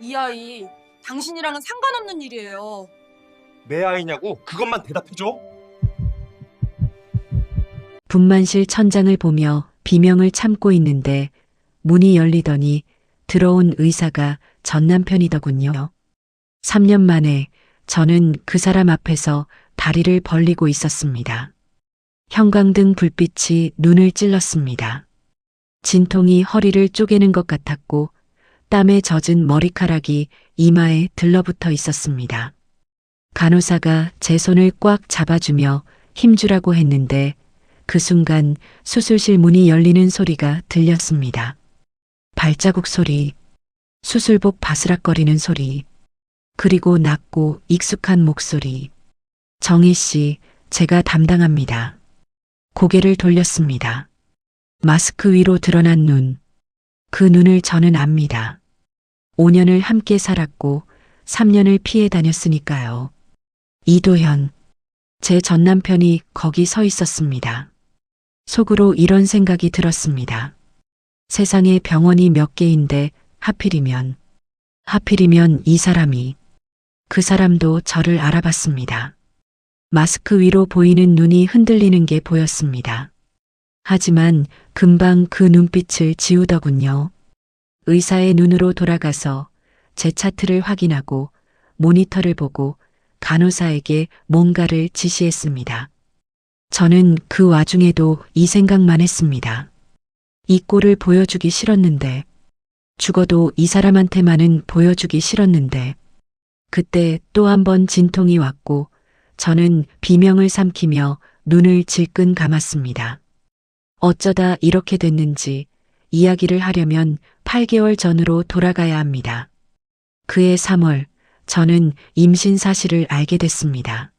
이 아이 당신이랑은 상관없는 일이에요. 내 아이냐고 그것만 대답해줘. 분만실 천장을 보며 비명을 참고 있는데 문이 열리더니 들어온 의사가 전 남편이더군요. 3년 만에 저는 그 사람 앞에서 다리를 벌리고 있었습니다. 형광등 불빛이 눈을 찔렀습니다. 진통이 허리를 쪼개는 것 같았고 땀에 젖은 머리카락이 이마에 들러붙어 있었습니다. 간호사가 제 손을 꽉 잡아주며 힘주라고 했는데 그 순간 수술실 문이 열리는 소리가 들렸습니다. 발자국 소리, 수술복 바스락거리는 소리, 그리고 낮고 익숙한 목소리. 정희 씨, 제가 담당합니다. 고개를 돌렸습니다. 마스크 위로 드러난 눈. 그 눈을 저는 압니다. 5년을 함께 살았고 3년을 피해 다녔으니까요. 이도현. 제 전 남편이 거기 서 있었습니다. 속으로 이런 생각이 들었습니다. 세상에 병원이 몇 개인데 하필이면 이 사람이. 그 사람도 저를 알아봤습니다. 마스크 위로 보이는 눈이 흔들리는 게 보였습니다. 하지만 금방 그 눈빛을 지우더군요. 의사의 눈으로 돌아가서 제 차트를 확인하고 모니터를 보고 간호사에게 뭔가를 지시했습니다. 저는 그 와중에도 이 생각만 했습니다. 이 꼴을 보여주기 싫었는데, 죽어도 이 사람한테만은 보여주기 싫었는데, 그때 또 한 번 진통이 왔고 저는 비명을 삼키며 눈을 질끈 감았습니다. 어쩌다 이렇게 됐는지 이야기를 하려면 8개월 전으로 돌아가야 합니다. 그해 3월 저는 임신 사실을 알게 됐습니다.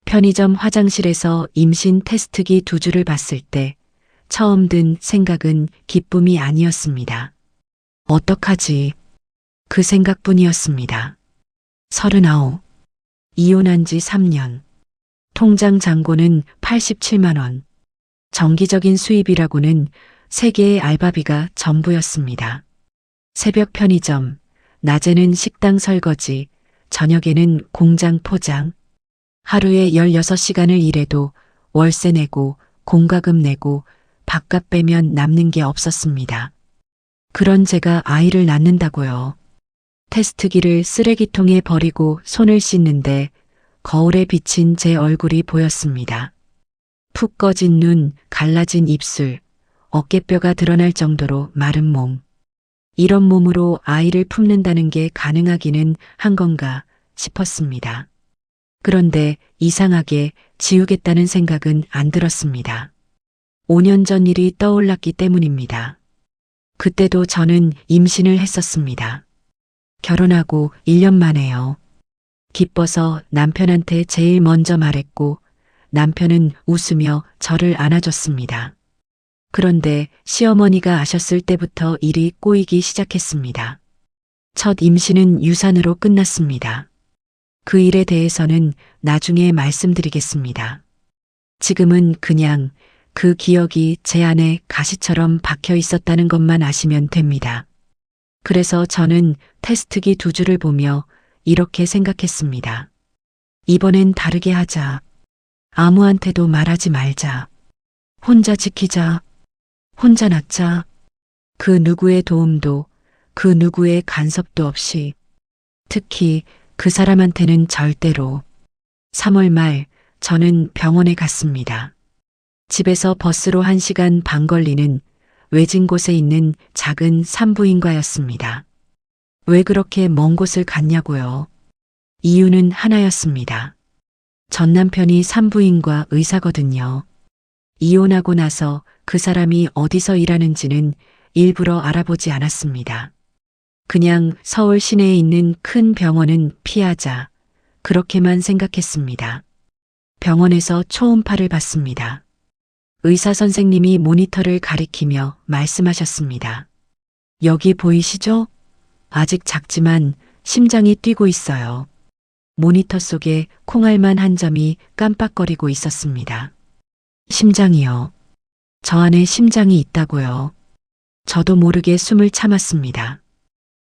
편의점 화장실에서 임신 테스트기 2주를 봤을 때 처음 든 생각은 기쁨이 아니었습니다. 어떡하지? 그 생각뿐이었습니다. 39. 이혼한 지 3년. 통장 잔고는 87만 원. 정기적인 수입이라고는 3개의 알바비가 전부였습니다. 새벽 편의점, 낮에는 식당 설거지, 저녁에는 공장 포장. 하루에 16시간을 일해도 월세 내고 공과금 내고 밥값 빼면 남는 게 없었습니다. 그런 제가 아이를 낳는다고요. 테스트기를 쓰레기통에 버리고 손을 씻는데 거울에 비친 제 얼굴이 보였습니다. 푹 꺼진 눈, 갈라진 입술, 어깨뼈가 드러날 정도로 마른 몸. 이런 몸으로 아이를 품는다는 게 가능하기는 한 건가 싶었습니다. 그런데 이상하게 지우겠다는 생각은 안 들었습니다. 5년 전 일이 떠올랐기 때문입니다. 그때도 저는 임신을 했었습니다. 결혼하고 1년 만에요. 기뻐서 남편한테 제일 먼저 말했고 남편은 웃으며 저를 안아줬습니다. 그런데 시어머니가 아셨을 때부터 일이 꼬이기 시작했습니다. 첫 임신은 유산으로 끝났습니다. 그 일에 대해서는 나중에 말씀드리겠습니다. 지금은 그냥 그 기억이 제 안에 가시처럼 박혀 있었다는 것만 아시면 됩니다. 그래서 저는 테스트기 2주를 보며 이렇게 생각했습니다. 이번엔 다르게 하자. 아무한테도 말하지 말자. 혼자 지키자. 혼자 낳자. 그 누구의 도움도, 그 누구의 간섭도 없이. 특히 그 사람한테는 절대로. 3월 말 저는 병원에 갔습니다. 집에서 버스로 1시간 반 걸리는 외진 곳에 있는 작은 산부인과였습니다. 왜 그렇게 먼 곳을 갔냐고요? 이유는 하나였습니다. 전 남편이 산부인과 의사거든요. 이혼하고 나서 그 사람이 어디서 일하는지는 일부러 알아보지 않았습니다. 그냥 서울 시내에 있는 큰 병원은 피하자. 그렇게만 생각했습니다. 병원에서 초음파를 봤습니다. 의사 선생님이 모니터를 가리키며 말씀하셨습니다. 여기 보이시죠? 아직 작지만 심장이 뛰고 있어요. 모니터 속에 콩알만 한 점이 깜빡거리고 있었습니다. 심장이요. 저 안에 심장이 있다고요. 저도 모르게 숨을 참았습니다.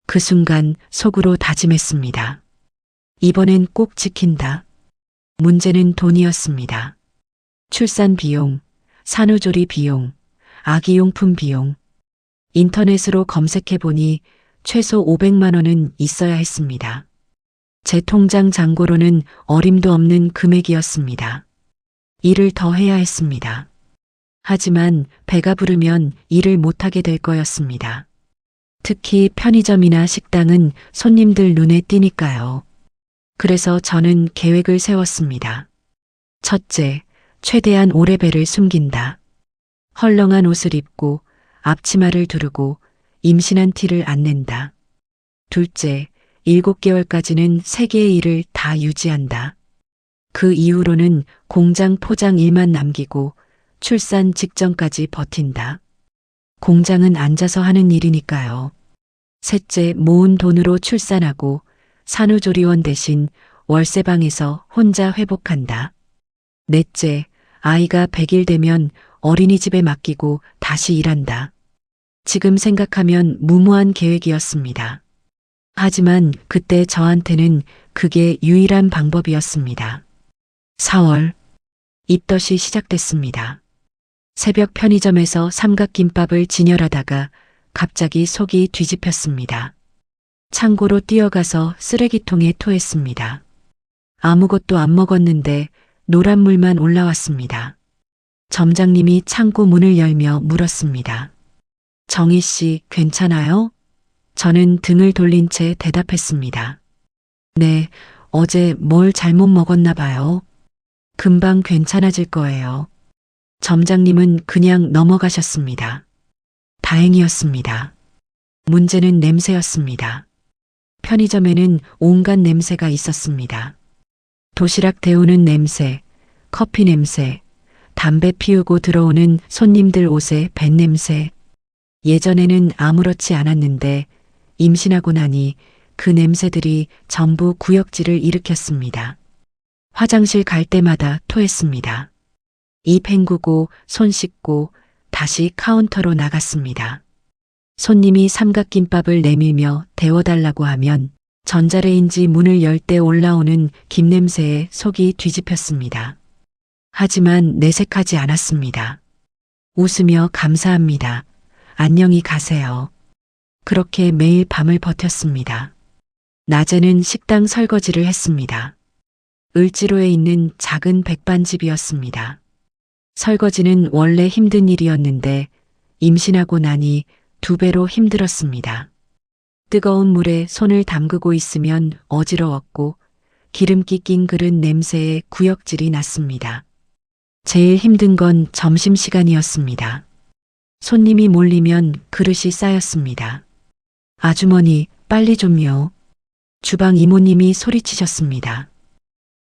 그 순간 속으로 다짐했습니다. 이번엔 꼭 지킨다. 문제는 돈이었습니다. 출산 비용, 산후조리 비용, 아기용품 비용. 인터넷으로 검색해보니 최소 500만 원은 있어야 했습니다. 제 통장 잔고로는 어림도 없는 금액이었습니다. 일을 더 해야 했습니다. 하지만 배가 부르면 일을 못하게 될 거였습니다. 특히 편의점이나 식당은 손님들 눈에 띄니까요. 그래서 저는 계획을 세웠습니다. 첫째, 최대한 오래 배를 숨긴다. 헐렁한 옷을 입고 앞치마를 두르고 임신한 티를 안 낸다. 둘째, 7개월까지는 3개의 일을 다 유지한다. 그 이후로는 공장 포장 일만 남기고 출산 직전까지 버틴다. 공장은 앉아서 하는 일이니까요. 셋째, 모은 돈으로 출산하고 산후조리원 대신 월세방에서 혼자 회복한다. 넷째, 아이가 100일 되면 어린이집에 맡기고 다시 일한다. 지금 생각하면 무모한 계획이었습니다. 하지만 그때 저한테는 그게 유일한 방법이었습니다. 4월, 입덧이 시작됐습니다. 새벽 편의점에서 삼각김밥을 진열하다가 갑자기 속이 뒤집혔습니다. 창고로 뛰어가서 쓰레기통에 토했습니다. 아무것도 안 먹었는데 노란 물만 올라왔습니다. 점장님이 창고 문을 열며 물었습니다. 정희 씨, 괜찮아요? 저는 등을 돌린 채 대답했습니다. 네, 어제 뭘 잘못 먹었나 봐요. 금방 괜찮아질 거예요. 점장님은 그냥 넘어가셨습니다. 다행이었습니다. 문제는 냄새였습니다. 편의점에는 온갖 냄새가 있었습니다. 도시락 데우는 냄새, 커피 냄새, 담배 피우고 들어오는 손님들 옷에 밴 냄새. 예전에는 아무렇지 않았는데 임신하고 나니 그 냄새들이 전부 구역질을 일으켰습니다. 화장실 갈 때마다 토했습니다. 입 헹구고 손 씻고 다시 카운터로 나갔습니다. 손님이 삼각김밥을 내밀며 데워달라고 하면 전자레인지 문을 열 때 올라오는 김냄새에 속이 뒤집혔습니다. 하지만 내색하지 않았습니다. 웃으며 감사합니다. 안녕히 가세요. 그렇게 매일 밤을 버텼습니다. 낮에는 식당 설거지를 했습니다. 을지로에 있는 작은 백반집이었습니다. 설거지는 원래 힘든 일이었는데 임신하고 나니 2배로 힘들었습니다. 뜨거운 물에 손을 담그고 있으면 어지러웠고 기름기 낀 그릇 냄새에 구역질이 났습니다. 제일 힘든 건 점심시간이었습니다. 손님이 몰리면 그릇이 쌓였습니다. 아주머니, 빨리 좀요. 주방 이모님이 소리치셨습니다.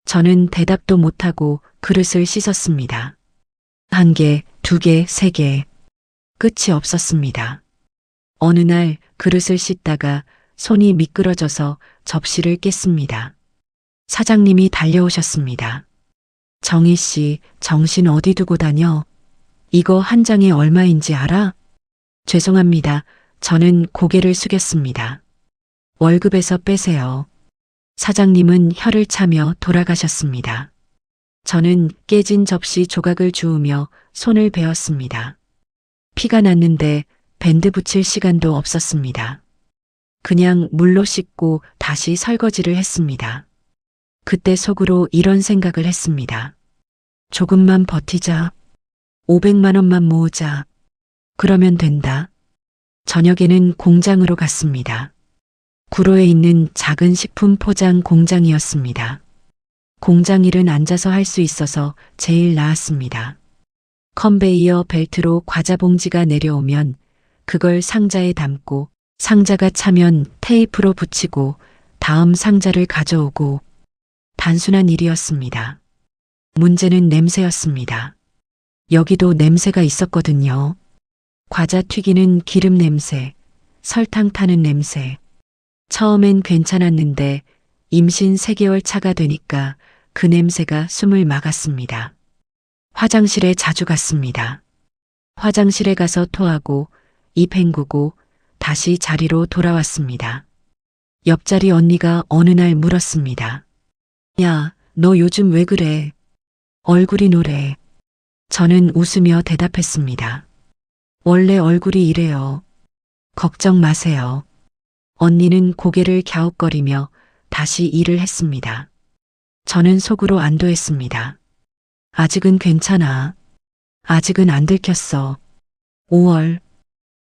저는 대답도 못하고 그릇을 씻었습니다. 1개, 2개, 3개. 끝이 없었습니다. 어느 날 그릇을 씻다가 손이 미끄러져서 접시를 깼습니다. 사장님이 달려오셨습니다. 정희 씨, 정신 어디 두고 다녀? 이거 한 장에 얼마인지 알아? 죄송합니다. 저는 고개를 숙였습니다. 월급에서 빼세요. 사장님은 혀를 차며 돌아가셨습니다. 저는 깨진 접시 조각을 주우며 손을 베었습니다. 피가 났는데 밴드 붙일 시간도 없었습니다. 그냥 물로 씻고 다시 설거지를 했습니다. 그때 속으로 이런 생각을 했습니다. 조금만 버티자. 500만 원만 모으자. 그러면 된다. 저녁에는 공장으로 갔습니다. 구로에 있는 작은 식품 포장 공장이었습니다. 공장 일은 앉아서 할 수 있어서 제일 나았습니다. 컨베이어 벨트로 과자 봉지가 내려오면 그걸 상자에 담고 상자가 차면 테이프로 붙이고 다음 상자를 가져오고 단순한 일이었습니다. 문제는 냄새였습니다. 여기도 냄새가 있었거든요. 과자 튀기는 기름 냄새, 설탕 타는 냄새. 처음엔 괜찮았는데 임신 3개월 차가 되니까 그 냄새가 숨을 막았습니다. 화장실에 자주 갔습니다. 화장실에 가서 토하고 입 헹구고 다시 자리로 돌아왔습니다. 옆자리 언니가 어느 날 물었습니다. 야, 너 요즘 왜 그래? 얼굴이 노래. 저는 웃으며 대답했습니다. 원래 얼굴이 이래요. 걱정 마세요. 언니는 고개를 갸웃거리며 다시 일을 했습니다. 저는 속으로 안도했습니다. 아직은 괜찮아. 아직은 안 들켰어. 5월.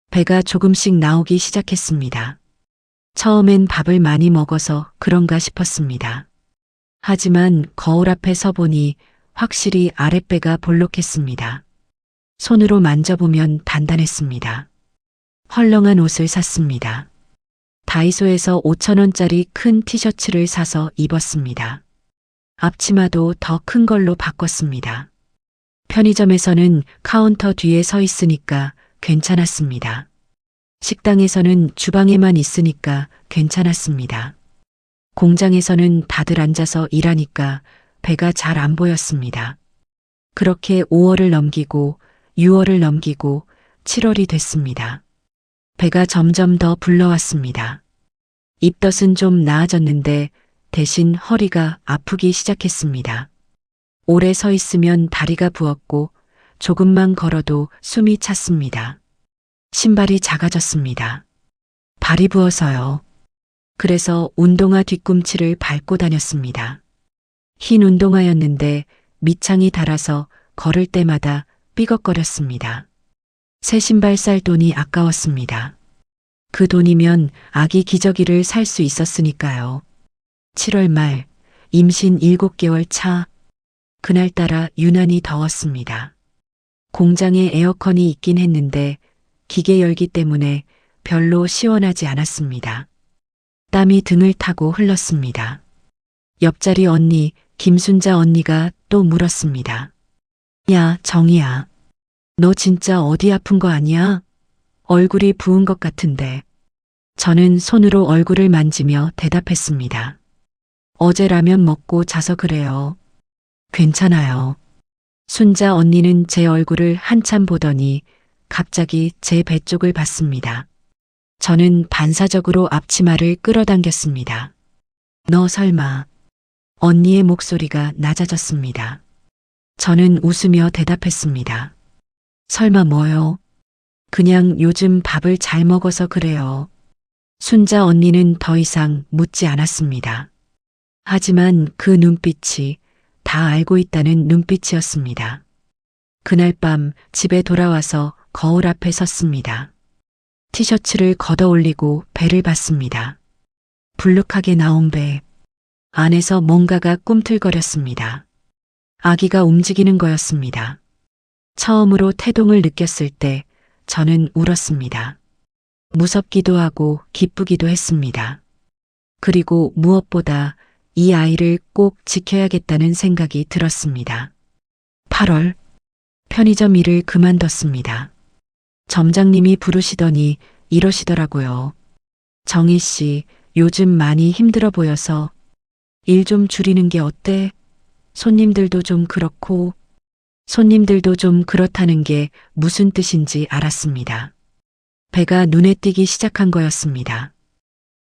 배가 조금씩 나오기 시작했습니다. 처음엔 밥을 많이 먹어서 그런가 싶었습니다. 하지만 거울 앞에 서보니 확실히 아랫배가 볼록했습니다. 손으로 만져보면 단단했습니다. 헐렁한 옷을 샀습니다. 다이소에서 5,000원짜리 큰 티셔츠를 사서 입었습니다. 앞치마도 더 큰 걸로 바꿨습니다. 편의점에서는 카운터 뒤에 서 있으니까 괜찮았습니다. 식당에서는 주방에만 있으니까 괜찮았습니다. 공장에서는 다들 앉아서 일하니까 배가 잘 안 보였습니다. 그렇게 5월을 넘기고 6월을 넘기고 7월이 됐습니다. 배가 점점 더 불러왔습니다. 입덧은 좀 나아졌는데 대신 허리가 아프기 시작했습니다. 오래 서 있으면 다리가 부었고 조금만 걸어도 숨이 찼습니다. 신발이 작아졌습니다. 발이 부어서요. 그래서 운동화 뒤꿈치를 밟고 다녔습니다. 흰 운동화였는데 밑창이 닳아서 걸을 때마다 삐걱거렸습니다. 새 신발 살 돈이 아까웠습니다. 그 돈이면 아기 기저귀를 살 수 있었으니까요. 7월 말, 임신 7개월 차. 그날따라 유난히 더웠습니다. 공장에 에어컨이 있긴 했는데 기계 열기 때문에 별로 시원하지 않았습니다. 땀이 등을 타고 흘렀습니다. 옆자리 언니, 김순자 언니가 또 물었습니다. 야, 정희야. 너 진짜 어디 아픈 거 아니야? 얼굴이 부은 것 같은데. 저는 손으로 얼굴을 만지며 대답했습니다. 어제 라면 먹고 자서 그래요. 괜찮아요. 순자 언니는 제 얼굴을 한참 보더니 갑자기 제 배 쪽을 봤습니다. 저는 반사적으로 앞치마를 끌어당겼습니다. 너 설마. 언니의 목소리가 낮아졌습니다. 저는 웃으며 대답했습니다. 설마 뭐요? 그냥 요즘 밥을 잘 먹어서 그래요. 순자 언니는 더 이상 묻지 않았습니다. 하지만 그 눈빛이 다 알고 있다는 눈빛이었습니다. 그날 밤 집에 돌아와서 거울 앞에 섰습니다. 티셔츠를 걷어 올리고 배를 봤습니다. 불룩하게 나온 배. 안에서 뭔가가 꿈틀거렸습니다. 아기가 움직이는 거였습니다. 처음으로 태동을 느꼈을 때 저는 울었습니다. 무섭기도 하고 기쁘기도 했습니다. 그리고 무엇보다 이 아이를 꼭 지켜야겠다는 생각이 들었습니다. 8월, 편의점 일을 그만뒀습니다. 점장님이 부르시더니 이러시더라고요. 정희 씨, 요즘 많이 힘들어 보여서 일 좀 줄이는 게 어때? 손님들도 좀 그렇고. 손님들도 좀 그렇다는 게 무슨 뜻인지 알았습니다. 배가 눈에 띄기 시작한 거였습니다.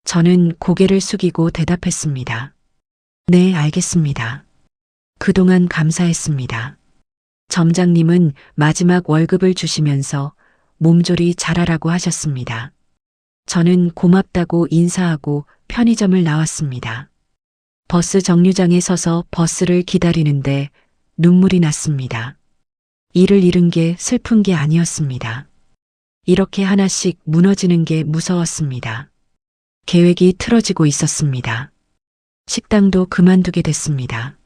저는 고개를 숙이고 대답했습니다. 네, 알겠습니다. 그동안 감사했습니다. 점장님은 마지막 월급을 주시면서 몸조리 잘하라고 하셨습니다. 저는 고맙다고 인사하고 편의점을 나왔습니다. 버스 정류장에 서서 버스를 기다리는데 눈물이 났습니다. 일을 잃은 게 슬픈 게 아니었습니다. 이렇게 하나씩 무너지는 게 무서웠습니다. 계획이 틀어지고 있었습니다. 식당도 그만두게 됐습니다.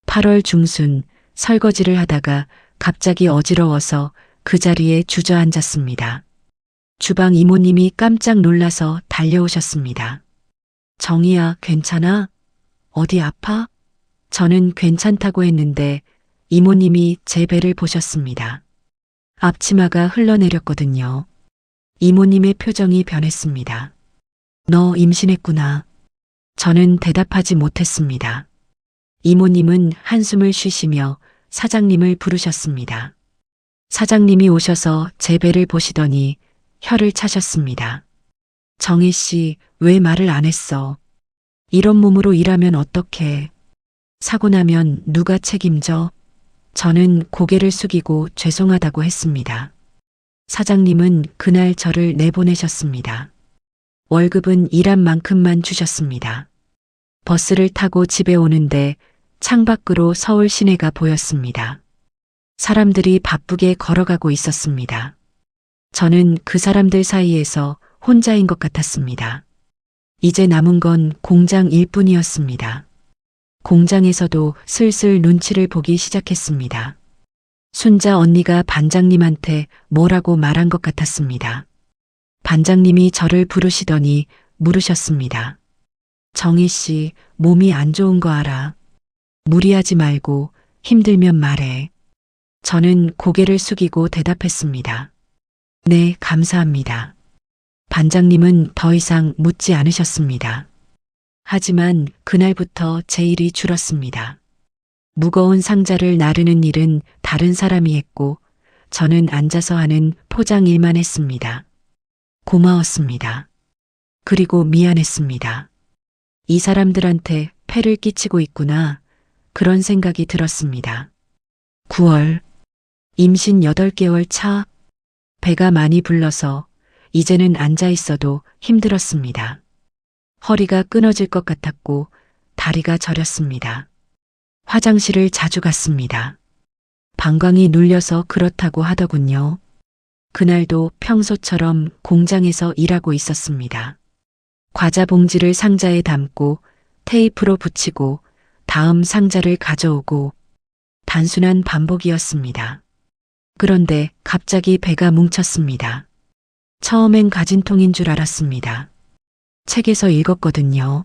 8월 중순 설거지를 하다가 갑자기 어지러워서 그 자리에 주저앉았습니다. 주방 이모님이 깜짝 놀라서 달려오셨습니다. 정희야, 괜찮아? 어디 아파? 저는 괜찮다고 했는데 이모님이 제 배를 보셨습니다. 앞치마가 흘러내렸거든요. 이모님의 표정이 변했습니다. 너 임신했구나. 저는 대답하지 못했습니다. 이모님은 한숨을 쉬시며 사장님을 부르셨습니다. 사장님이 오셔서 제 배를 보시더니 혀를 차셨습니다. 정희 씨, 왜 말을 안 했어? 이런 몸으로 일하면 어떡해? 사고 나면 누가 책임져? 저는 고개를 숙이고 죄송하다고 했습니다. 사장님은 그날 저를 내보내셨습니다. 월급은 일한 만큼만 주셨습니다. 버스를 타고 집에 오는데 창밖으로 서울 시내가 보였습니다. 사람들이 바쁘게 걸어가고 있었습니다. 저는 그 사람들 사이에서 혼자인 것 같았습니다. 이제 남은 건 공장 일뿐이었습니다. 공장에서도 슬슬 눈치를 보기 시작했습니다. 순자 언니가 반장님한테 뭐라고 말한 것 같았습니다. 반장님이 저를 부르시더니 물으셨습니다. 정희 씨, 몸이 안 좋은 거 알아? 무리하지 말고 힘들면 말해. 저는 고개를 숙이고 대답했습니다. 네, 감사합니다. 반장님은 더 이상 묻지 않으셨습니다. 하지만 그날부터 제 일이 줄었습니다. 무거운 상자를 나르는 일은 다른 사람이 했고 저는 앉아서 하는 포장 일만 했습니다. 고마웠습니다. 그리고 미안했습니다. 이 사람들한테 폐를 끼치고 있구나. 그런 생각이 들었습니다. 9월, 임신 8개월 차, 배가 많이 불러서 이제는 앉아 있어도 힘들었습니다. 허리가 끊어질 것 같았고 다리가 저렸습니다. 화장실을 자주 갔습니다. 방광이 눌려서 그렇다고 하더군요. 그날도 평소처럼 공장에서 일하고 있었습니다. 과자 봉지를 상자에 담고 테이프로 붙이고 다음 상자를 가져오고 단순한 반복이었습니다. 그런데 갑자기 배가 뭉쳤습니다. 처음엔 가진통인 줄 알았습니다. 책에서 읽었거든요.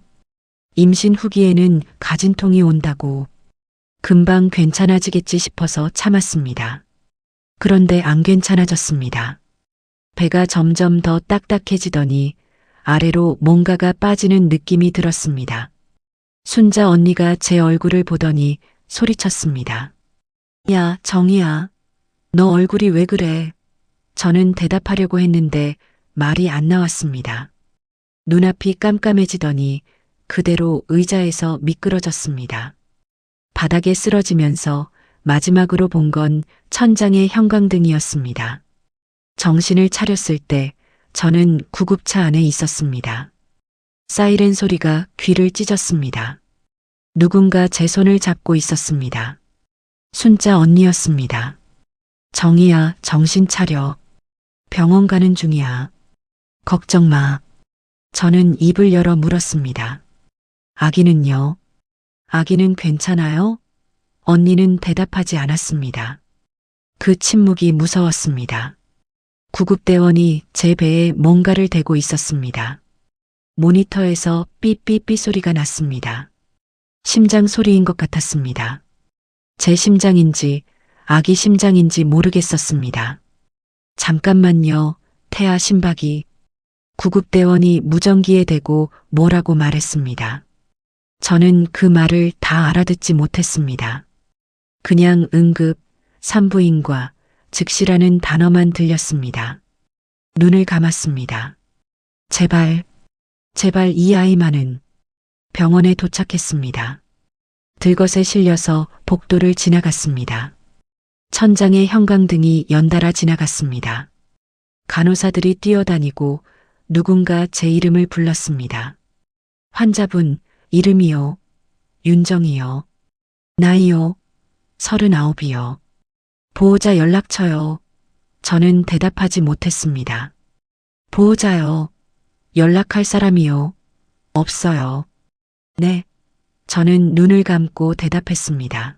임신 후기에는 가진통이 온다고. 금방 괜찮아지겠지 싶어서 참았습니다. 그런데 안 괜찮아졌습니다. 배가 점점 더 딱딱해지더니 아래로 뭔가가 빠지는 느낌이 들었습니다. 순자 언니가 제 얼굴을 보더니 소리쳤습니다. 야, 정희야. 너 얼굴이 왜 그래? 저는 대답하려고 했는데 말이 안 나왔습니다. 눈앞이 깜깜해지더니 그대로 의자에서 미끄러졌습니다. 바닥에 쓰러지면서 마지막으로 본 건 천장의 형광등이었습니다. 정신을 차렸을 때 저는 구급차 안에 있었습니다. 사이렌 소리가 귀를 찢었습니다. 누군가 제 손을 잡고 있었습니다. 순자 언니였습니다. 정희야, 정신 차려. 병원 가는 중이야. 걱정 마. 저는 입을 열어 물었습니다. 아기는요? 아기는 괜찮아요? 언니는 대답하지 않았습니다. 그 침묵이 무서웠습니다. 구급대원이 제 배에 뭔가를 대고 있었습니다. 모니터에서 삐삐삐 소리가 났습니다. 심장 소리인 것 같았습니다. 제 심장인지 아기 심장인지 모르겠었습니다. 잠깐만요, 태아 심박이. 구급대원이 무전기에 대고 뭐라고 말했습니다. 저는 그 말을 다 알아듣지 못했습니다. 그냥 응급, 산부인과, 즉시라는 단어만 들렸습니다. 눈을 감았습니다. 제발, 제발 이 아이만은. 병원에 도착했습니다. 들것에 실려서 복도를 지나갔습니다. 천장에 형광등이 연달아 지나갔습니다. 간호사들이 뛰어다니고 누군가 제 이름을 불렀습니다. 환자분, 이름이요. 윤정이요. 나이요. 39이요. 보호자 연락처요. 저는 대답하지 못했습니다. 보호자요. 연락할 사람이요. 없어요. 네. 저는 눈을 감고 대답했습니다.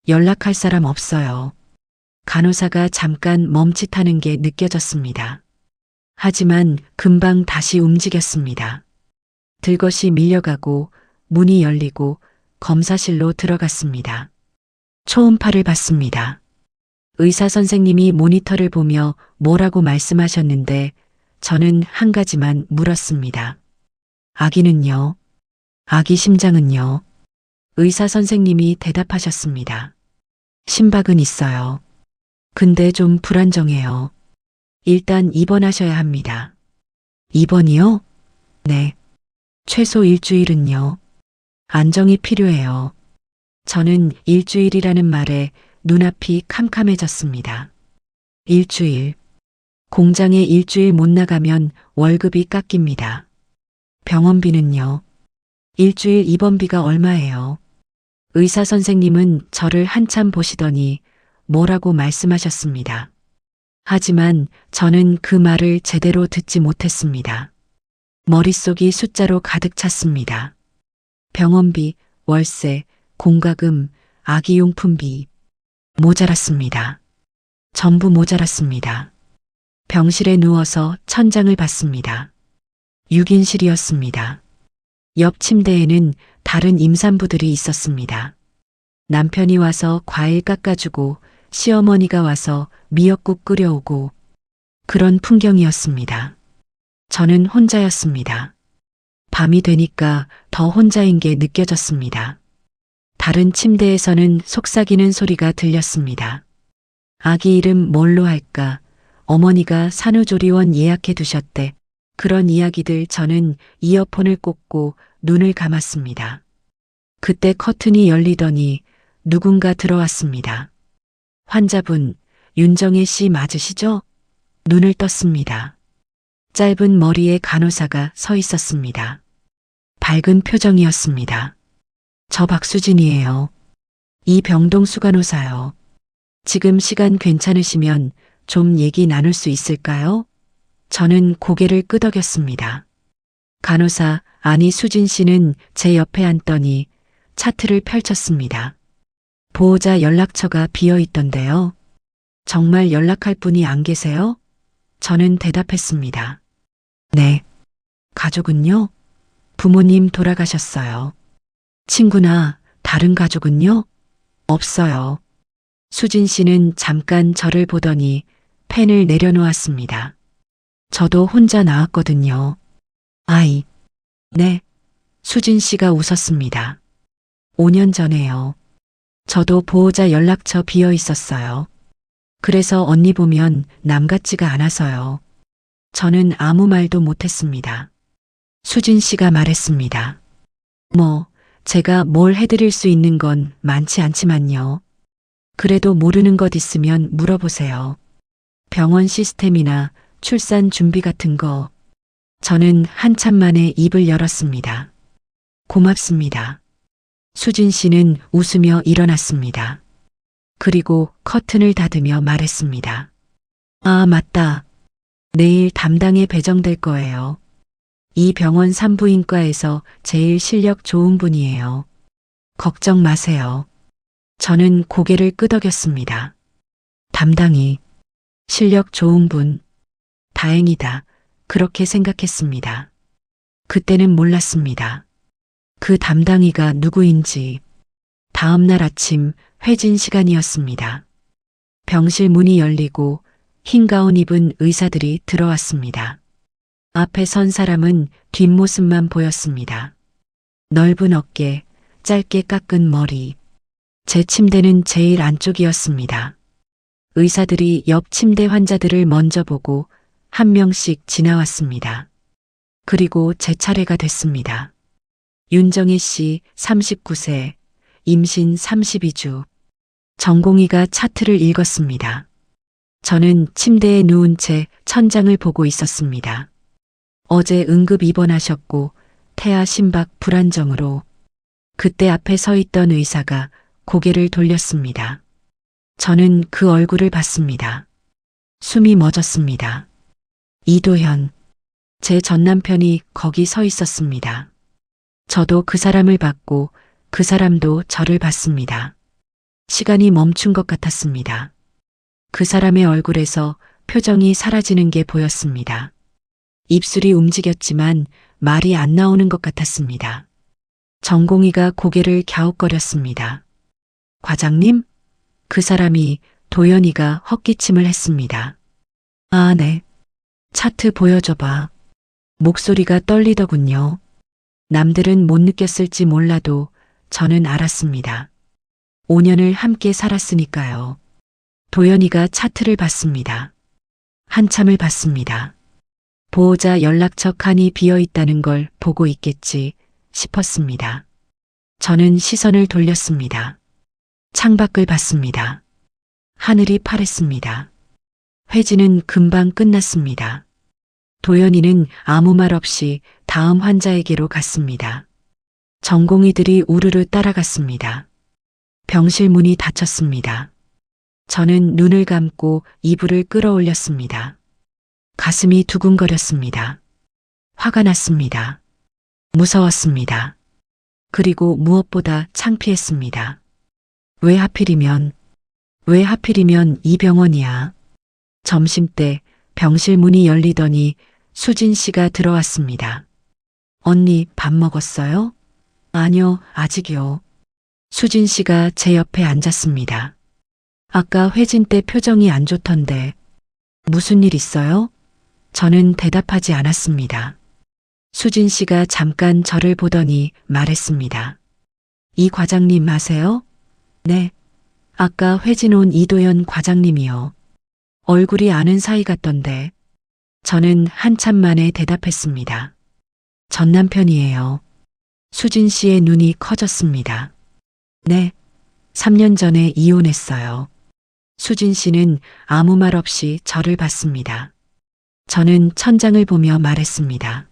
연락할 사람 없어요. 간호사가 잠깐 멈칫하는 게 느껴졌습니다. 하지만 금방 다시 움직였습니다. 들것이 밀려가고 문이 열리고 검사실로 들어갔습니다. 초음파를 봤습니다. 의사 선생님이 모니터를 보며 뭐라고 말씀하셨는데 저는 한 가지만 물었습니다. 아기는요? 아기 심장은요? 의사 선생님이 대답하셨습니다. 심박은 있어요. 근데 좀 불안정해요. 일단 입원하셔야 합니다. 입원이요? 네. 최소 일주일은요. 안정이 필요해요. 저는 일주일이라는 말에 눈앞이 캄캄해졌습니다. 일주일. 공장에 일주일 못 나가면 월급이 깎입니다. 병원비는요. 일주일 입원비가 얼마예요? 의사 선생님은 저를 한참 보시더니 뭐라고 말씀하셨습니다. 하지만 저는 그 말을 제대로 듣지 못했습니다. 머릿속이 숫자로 가득 찼습니다. 병원비, 월세, 공과금, 아기용품비. 모자랐습니다. 전부 모자랐습니다. 병실에 누워서 천장을 봤습니다. 6인실이었습니다. 옆 침대에는 다른 임산부들이 있었습니다. 남편이 와서 과일 깎아주고 시어머니가 와서 미역국 끓여오고 그런 풍경이었습니다. 저는 혼자였습니다. 밤이 되니까 더 혼자인 게 느껴졌습니다. 다른 침대에서는 속삭이는 소리가 들렸습니다. 아기 이름 뭘로 할까? 어머니가 산후조리원 예약해 두셨대. 그런 이야기들. 저는 이어폰을 꽂고 눈을 감았습니다. 그때 커튼이 열리더니 누군가 들어왔습니다. 환자분, 윤정혜 씨 맞으시죠? 눈을 떴습니다. 짧은 머리에 간호사가 서 있었습니다. 밝은 표정이었습니다. 저 박수진이에요. 이병동 수간호사요. 지금 시간 괜찮으시면 좀 얘기 나눌 수 있을까요? 저는 고개를 끄덕였습니다. 간호사, 아니 수진 씨는 제 옆에 앉더니 차트를 펼쳤습니다. 보호자 연락처가 비어 있던데요. 정말 연락할 분이 안 계세요? 저는 대답했습니다. 네. 가족은요? 부모님 돌아가셨어요. 친구나 다른 가족은요? 없어요. 수진 씨는 잠깐 저를 보더니 펜을 내려놓았습니다. 저도 혼자 나왔거든요. 아이. 네. 수진 씨가 웃었습니다. 5년 전에요. 저도 보호자 연락처 비어 있었어요. 그래서 언니 보면 남 같지가 않아서요. 저는 아무 말도 못했습니다. 수진 씨가 말했습니다. 제가 뭘 해드릴 수 있는 건 많지 않지만요. 그래도 모르는 것 있으면 물어보세요. 병원 시스템이나 출산 준비 같은 거. 저는 한참 만에 입을 열었습니다. 고맙습니다. 수진 씨는 웃으며 일어났습니다. 그리고 커튼을 닫으며 말했습니다. 아, 맞다. 내일 담당에 배정될 거예요. 이 병원 산부인과에서 제일 실력 좋은 분이에요. 걱정 마세요. 저는 고개를 끄덕였습니다. 담당이 실력 좋은 분. 다행이다. 그렇게 생각했습니다. 그때는 몰랐습니다. 그 담당이가 누구인지. 다음 날 아침 회진 시간이었습니다. 병실 문이 열리고 흰 가운 입은 의사들이 들어왔습니다. 앞에 선 사람은 뒷모습만 보였습니다. 넓은 어깨, 짧게 깎은 머리. 제 침대는 제일 안쪽이었습니다. 의사들이 옆 침대 환자들을 먼저 보고 한 명씩 지나왔습니다. 그리고 제 차례가 됐습니다. 윤정희 씨 39세, 임신 32주. 전공의가 차트를 읽었습니다. 저는 침대에 누운 채 천장을 보고 있었습니다. 어제 응급 입원하셨고 태아 심박 불안정으로. 그때 앞에 서 있던 의사가 고개를 돌렸습니다. 저는 그 얼굴을 봤습니다. 숨이 멎었습니다. 이도현. 제 전남편이 거기 서 있었습니다. 저도 그 사람을 봤고 그 사람도 저를 봤습니다. 시간이 멈춘 것 같았습니다. 그 사람의 얼굴에서 표정이 사라지는 게 보였습니다. 입술이 움직였지만 말이 안 나오는 것 같았습니다. 전공의가 고개를 갸웃거렸습니다. 과장님? 그 사람이 도연이가 헛기침을 했습니다. 아, 네. 차트 보여줘봐. 목소리가 떨리더군요. 남들은 못 느꼈을지 몰라도 저는 알았습니다. 5년을 함께 살았으니까요. 도연이가 차트를 봤습니다. 한참을 봤습니다. 보호자 연락처 칸이 비어 있다는 걸 보고 있겠지 싶었습니다. 저는 시선을 돌렸습니다. 창밖을 봤습니다. 하늘이 파랬습니다. 회진은 금방 끝났습니다. 도연이는 아무 말 없이 다음 환자에게로 갔습니다. 전공의들이 우르르 따라갔습니다. 병실 문이 닫혔습니다. 저는 눈을 감고 이불을 끌어올렸습니다. 가슴이 두근거렸습니다. 화가 났습니다. 무서웠습니다. 그리고 무엇보다 창피했습니다. 왜 하필이면 이 병원이야? 점심때 병실 문이 열리더니 수진 씨가 들어왔습니다. 언니 밥 먹었어요? 아니요, 아직이요. 수진 씨가 제 옆에 앉았습니다. 아까 회진 때 표정이 안 좋던데 무슨 일 있어요? 저는 대답하지 않았습니다. 수진 씨가 잠깐 저를 보더니 말했습니다. 이 과장님 아세요? 네. 아까 회진 온 이도연 과장님이요. 얼굴이 아는 사이 같던데. 저는 한참 만에 대답했습니다. 전 남편이에요. 수진 씨의 눈이 커졌습니다. 네. 3년 전에 이혼했어요. 수진 씨는 아무 말 없이 저를 봤습니다. 저는 천장을 보며 말했습니다.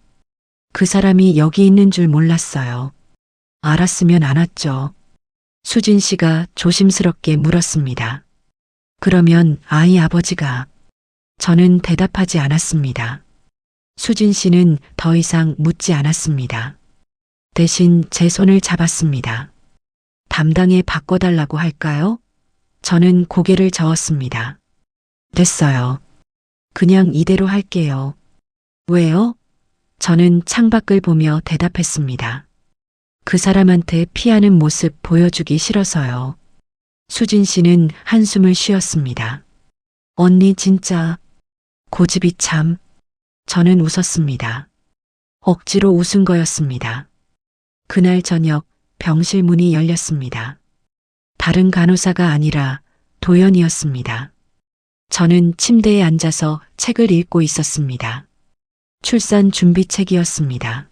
그 사람이 여기 있는 줄 몰랐어요. 알았으면 안 왔죠. 수진 씨가 조심스럽게 물었습니다. 그러면 아이 아버지가? 저는 대답하지 않았습니다. 수진 씨는 더 이상 묻지 않았습니다. 대신 제 손을 잡았습니다. 담당에 바꿔달라고 할까요? 저는 고개를 저었습니다. 됐어요. 그냥 이대로 할게요. 왜요? 저는 창밖을 보며 대답했습니다. 그 사람한테 피하는 모습 보여주기 싫어서요. 수진 씨는 한숨을 쉬었습니다. 언니 진짜 고집이 참. 저는 웃었습니다. 억지로 웃은 거였습니다. 그날 저녁 병실 문이 열렸습니다. 다른 간호사가 아니라 도연이었습니다. 저는 침대에 앉아서 책을 읽고 있었습니다. 출산 준비책이었습니다.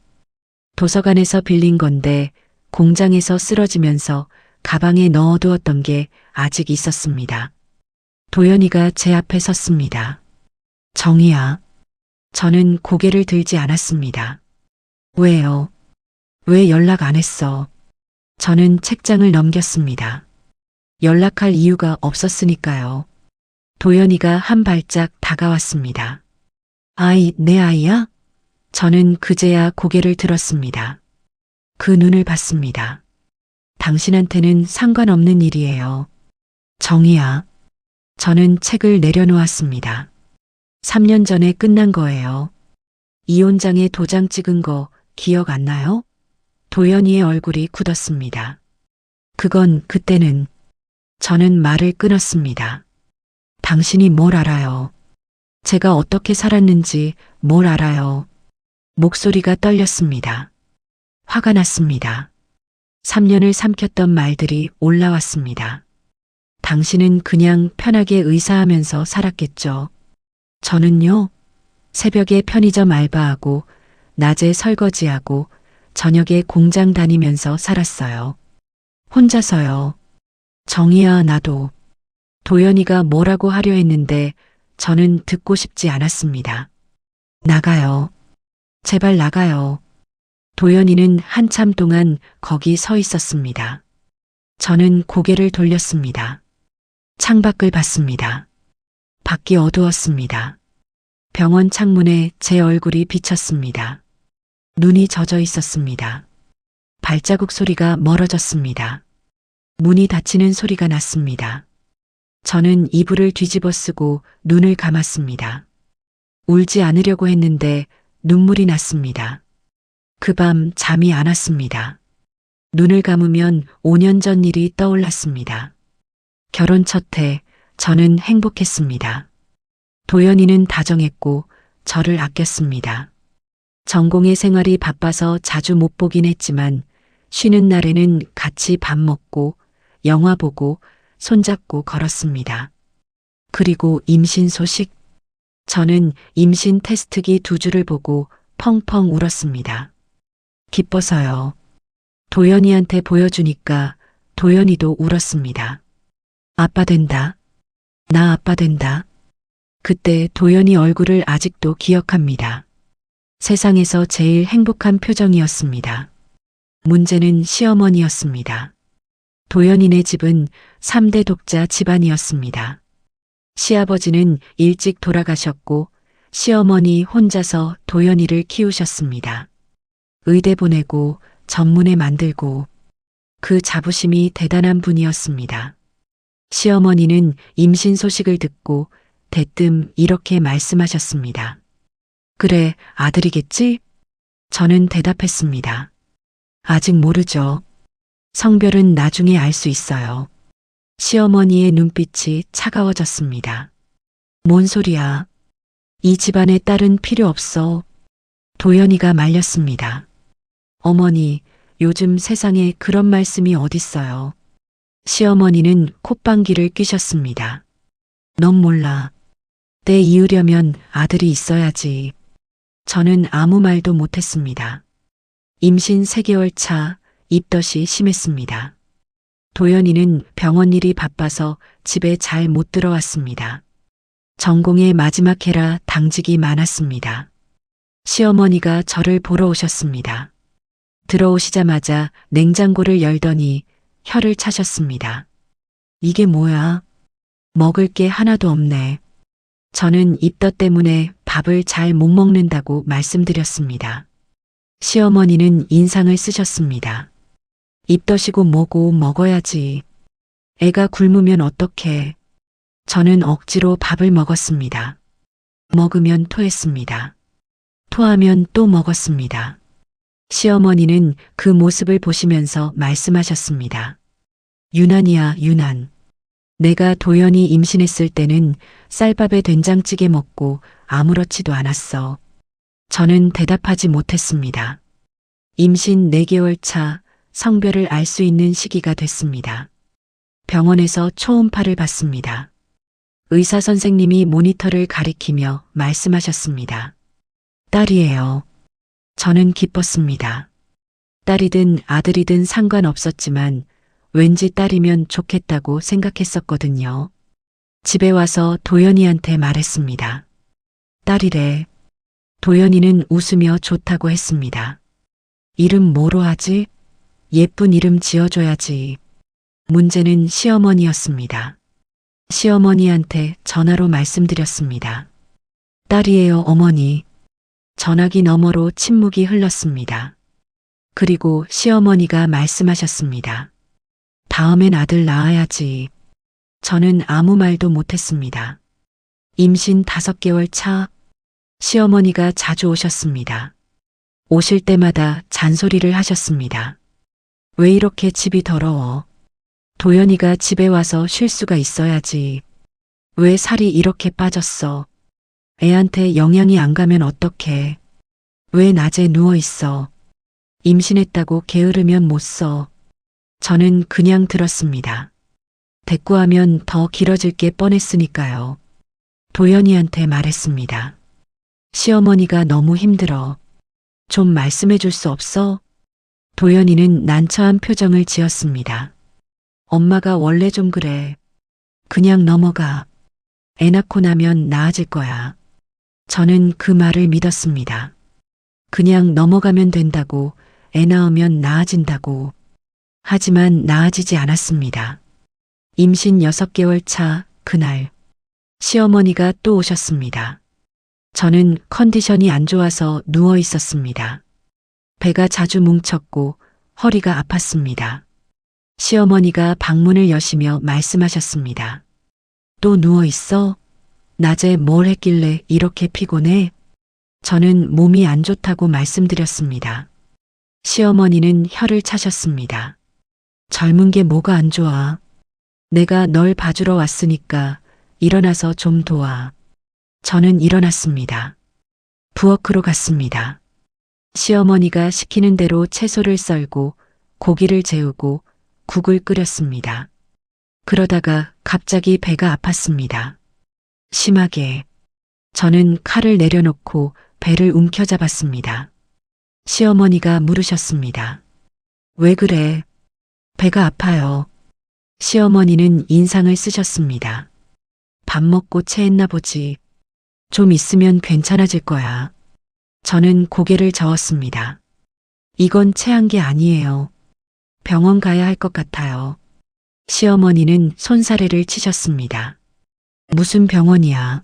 도서관에서 빌린 건데 공장에서 쓰러지면서 가방에 넣어두었던 게 아직 있었습니다. 도연이가 제 앞에 섰습니다. 정희야. 저는 고개를 들지 않았습니다. 왜요? 왜 연락 안 했어? 저는 책장을 넘겼습니다. 연락할 이유가 없었으니까요. 도연이가 한 발짝 다가왔습니다. 아이, 내 아이야? 저는 그제야 고개를 들었습니다. 그 눈을 봤습니다. 당신한테는 상관없는 일이에요. 정희야. 저는 책을 내려놓았습니다. 3년 전에 끝난 거예요. 이혼장에 도장 찍은 거 기억 안 나요? 도연이의 얼굴이 굳었습니다. 그건 그때는. 저는 말을 끊었습니다. 당신이 뭘 알아요? 제가 어떻게 살았는지 뭘 알아요? 목소리가 떨렸습니다. 화가 났습니다. 3년을 삼켰던 말들이 올라왔습니다. 당신은 그냥 편하게 의사하면서 살았겠죠. 저는요, 새벽에 편의점 알바하고, 낮에 설거지하고, 저녁에 공장 다니면서 살았어요. 혼자서요. 정희야, 나도. 도연이가 뭐라고 하려 했는데 저는 듣고 싶지 않았습니다. 나가요. 제발 나가요. 도연이는 한참 동안 거기 서 있었습니다. 저는 고개를 돌렸습니다. 창밖을 봤습니다. 밖이 어두웠습니다. 병원 창문에 제 얼굴이 비쳤습니다. 눈이 젖어 있었습니다. 발자국 소리가 멀어졌습니다. 문이 닫히는 소리가 났습니다. 저는 이불을 뒤집어 쓰고 눈을 감았습니다. 울지 않으려고 했는데 눈물이 났습니다. 그 밤 잠이 안 왔습니다. 눈을 감으면 5년 전 일이 떠올랐습니다. 결혼 첫 해 저는 행복했습니다. 도연이는 다정했고 저를 아꼈습니다. 전공의 생활이 바빠서 자주 못 보긴 했지만 쉬는 날에는 같이 밥 먹고 영화 보고 손잡고 걸었습니다. 그리고 임신 소식? 저는 임신 테스트기 2줄을 보고 펑펑 울었습니다. 기뻐서요. 도연이한테 보여주니까 도연이도 울었습니다. 아빠 된다. 나 아빠 된다. 그때 도연이 얼굴을 아직도 기억합니다. 세상에서 제일 행복한 표정이었습니다. 문제는 시어머니였습니다. 도연이네 집은 3대 독자 집안이었습니다. 시아버지는 일찍 돌아가셨고 시어머니 혼자서 도연이를 키우셨습니다. 의대 보내고 전문에 만들고 그 자부심이 대단한 분이었습니다. 시어머니는 임신 소식을 듣고 대뜸 이렇게 말씀하셨습니다. 그래, 아들이겠지? 저는 대답했습니다. 아직 모르죠. 성별은 나중에 알 수 있어요. 시어머니의 눈빛이 차가워졌습니다. 뭔 소리야? 이 집안에 딸은 필요 없어. 도연이가 말렸습니다. 어머니, 요즘 세상에 그런 말씀이 어딨어요. 시어머니는 콧방귀를 뀌셨습니다. 넌 몰라. 때 이으려면 아들이 있어야지. 저는 아무 말도 못했습니다. 임신 3개월 차 입덧이 심했습니다. 도연이는 병원 일이 바빠서 집에 잘 못 들어왔습니다. 전공의 마지막 해라 당직이 많았습니다. 시어머니가 저를 보러 오셨습니다. 들어오시자마자 냉장고를 열더니 혀를 차셨습니다. 이게 뭐야? 먹을 게 하나도 없네. 저는 입덧 때문에 밥을 잘 못 먹는다고 말씀드렸습니다. 시어머니는 인상을 쓰셨습니다. 입덧이고 뭐고 먹어야지. 애가 굶으면 어떡해. 저는 억지로 밥을 먹었습니다. 먹으면 토했습니다. 토하면 또 먹었습니다. 시어머니는 그 모습을 보시면서 말씀하셨습니다. 유난이야, 유난. 내가 도연이 임신했을 때는 쌀밥에 된장찌개 먹고 아무렇지도 않았어. 저는 대답하지 못했습니다. 임신 4개월 차 성별을 알 수 있는 시기가 됐습니다. 병원에서 초음파를 받습니다. 의사 선생님이 모니터를 가리키며 말씀하셨습니다. 딸이에요. 저는 기뻤습니다. 딸이든 아들이든 상관없었지만 왠지 딸이면 좋겠다고 생각했었거든요. 집에 와서 도연이한테 말했습니다. 딸이래. 도연이는 웃으며 좋다고 했습니다. 이름 뭐로 하지? 예쁜 이름 지어줘야지. 문제는 시어머니였습니다. 시어머니한테 전화로 말씀드렸습니다. 딸이에요, 어머니. 전화기 너머로 침묵이 흘렀습니다. 그리고 시어머니가 말씀하셨습니다. 다음엔 아들 낳아야지. 저는 아무 말도 못했습니다. 임신 5개월 차 시어머니가 자주 오셨습니다. 오실 때마다 잔소리를 하셨습니다. 왜 이렇게 집이 더러워? 도연이가 집에 와서 쉴 수가 있어야지. 왜 살이 이렇게 빠졌어? 애한테 영양이 안 가면 어떡해? 왜 낮에 누워 있어? 임신했다고 게으르면 못 써. 저는 그냥 들었습니다. 대꾸하면 더 길어질 게 뻔했으니까요. 도연이한테 말했습니다. 시어머니가 너무 힘들어. 좀 말씀해 줄 수 없어? 도연이는 난처한 표정을 지었습니다. 엄마가 원래 좀 그래. 그냥 넘어가. 애 낳고 나면 나아질 거야. 저는 그 말을 믿었습니다. 그냥 넘어가면 된다고, 애 낳으면 나아진다고. 하지만 나아지지 않았습니다. 임신 6개월 차 그날 시어머니가 또 오셨습니다. 저는 컨디션이 안 좋아서 누워 있었습니다. 배가 자주 뭉쳤고 허리가 아팠습니다. 시어머니가 방문을 여시며 말씀하셨습니다. 또 누워 있어? 낮에 뭘 했길래 이렇게 피곤해? 저는 몸이 안 좋다고 말씀드렸습니다. 시어머니는 혀를 차셨습니다. 젊은 게 뭐가 안 좋아? 내가 널 봐주러 왔으니까 일어나서 좀 도와. 저는 일어났습니다. 부엌으로 갔습니다. 시어머니가 시키는 대로 채소를 썰고 고기를 재우고 국을 끓였습니다. 그러다가 갑자기 배가 아팠습니다. 심하게. 저는 칼을 내려놓고 배를 움켜잡았습니다. 시어머니가 물으셨습니다. 왜 그래? 배가 아파요. 시어머니는 인상을 쓰셨습니다. 밥 먹고 체했나 보지. 좀 있으면 괜찮아질 거야. 저는 고개를 저었습니다. 이건 체한 게 아니에요. 병원 가야 할 것 같아요. 시어머니는 손사래를 치셨습니다. 무슨 병원이야?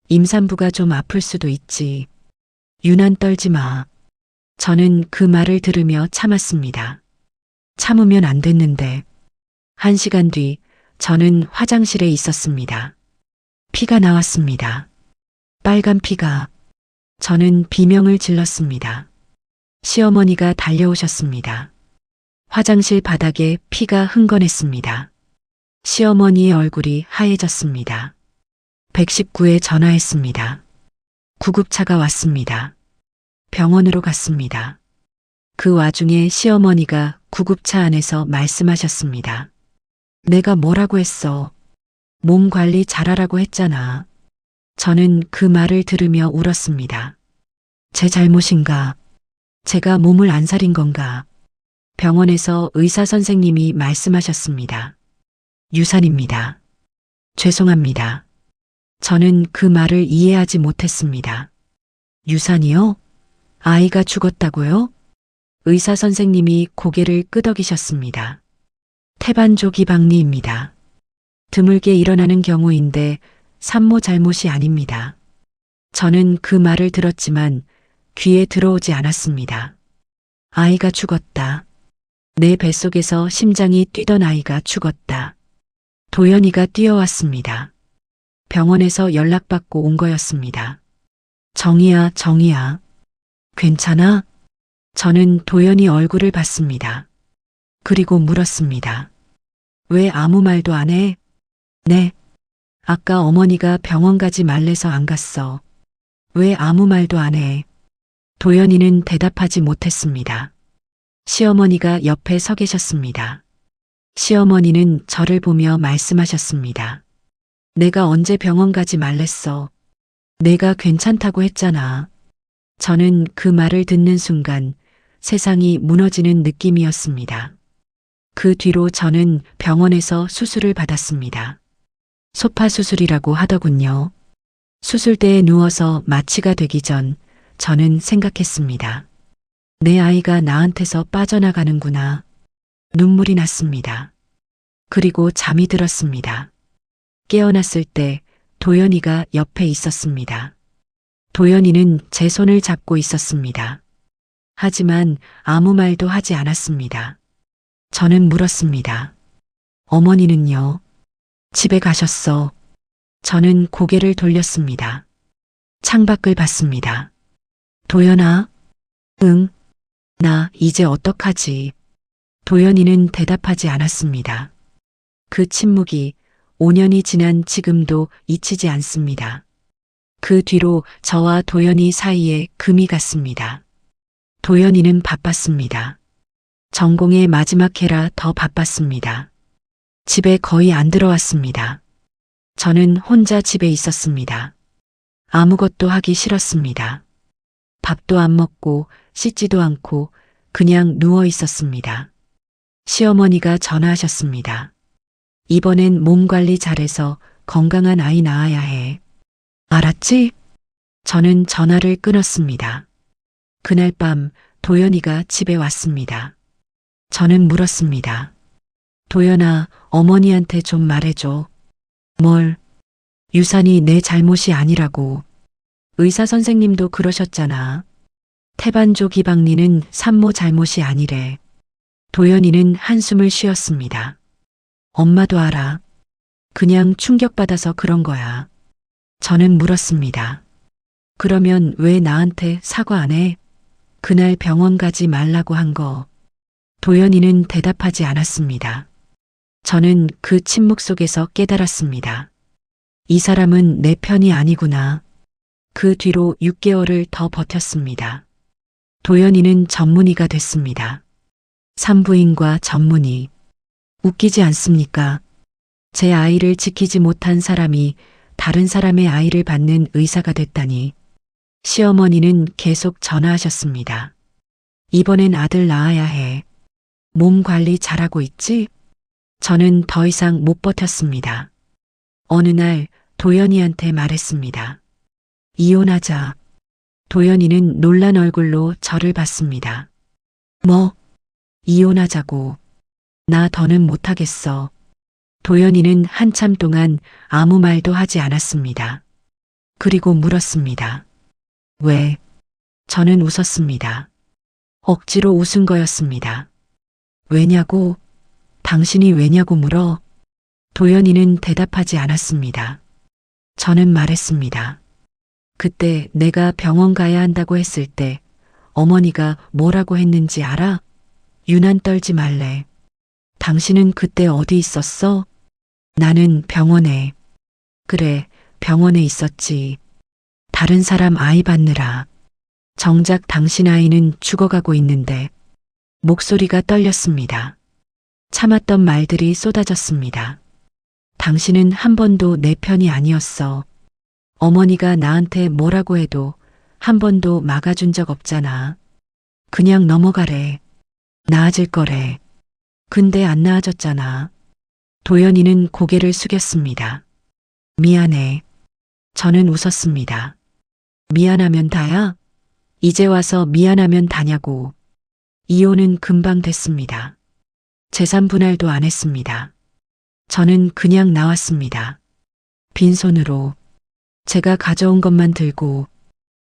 임산부가 좀 아플 수도 있지. 유난 떨지 마. 저는 그 말을 들으며 참았습니다. 참으면 안 됐는데. 1시간 뒤 저는 화장실에 있었습니다. 피가 나왔습니다. 빨간 피가. 저는 비명을 질렀습니다. 시어머니가 달려오셨습니다. 화장실 바닥에 피가 흥건했습니다. 시어머니의 얼굴이 하얘졌습니다. 119에 전화했습니다. 구급차가 왔습니다. 병원으로 갔습니다. 그 와중에 시어머니가 구급차 안에서 말씀하셨습니다. 내가 뭐라고 했어? 몸 관리 잘하라고 했잖아. 저는 그 말을 들으며 울었습니다. 제 잘못인가? 제가 몸을 안 사린 건가? 병원에서 의사 선생님이 말씀하셨습니다. 유산입니다. 죄송합니다. 저는 그 말을 이해하지 못했습니다. 유산이요? 아이가 죽었다고요? 의사 선생님이 고개를 끄덕이셨습니다. 태반조 기박리입니다. 드물게 일어나는 경우인데 산모 잘못이 아닙니다. 저는 그 말을 들었지만 귀에 들어오지 않았습니다. 아이가 죽었다. 내 뱃속에서 심장이 뛰던 아이가 죽었다. 도연이가 뛰어왔습니다. 병원에서 연락받고 온 거였습니다. 정희야, 정희야. 괜찮아? 저는 도연이 얼굴을 봤습니다. 그리고 물었습니다. 왜 아무 말도 안 해? 네. 아까 어머니가 병원 가지 말래서 안 갔어. 왜 아무 말도 안 해? 도연이는 대답하지 못했습니다. 시어머니가 옆에 서 계셨습니다. 시어머니는 저를 보며 말씀하셨습니다. 내가 언제 병원 가지 말랬어. 내가 괜찮다고 했잖아. 저는 그 말을 듣는 순간 세상이 무너지는 느낌이었습니다. 그 뒤로 저는 병원에서 수술을 받았습니다. 소파 수술이라고 하더군요. 수술대에 누워서 마취가 되기 전 저는 생각했습니다. 내 아이가 나한테서 빠져나가는구나. 눈물이 났습니다. 그리고 잠이 들었습니다. 깨어났을 때 도연이가 옆에 있었습니다. 도연이는 제 손을 잡고 있었습니다. 하지만 아무 말도 하지 않았습니다. 저는 물었습니다. 어머니는요? 집에 가셨어. 저는 고개를 돌렸습니다. 창밖을 봤습니다. 도연아? 응. 나 이제 어떡하지? 도연이는 대답하지 않았습니다. 그 침묵이 5년이 지난 지금도 잊히지 않습니다. 그 뒤로 저와 도연이 사이에 금이 갔습니다. 도연이는 바빴습니다. 전공의 마지막 해라 더 바빴습니다. 집에 거의 안 들어왔습니다. 저는 혼자 집에 있었습니다. 아무것도 하기 싫었습니다. 밥도 안 먹고 씻지도 않고 그냥 누워 있었습니다. 시어머니가 전화하셨습니다. 이번엔 몸 관리 잘해서 건강한 아이 낳아야 해. 알았지? 저는 전화를 끊었습니다. 그날 밤 도연이가 집에 왔습니다. 저는 물었습니다. 도연아, 어머니한테 좀 말해줘. 뭘? 유산이 내 잘못이 아니라고. 의사 선생님도 그러셨잖아. 태반조 기박리는 산모 잘못이 아니래. 도연이는 한숨을 쉬었습니다. 엄마도 알아. 그냥 충격받아서 그런 거야. 저는 물었습니다. 그러면 왜 나한테 사과 안 해? 그날 병원 가지 말라고 한 거. 도연이는 대답하지 않았습니다. 저는 그 침묵 속에서 깨달았습니다. 이 사람은 내 편이 아니구나. 그 뒤로 6개월을 더 버텼습니다. 도연이는 전문의가 됐습니다. 산부인과 전문의. 웃기지 않습니까? 제 아이를 지키지 못한 사람이 다른 사람의 아이를 받는 의사가 됐다니. 시어머니는 계속 전화하셨습니다. 이번엔 아들 낳아야 해. 몸 관리 잘하고 있지? 저는 더 이상 못 버텼습니다. 어느 날 도연이한테 말했습니다. 이혼하자. 도연이는 놀란 얼굴로 저를 봤습니다. 뭐? 이혼하자고. 나 더는 못하겠어. 도연이는 한참 동안 아무 말도 하지 않았습니다. 그리고 물었습니다. 왜? 저는 웃었습니다. 억지로 웃은 거였습니다. 왜냐고? 당신이 왜냐고 물어? 도연이는 대답하지 않았습니다. 저는 말했습니다. 그때 내가 병원 가야 한다고 했을 때 어머니가 뭐라고 했는지 알아? 유난 떨지 말래. 당신은 그때 어디 있었어? 나는 병원에. 그래, 병원에 있었지. 다른 사람 아이 받느라. 정작 당신 아이는 죽어가고 있는데. 목소리가 떨렸습니다. 참았던 말들이 쏟아졌습니다. 당신은 한 번도 내 편이 아니었어. 어머니가 나한테 뭐라고 해도 한 번도 막아준 적 없잖아. 그냥 넘어가래. 나아질 거래. 근데 안 나아졌잖아. 도연이는 고개를 숙였습니다. 미안해. 저는 웃었습니다. 미안하면 다야? 이제 와서 미안하면 다냐고. 이혼은 금방 됐습니다. 재산 분할도 안 했습니다. 저는 그냥 나왔습니다. 빈손으로. 제가 가져온 것만 들고.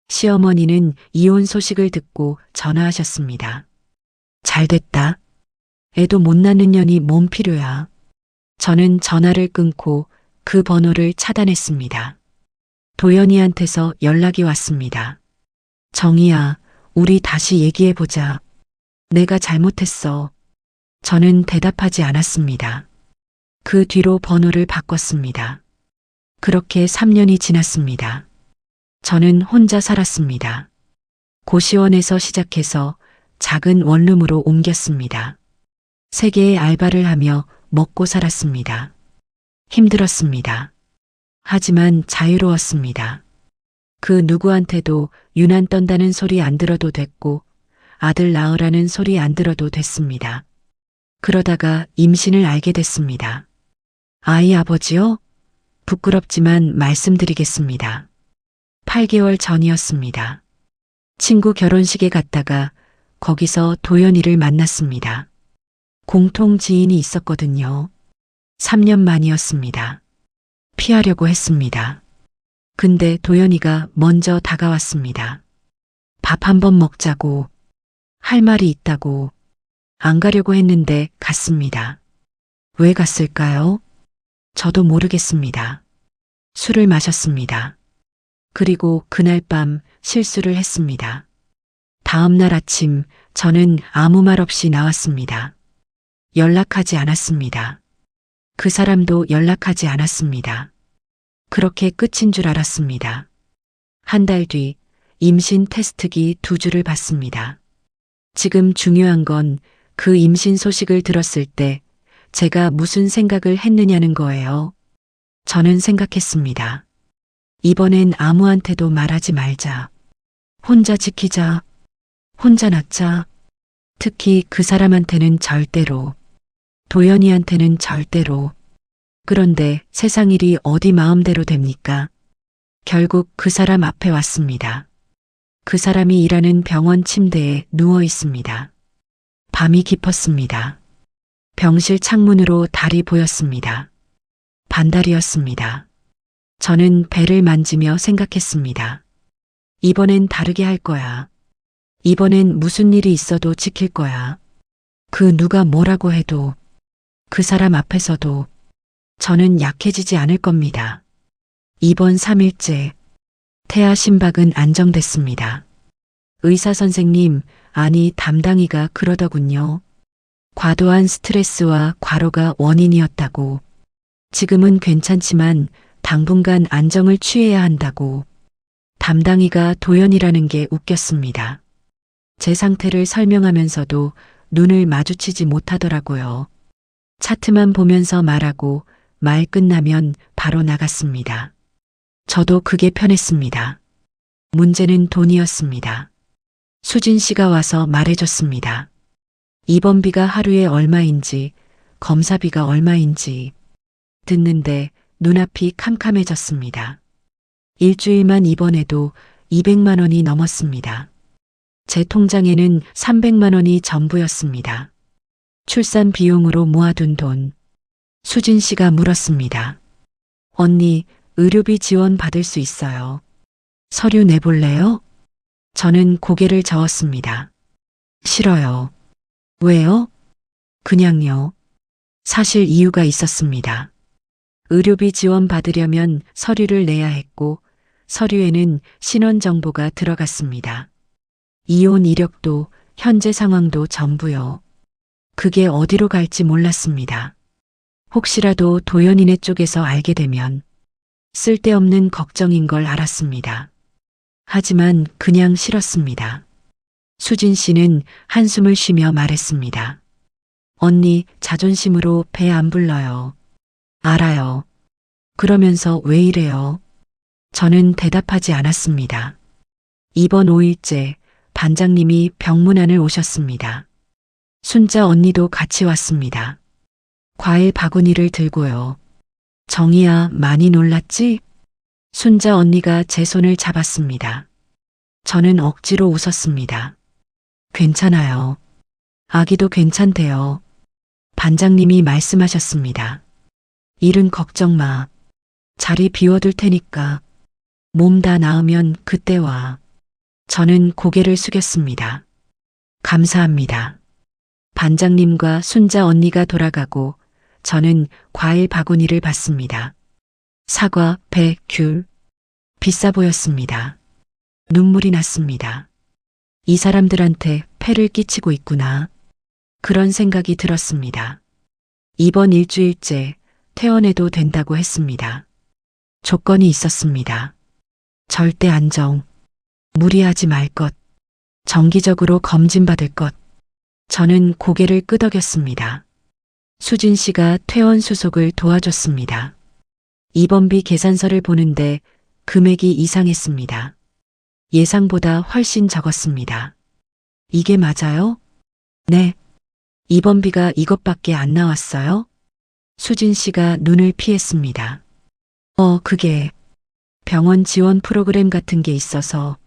시어머니는 이혼 소식을 듣고 전화하셨습니다. 잘 됐다. 애도 못 낳는 년이 뭔 필요야. 저는 전화를 끊고 그 번호를 차단했습니다. 도연이한테서 연락이 왔습니다. 정희야, 우리 다시 얘기해보자. 내가 잘못했어. 저는 대답하지 않았습니다. 그 뒤로 번호를 바꿨습니다. 그렇게 3년이 지났습니다. 저는 혼자 살았습니다. 고시원에서 시작해서 작은 원룸으로 옮겼습니다. 3개의 알바를 하며 먹고 살았습니다. 힘들었습니다. 하지만 자유로웠습니다. 그 누구한테도 유난 떤다는 소리 안 들어도 됐고 아들 낳으라는 소리 안 들어도 됐습니다. 그러다가 임신을 알게 됐습니다. 아이 아버지요? 부끄럽지만 말씀드리겠습니다. 8개월 전이었습니다. 친구 결혼식에 갔다가 거기서 도연이를 만났습니다. 공통 지인이 있었거든요. 3년 만이었습니다. 피하려고 했습니다. 근데 도연이가 먼저 다가왔습니다. 밥 한번 먹자고. 할 말이 있다고. 안 가려고 했는데 갔습니다. 왜 갔을까요? 저도 모르겠습니다. 술을 마셨습니다. 그리고 그날 밤 실수를 했습니다. 다음 날 아침 저는 아무 말 없이 나왔습니다. 연락하지 않았습니다. 그 사람도 연락하지 않았습니다. 그렇게 끝인 줄 알았습니다. 한 달 뒤 임신 테스트기 2주를 받습니다. 지금 중요한 건 그 임신 소식을 들었을 때 제가 무슨 생각을 했느냐는 거예요. 저는 생각했습니다. 이번엔 아무한테도 말하지 말자. 혼자 지키자. 혼자 낳자. 특히 그 사람한테는 절대로. 도연이한테는 절대로. 그런데 세상 일이 어디 마음대로 됩니까? 결국 그 사람 앞에 왔습니다. 그 사람이 일하는 병원 침대에 누워 있습니다. 밤이 깊었습니다. 병실 창문으로 달이 보였습니다. 반달이었습니다. 저는 배를 만지며 생각했습니다. 이번엔 다르게 할 거야. 이번엔 무슨 일이 있어도 지킬 거야. 그 누가 뭐라고 해도, 그 사람 앞에서도 저는 약해지지 않을 겁니다. 입원 3일째. 태아 심박은 안정됐습니다. 의사 선생님, 아니 담당이가 그러더군요. 과도한 스트레스와 과로가 원인이었다고. 지금은 괜찮지만 당분간 안정을 취해야 한다고. 담당이가 도연이라는 게 웃겼습니다. 제 상태를 설명하면서도 눈을 마주치지 못하더라고요. 차트만 보면서 말하고 말 끝나면 바로 나갔습니다. 저도 그게 편했습니다. 문제는 돈이었습니다. 수진 씨가 와서 말해줬습니다. 입원비가 하루에 얼마인지, 검사비가 얼마인지 듣는데 눈앞이 캄캄해졌습니다. 일주일만 입원해도 200만 원이 넘었습니다. 제 통장에는 300만 원이 전부였습니다. 출산 비용으로 모아둔 돈. 수진 씨가 물었습니다. 언니, 의료비 지원 받을 수 있어요. 서류 내볼래요? 저는 고개를 저었습니다. 싫어요. 왜요? 그냥요. 사실 이유가 있었습니다. 의료비 지원 받으려면 서류를 내야 했고, 서류에는 신원 정보가 들어갔습니다. 이혼 이력도 현재 상황도 전부요. 그게 어디로 갈지 몰랐습니다. 혹시라도 도연이네 쪽에서 알게 되면 쓸데없는 걱정인 걸 알았습니다. 하지만 그냥 싫었습니다. 수진 씨는 한숨을 쉬며 말했습니다. 언니, 자존심으로 배 안 불러요. 알아요. 그러면서 왜 이래요? 저는 대답하지 않았습니다. 이번 5일째 반장님이 병문안을 오셨습니다. 순자 언니도 같이 왔습니다. 과일 바구니를 들고요. 정희야, 많이 놀랐지? 순자 언니가 제 손을 잡았습니다. 저는 억지로 웃었습니다. 괜찮아요. 아기도 괜찮대요. 반장님이 말씀하셨습니다. 일은 걱정 마. 자리 비워둘 테니까. 몸 다 나으면 그때 와. 저는 고개를 숙였습니다. 감사합니다. 반장님과 순자 언니가 돌아가고 저는 과일 바구니를 받습니다. 사과, 배, 귤. 비싸 보였습니다. 눈물이 났습니다. 이 사람들한테 폐를 끼치고 있구나. 그런 생각이 들었습니다. 이번 일주일째 퇴원해도 된다고 했습니다. 조건이 있었습니다. 절대 안정. 무리하지 말 것. 정기적으로 검진받을 것. 저는 고개를 끄덕였습니다. 수진 씨가 퇴원 수속을 도와줬습니다. 입원비 계산서를 보는데 금액이 이상했습니다. 예상보다 훨씬 적었습니다. 이게 맞아요? 네. 입원비가 이것밖에 안 나왔어요? 수진 씨가 눈을 피했습니다. 그게 병원 지원 프로그램 같은 게 있어서.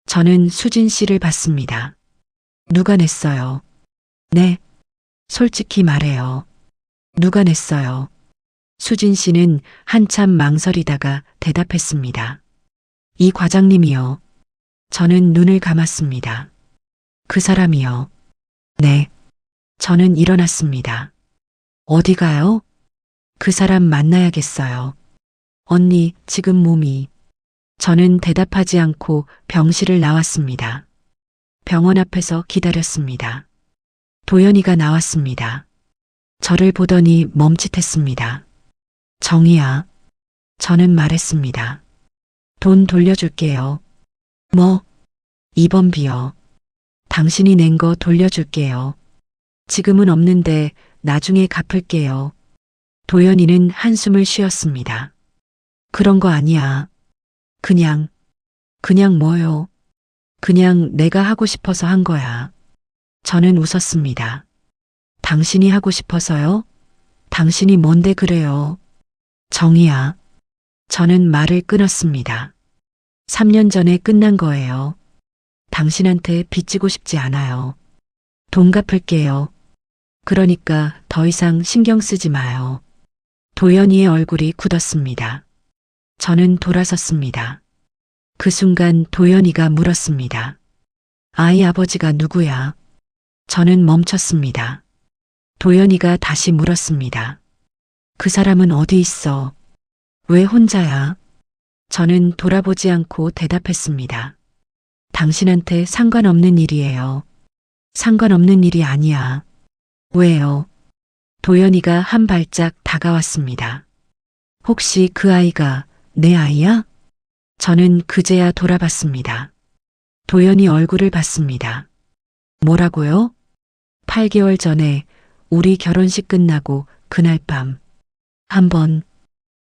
저는 수진 씨를 봤습니다. 누가 냈어요? 네. 솔직히 말해요. 누가 냈어요? 수진 씨는 한참 망설이다가 대답했습니다. 이 과장님이요. 저는 눈을 감았습니다. 그 사람이요. 네. 저는 일어났습니다. 어디 가요? 그 사람 만나야겠어요. 언니, 지금 몸이. 저는 대답하지 않고 병실을 나왔습니다. 병원 앞에서 기다렸습니다. 도연이가 나왔습니다. 저를 보더니 멈칫했습니다. 정희야. 저는 말했습니다. 돈 돌려줄게요. 뭐? 입원비요. 당신이 낸 거 돌려줄게요. 지금은 없는데 나중에 갚을게요. 도연이는 한숨을 쉬었습니다. 그런 거 아니야. 그냥 뭐요? 그냥 내가 하고 싶어서 한 거야. 저는 웃었습니다. 당신이 하고 싶어서요? 당신이 뭔데 그래요? 정희야. 저는 말을 끊었습니다. 3년 전에 끝난 거예요. 당신한테 빚지고 싶지 않아요. 돈 갚을게요. 그러니까 더 이상 신경 쓰지 마요. 도연이의 얼굴이 굳었습니다. 저는 돌아섰습니다. 그 순간 도연이가 물었습니다. 아이 아버지가 누구야? 저는 멈췄습니다. 도연이가 다시 물었습니다. 그 사람은 어디 있어? 왜 혼자야? 저는 돌아보지 않고 대답했습니다. 당신한테 상관없는 일이에요. 상관없는 일이 아니야. 왜요? 도연이가 한 발짝 다가왔습니다. 혹시 그 아이가 내 아이야? 저는 그제야 돌아봤습니다. 도연이 얼굴을 봤습니다. 뭐라고요? 8개월 전에 우리 결혼식 끝나고 그날 밤.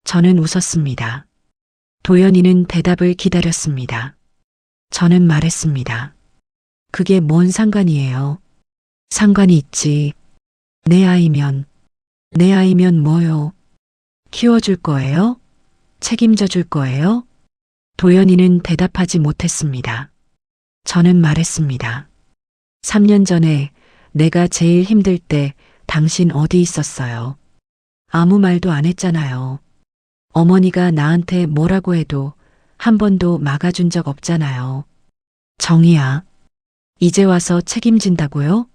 저는 웃었습니다. 도연이는 대답을 기다렸습니다. 저는 말했습니다. 그게 뭔 상관이에요? 상관이 있지. 내 아이면 뭐요? 키워줄 거예요? 책임져 줄 거예요? 도연이는 대답하지 못했습니다. 저는 말했습니다. 3년 전에 내가 제일 힘들 때 당신 어디 있었어요? 아무 말도 안 했잖아요. 어머니가 나한테 뭐라고 해도 한 번도 막아준 적 없잖아요. 정희야, 이제 와서 책임진다고요?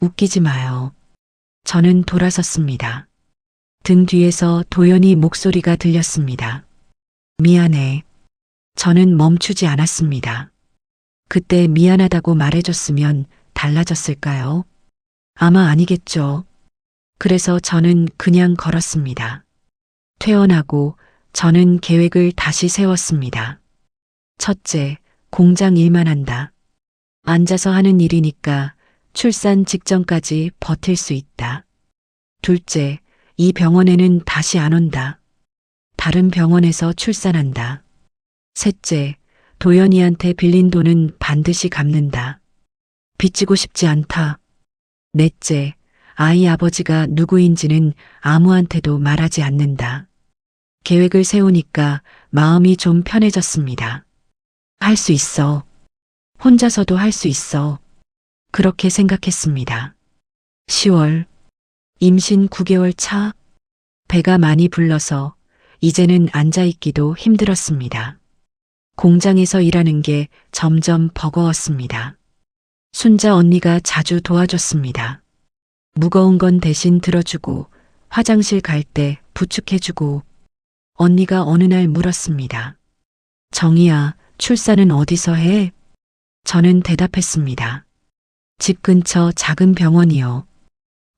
웃기지 마요. 저는 돌아섰습니다. 등 뒤에서 도연이 목소리가 들렸습니다. 미안해. 저는 멈추지 않았습니다. 그때 미안하다고 말해줬으면 달라졌을까요? 아마 아니겠죠. 그래서 저는 그냥 걸었습니다. 퇴원하고 저는 계획을 다시 세웠습니다. 첫째, 공장 일만 한다. 앉아서 하는 일이니까 출산 직전까지 버틸 수 있다. 둘째, 이 병원에는 다시 안 온다. 다른 병원에서 출산한다. 셋째, 도연이한테 빌린 돈은 반드시 갚는다. 빚지고 싶지 않다. 넷째, 아이 아버지가 누구인지는 아무한테도 말하지 않는다. 계획을 세우니까 마음이 좀 편해졌습니다. 할 수 있어. 혼자서도 할 수 있어. 그렇게 생각했습니다. 10월, 임신 9개월 차, 배가 많이 불러서 이제는 앉아있기도 힘들었습니다. 공장에서 일하는 게 점점 버거웠습니다. 순자 언니가 자주 도와줬습니다. 무거운 건 대신 들어주고 화장실 갈 때 부축해주고 언니가 어느 날 물었습니다. 정희야, 출산은 어디서 해? 저는 대답했습니다. 집 근처 작은 병원이요.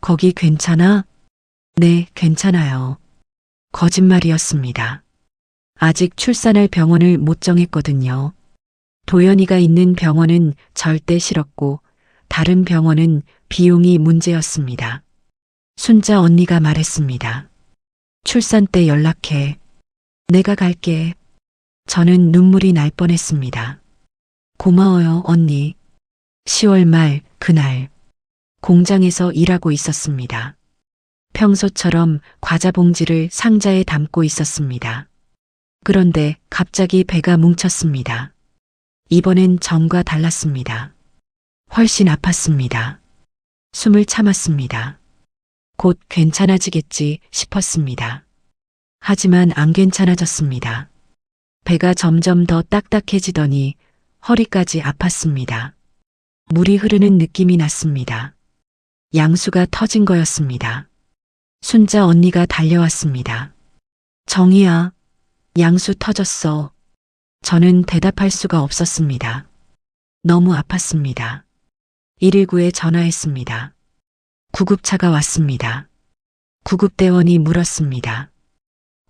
거기 괜찮아? 네, 괜찮아요. 거짓말이었습니다. 아직 출산할 병원을 못 정했거든요. 도연이가 있는 병원은 절대 싫었고 다른 병원은 비용이 문제였습니다. 순자 언니가 말했습니다. 출산 때 연락해. 내가 갈게. 저는 눈물이 날 뻔했습니다. 고마워요, 언니. 10월 말 그날 공장에서 일하고 있었습니다. 평소처럼 과자 봉지를 상자에 담고 있었습니다. 그런데 갑자기 배가 뭉쳤습니다. 이번엔 전과 달랐습니다. 훨씬 아팠습니다. 숨을 참았습니다. 곧 괜찮아지겠지 싶었습니다. 하지만 안 괜찮아졌습니다. 배가 점점 더 딱딱해지더니 허리까지 아팠습니다. 물이 흐르는 느낌이 났습니다. 양수가 터진 거였습니다. 순자 언니가 달려왔습니다. 정희야, 양수 터졌어. 저는 대답할 수가 없었습니다. 너무 아팠습니다. 119에 전화했습니다. 구급차가 왔습니다. 구급대원이 물었습니다.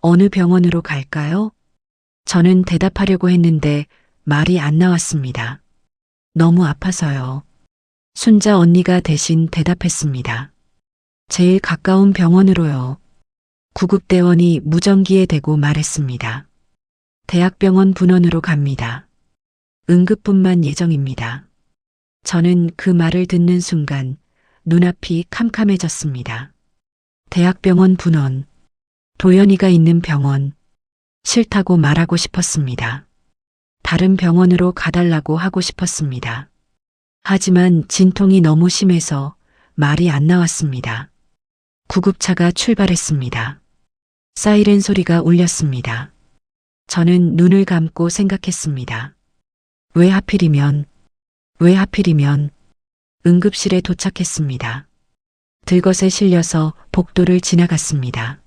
어느 병원으로 갈까요? 저는 대답하려고 했는데 말이 안 나왔습니다. 너무 아파서요. 순자 언니가 대신 대답했습니다. 제일 가까운 병원으로요. 구급대원이 무전기에 대고 말했습니다. 대학병원 분원으로 갑니다. 응급분만 예정입니다. 저는 그 말을 듣는 순간 눈앞이 캄캄해졌습니다. 대학병원 분원, 도연이가 있는 병원, 싫다고 말하고 싶었습니다. 다른 병원으로 가달라고 하고 싶었습니다. 하지만 진통이 너무 심해서 말이 안 나왔습니다. 구급차가 출발했습니다. 사이렌 소리가 울렸습니다. 저는 눈을 감고 생각했습니다. 왜 하필이면 응급실에 도착했습니다. 들것에 실려서 복도를 지나갔습니다.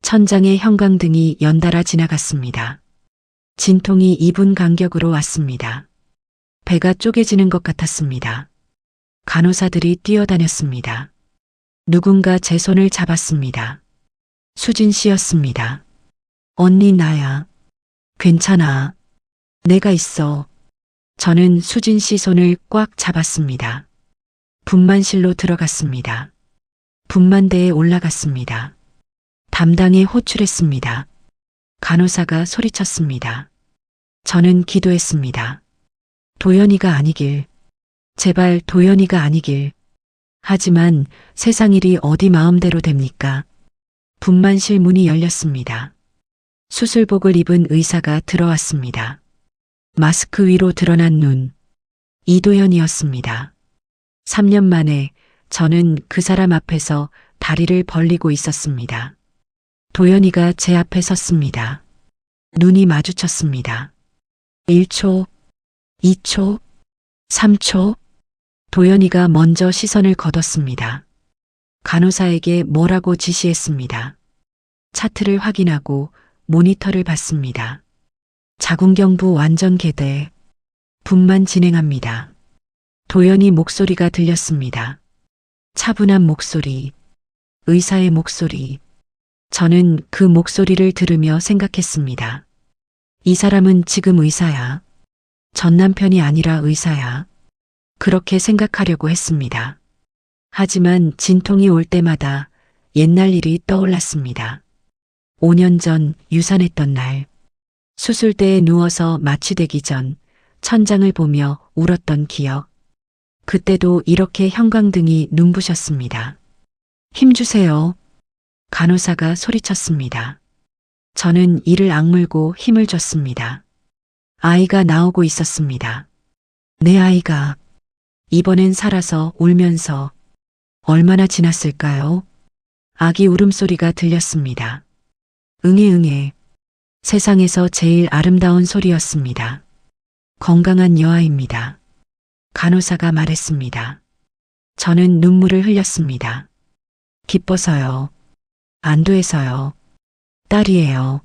천장에 형광등이 연달아 지나갔습니다. 진통이 2분 간격으로 왔습니다. 배가 쪼개지는 것 같았습니다. 간호사들이 뛰어다녔습니다. 누군가 제 손을 잡았습니다. 수진 씨였습니다. 언니 나야. 괜찮아. 내가 있어. 저는 수진 씨 손을 꽉 잡았습니다. 분만실로 들어갔습니다. 분만대에 올라갔습니다. 담당에 호출했습니다. 간호사가 소리쳤습니다. 저는 기도했습니다. 도연이가 아니길. 제발 도연이가 아니길. 하지만 세상 일이 어디 마음대로 됩니까? 분만실 문이 열렸습니다. 수술복을 입은 의사가 들어왔습니다. 마스크 위로 드러난 눈. 이도연이었습니다. 3년 만에 저는 그 사람 앞에서 다리를 벌리고 있었습니다. 도연이가 제 앞에 섰습니다. 눈이 마주쳤습니다. 1초, 2초, 3초. 도연이가 먼저 시선을 거뒀습니다. 간호사에게 뭐라고 지시했습니다. 차트를 확인하고 모니터를 봤습니다. 자궁경부 완전 개대. 분만 진행합니다. 도연이 목소리가 들렸습니다. 차분한 목소리. 의사의 목소리. 저는 그 목소리를 들으며 생각했습니다. 이 사람은 지금 의사야. 전 남편이 아니라 의사야. 그렇게 생각하려고 했습니다. 하지만 진통이 올 때마다 옛날 일이 떠올랐습니다. 5년 전 유산했던 날, 수술대에 누워서 마취되기 전 천장을 보며 울었던 기억. 그때도 이렇게 형광등이 눈부셨습니다. 힘주세요. 간호사가 소리쳤습니다. 저는 이를 악물고 힘을 줬습니다. 아이가 나오고 있었습니다. 내 아이가 이번엔 살아서 울면서 얼마나 지났을까요? 아기 울음소리가 들렸습니다. 응애 응애. 세상에서 제일 아름다운 소리였습니다. 건강한 여아입니다. 간호사가 말했습니다. 저는 눈물을 흘렸습니다. 기뻐서요. 안도해서요. 딸이에요.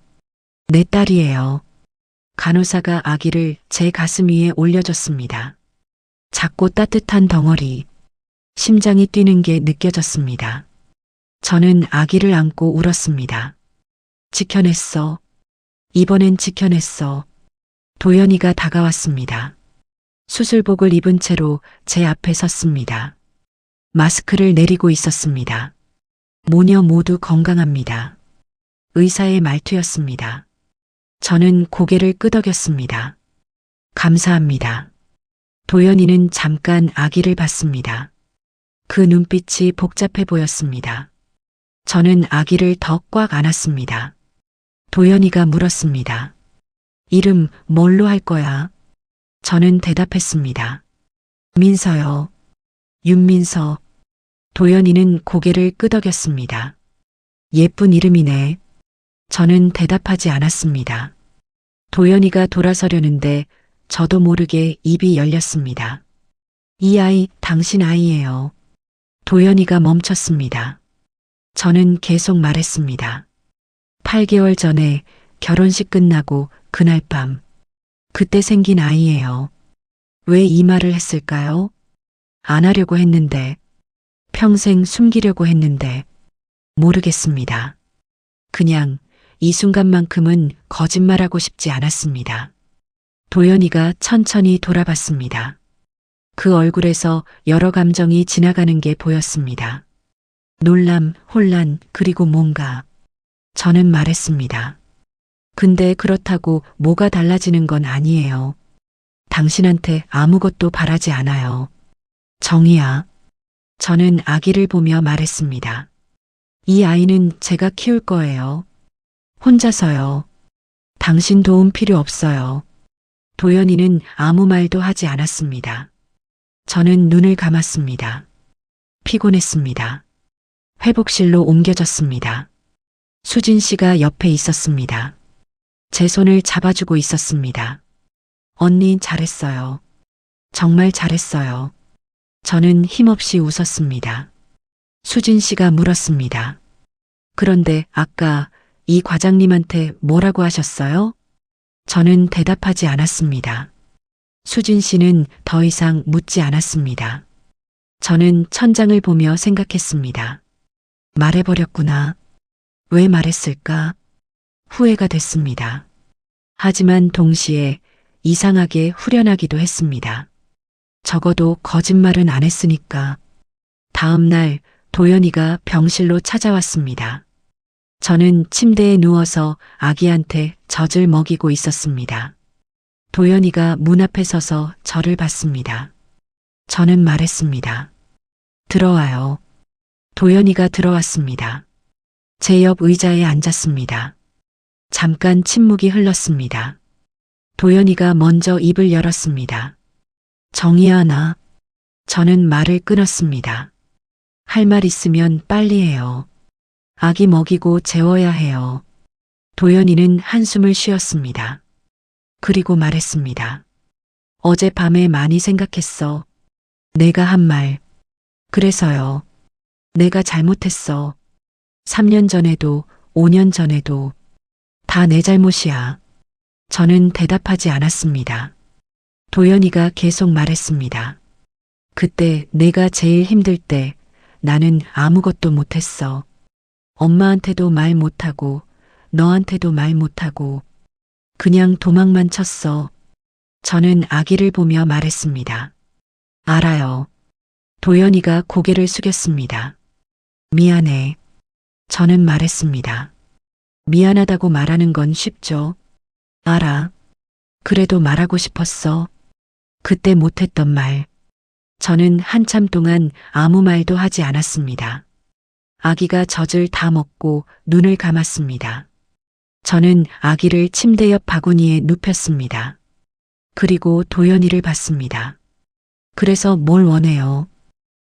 내 딸이에요. 간호사가 아기를 제 가슴 위에 올려줬습니다. 작고 따뜻한 덩어리. 심장이 뛰는 게 느껴졌습니다. 저는 아기를 안고 울었습니다. 지켜냈어. 이번엔 지켜냈어. 도연이가 다가왔습니다. 수술복을 입은 채로 제 앞에 섰습니다. 마스크를 내리고 있었습니다. 모녀 모두 건강합니다. 의사의 말투였습니다. 저는 고개를 끄덕였습니다. 감사합니다. 도연이는 잠깐 아기를 봤습니다. 그 눈빛이 복잡해 보였습니다. 저는 아기를 더 꽉 안았습니다. 도연이가 물었습니다. 이름 뭘로 할 거야? 저는 대답했습니다. 민서요. 윤민서. 도연이는 고개를 끄덕였습니다. 예쁜 이름이네. 저는 대답하지 않았습니다. 도연이가 돌아서려는데 저도 모르게 입이 열렸습니다. 이 아이 당신 아이예요. 도연이가 멈췄습니다. 저는 계속 말했습니다. 8개월 전에 결혼식 끝나고 그날 밤, 그때 생긴 아이예요. 왜 이 말을 했을까요? 안 하려고 했는데, 평생 숨기려고 했는데, 모르겠습니다. 그냥 이 순간만큼은 거짓말하고 싶지 않았습니다. 도연이가 천천히 돌아봤습니다. 그 얼굴에서 여러 감정이 지나가는 게 보였습니다. 놀람, 혼란, 그리고 뭔가. 저는 말했습니다. 근데 그렇다고 뭐가 달라지는 건 아니에요. 당신한테 아무것도 바라지 않아요. 정희야. 저는 아기를 보며 말했습니다. 이 아이는 제가 키울 거예요. 혼자서요. 당신 도움 필요 없어요. 도연이는 아무 말도 하지 않았습니다. 저는 눈을 감았습니다. 피곤했습니다. 회복실로 옮겨졌습니다. 수진 씨가 옆에 있었습니다. 제 손을 잡아주고 있었습니다. 언니 잘했어요. 정말 잘했어요. 저는 힘없이 웃었습니다. 수진 씨가 물었습니다. 그런데 아까 이 과장님한테 뭐라고 하셨어요? 저는 대답하지 않았습니다. 수진 씨는 더 이상 묻지 않았습니다. 저는 천장을 보며 생각했습니다. 말해버렸구나. 왜 말했을까? 후회가 됐습니다. 하지만 동시에 이상하게 후련하기도 했습니다. 적어도 거짓말은 안 했으니까. 다음 날 도연이가 병실로 찾아왔습니다. 저는 침대에 누워서 아기한테 젖을 먹이고 있었습니다. 도연이가 문 앞에 서서 저를 봤습니다. 저는 말했습니다. 들어와요. 도연이가 들어왔습니다. 제 옆 의자에 앉았습니다. 잠깐 침묵이 흘렀습니다. 도연이가 먼저 입을 열었습니다. 정희야, 나. 저는 말을 끊었습니다. 할 말 있으면 빨리 해요. 아기 먹이고 재워야 해요. 도연이는 한숨을 쉬었습니다. 그리고 말했습니다. 어젯밤에 많이 생각했어. 내가 한 말. 그래서요. 내가 잘못했어. 3년 전에도 5년 전에도 다 내 잘못이야. 저는 대답하지 않았습니다. 도연이가 계속 말했습니다. 그때 내가 제일 힘들 때 나는 아무것도 못했어. 엄마한테도 말 못하고 너한테도 말 못하고 그냥 도망만 쳤어. 저는 아기를 보며 말했습니다. 알아요. 도연이가 고개를 숙였습니다. 미안해. 저는 말했습니다. 미안하다고 말하는 건 쉽죠. 알아. 그래도 말하고 싶었어. 그때 못했던 말. 저는 한참 동안 아무 말도 하지 않았습니다. 아기가 젖을 다 먹고 눈을 감았습니다. 저는 아기를 침대 옆 바구니에 눕혔습니다. 그리고 도연이를 봤습니다. 그래서 뭘 원해요?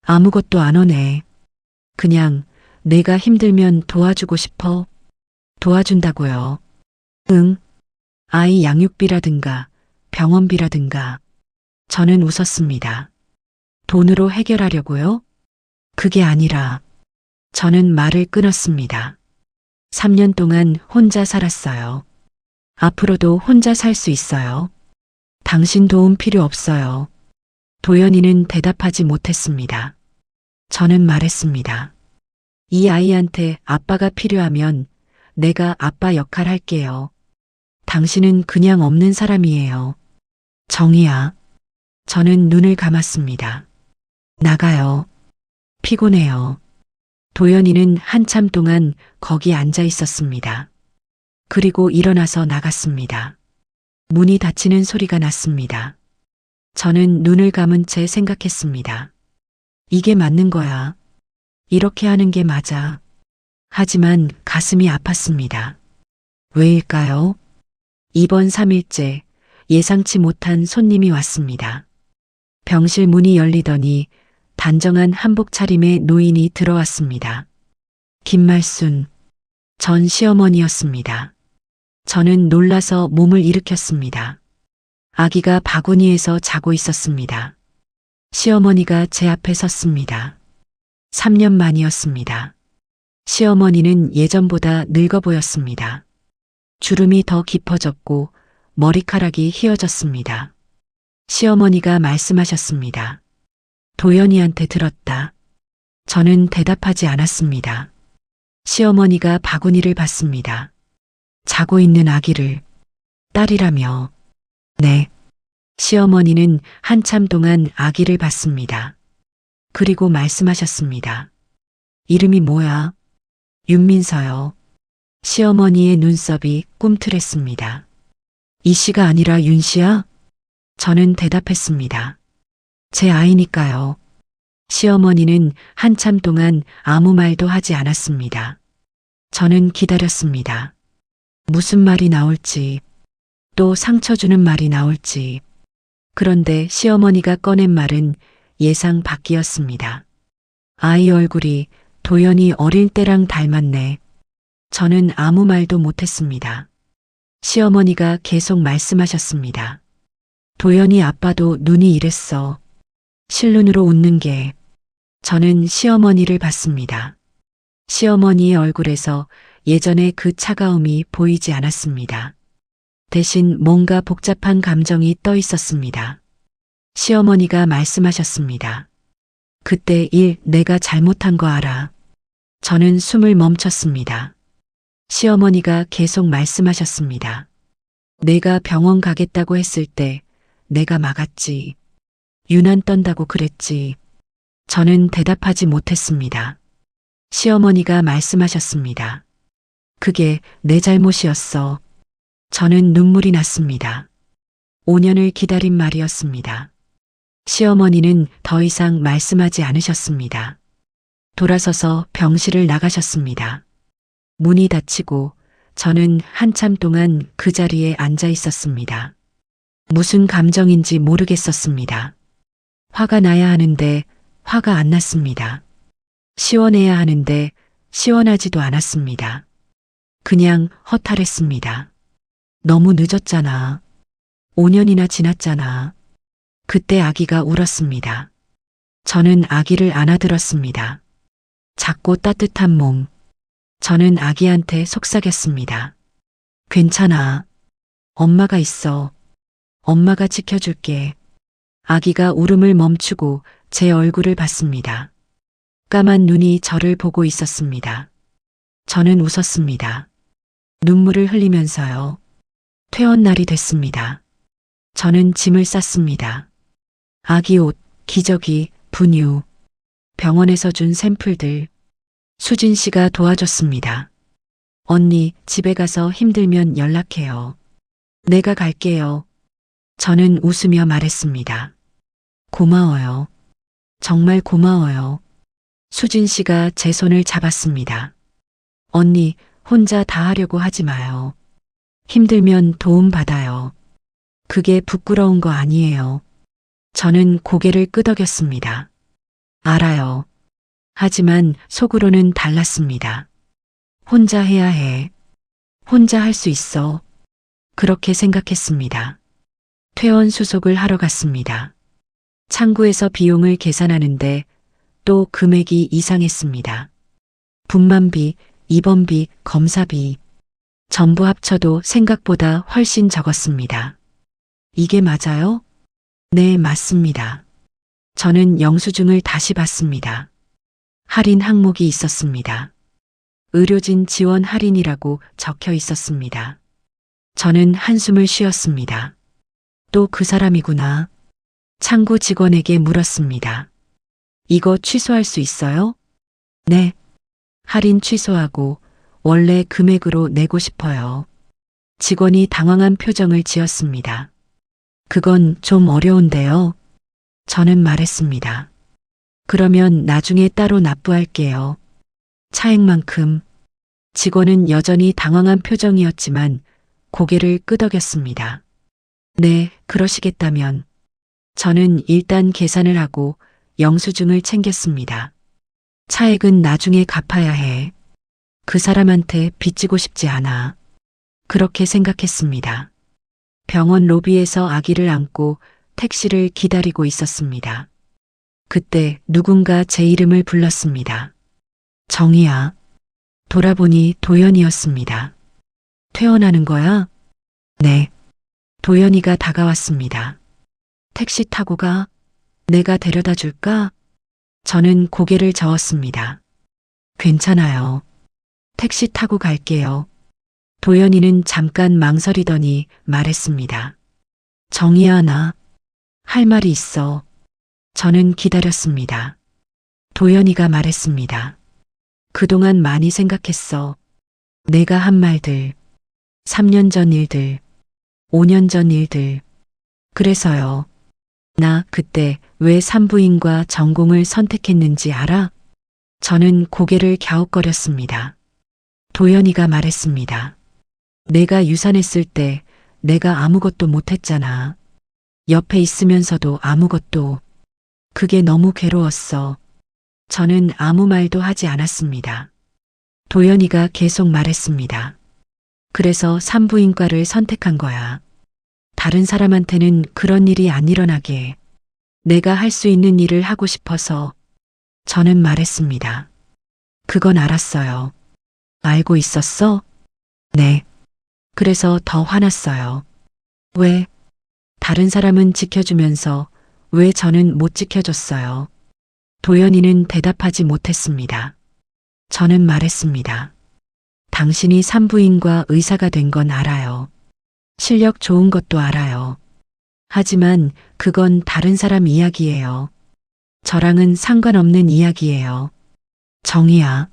아무것도 안 원해. 그냥 내가 힘들면 도와주고 싶어. 도와준다고요. 응. 아이 양육비라든가 병원비라든가. 저는 웃었습니다. 돈으로 해결하려고요? 그게 아니라 저는 말을 끊었습니다. 3년 동안 혼자 살았어요. 앞으로도 혼자 살 수 있어요. 당신 도움 필요 없어요. 도연이는 대답하지 못했습니다. 저는 말했습니다. 이 아이한테 아빠가 필요하면 내가 아빠 역할 할게요. 당신은 그냥 없는 사람이에요. 정희야. 저는 눈을 감았습니다. 나가요. 피곤해요. 도연이는 한참 동안 거기 앉아 있었습니다. 그리고 일어나서 나갔습니다. 문이 닫히는 소리가 났습니다. 저는 눈을 감은 채 생각했습니다. 이게 맞는 거야. 이렇게 하는 게 맞아. 하지만 가슴이 아팠습니다. 왜일까요? 이번 3일째 예상치 못한 손님이 왔습니다. 병실 문이 열리더니 단정한 한복 차림의 노인이 들어왔습니다. 김말순 전 시어머니였습니다. 저는 놀라서 몸을 일으켰습니다. 아기가 바구니에서 자고 있었습니다. 시어머니가 제 앞에 섰습니다. 3년 만이었습니다. 시어머니는 예전보다 늙어 보였습니다. 주름이 더 깊어졌고 머리카락이 휘어졌습니다. 시어머니가 말씀하셨습니다. 도연이한테 들었다. 저는 대답하지 않았습니다. 시어머니가 바구니를 봤습니다. 자고 있는 아기를 딸이라며. 네. 시어머니는 한참 동안 아기를 봤습니다. 그리고 말씀하셨습니다. 이름이 뭐야? 윤민서요. 시어머니의 눈썹이 꿈틀했습니다. 이 씨가 아니라 윤 씨야? 저는 대답했습니다. 제 아이니까요. 시어머니는 한참 동안 아무 말도 하지 않았습니다. 저는 기다렸습니다. 무슨 말이 나올지, 또 상처 주는 말이 나올지. 그런데 시어머니가 꺼낸 말은 예상 밖이었습니다. 아이 얼굴이 도연이 어릴 때랑 닮았네. 저는 아무 말도 못했습니다. 시어머니가 계속 말씀하셨습니다. 도연이 아빠도 눈이 이랬어. 실눈으로 웃는 게. 저는 시어머니를 봤습니다. 시어머니의 얼굴에서 예전의 그 차가움이 보이지 않았습니다. 대신 뭔가 복잡한 감정이 떠 있었습니다. 시어머니가 말씀하셨습니다. 그때 내가 잘못한 거 알아. 저는 숨을 멈췄습니다. 시어머니가 계속 말씀하셨습니다. 내가 병원 가겠다고 했을 때 내가 막았지. 유난 떤다고 그랬지. 저는 대답하지 못했습니다. 시어머니가 말씀하셨습니다. 그게 내 잘못이었어. 저는 눈물이 났습니다. 5년을 기다린 말이었습니다. 시어머니는 더 이상 말씀하지 않으셨습니다. 돌아서서 병실을 나가셨습니다. 문이 닫히고 저는 한참 동안 그 자리에 앉아 있었습니다. 무슨 감정인지 모르겠었습니다. 화가 나야 하는데 화가 안 났습니다. 시원해야 하는데 시원하지도 않았습니다. 그냥 허탈했습니다. 너무 늦었잖아. 5년이나 지났잖아. 그때 아기가 울었습니다. 저는 아기를 안아들었습니다. 작고 따뜻한 몸. 저는 아기한테 속삭였습니다. 괜찮아. 엄마가 있어. 엄마가 지켜줄게. 아기가 울음을 멈추고 제 얼굴을 봤습니다. 까만 눈이 저를 보고 있었습니다. 저는 웃었습니다. 눈물을 흘리면서요. 퇴원 날이 됐습니다. 저는 짐을 쌌습니다. 아기 옷, 기저귀, 분유, 병원에서 준 샘플들. 수진 씨가 도와줬습니다. 언니, 집에 가서 힘들면 연락해요. 내가 갈게요. 저는 웃으며 말했습니다. 고마워요. 정말 고마워요. 수진 씨가 제 손을 잡았습니다. 언니, 혼자 다 하려고 하지 마요. 힘들면 도움 받아요. 그게 부끄러운 거 아니에요. 저는 고개를 끄덕였습니다. 알아요. 하지만 속으로는 달랐습니다. 혼자 해야 해. 혼자 할 수 있어. 그렇게 생각했습니다. 퇴원 수속을 하러 갔습니다. 창구에서 비용을 계산하는데 또 금액이 이상했습니다. 분만비, 입원비, 검사비. 전부 합쳐도 생각보다 훨씬 적었습니다. 이게 맞아요? 네, 맞습니다. 저는 영수증을 다시 봤습니다. 할인 항목이 있었습니다. 의료진 지원 할인이라고 적혀 있었습니다. 저는 한숨을 쉬었습니다. 또 그 사람이구나. 창구 직원에게 물었습니다. 이거 취소할 수 있어요? 네. 할인 취소하고 원래 금액으로 내고 싶어요. 직원이 당황한 표정을 지었습니다. 그건 좀 어려운데요. 저는 말했습니다. 그러면 나중에 따로 납부할게요. 차액만큼. 직원은 여전히 당황한 표정이었지만 고개를 끄덕였습니다. 네, 그러시겠다면. 저는 일단 계산을 하고 영수증을 챙겼습니다. 차액은 나중에 갚아야 해. 그 사람한테 빚지고 싶지 않아. 그렇게 생각했습니다. 병원 로비에서 아기를 안고 택시를 기다리고 있었습니다. 그때 누군가 제 이름을 불렀습니다. 정희야. 돌아보니 도연이었습니다. 퇴원하는 거야? 네. 도연이가 다가왔습니다. 택시 타고 가? 내가 데려다 줄까? 저는 고개를 저었습니다. 괜찮아요. 택시 타고 갈게요. 도연이는 잠깐 망설이더니 말했습니다. 정희야, 나 할 말이 있어. 저는 기다렸습니다. 도연이가 말했습니다. 그동안 많이 생각했어. 내가 한 말들, 3년 전 일들, 5년 전 일들. 그래서요. 나 그때 왜 산부인과 전공을 선택했는지 알아? 저는 고개를 갸웃거렸습니다. 도연이가 말했습니다. 내가 유산했을 때 내가 아무것도 못했잖아. 옆에 있으면서도 아무것도. 그게 너무 괴로웠어. 저는 아무 말도 하지 않았습니다. 도연이가 계속 말했습니다. 그래서 산부인과를 선택한 거야. 다른 사람한테는 그런 일이 안 일어나게. 내가 할 수 있는 일을 하고 싶어서. 저는 말했습니다. 그건 알았어요. 알고 있었어? 네. 그래서 더 화났어요. 왜? 다른 사람은 지켜주면서 왜 저는 못 지켜줬어요? 도연이는 대답하지 못했습니다. 저는 말했습니다. 당신이 산부인과 의사가 된 건 알아요. 실력 좋은 것도 알아요. 하지만 그건 다른 사람 이야기예요. 저랑은 상관없는 이야기예요. 정희야.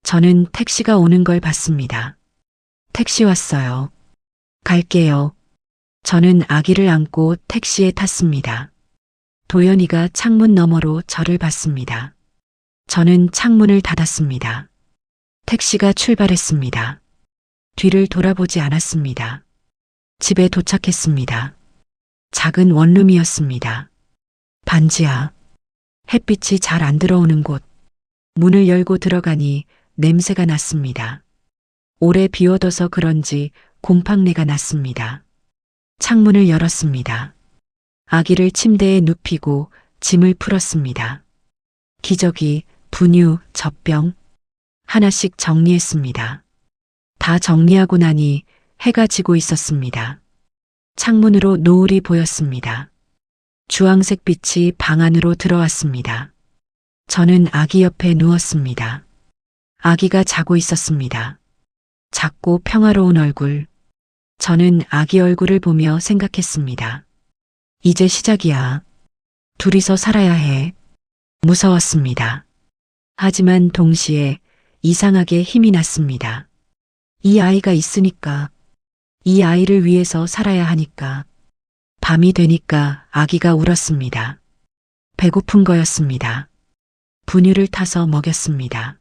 저는 택시가 오는 걸 봤습니다. 택시 왔어요. 갈게요. 저는 아기를 안고 택시에 탔습니다. 도연이가 창문 너머로 저를 봤습니다. 저는 창문을 닫았습니다. 택시가 출발했습니다. 뒤를 돌아보지 않았습니다. 집에 도착했습니다. 작은 원룸이었습니다. 반지하. 햇빛이 잘 안 들어오는 곳. 문을 열고 들어가니 냄새가 났습니다. 오래 비워둬서 그런지 곰팡내가 났습니다. 창문을 열었습니다. 아기를 침대에 눕히고 짐을 풀었습니다. 기저귀, 분유, 젖병 하나씩 정리했습니다. 다 정리하고 나니 해가 지고 있었습니다. 창문으로 노을이 보였습니다. 주황색 빛이 방 안으로 들어왔습니다. 저는 아기 옆에 누웠습니다. 아기가 자고 있었습니다. 작고 평화로운 얼굴. 저는 아기 얼굴을 보며 생각했습니다. 이제 시작이야. 둘이서 살아야 해. 무서웠습니다. 하지만 동시에 이상하게 힘이 났습니다. 이 아이가 있으니까. 이 아이를 위해서 살아야 하니까. 밤이 되니까 아기가 울었습니다. 배고픈 거였습니다. 분유를 타서 먹였습니다.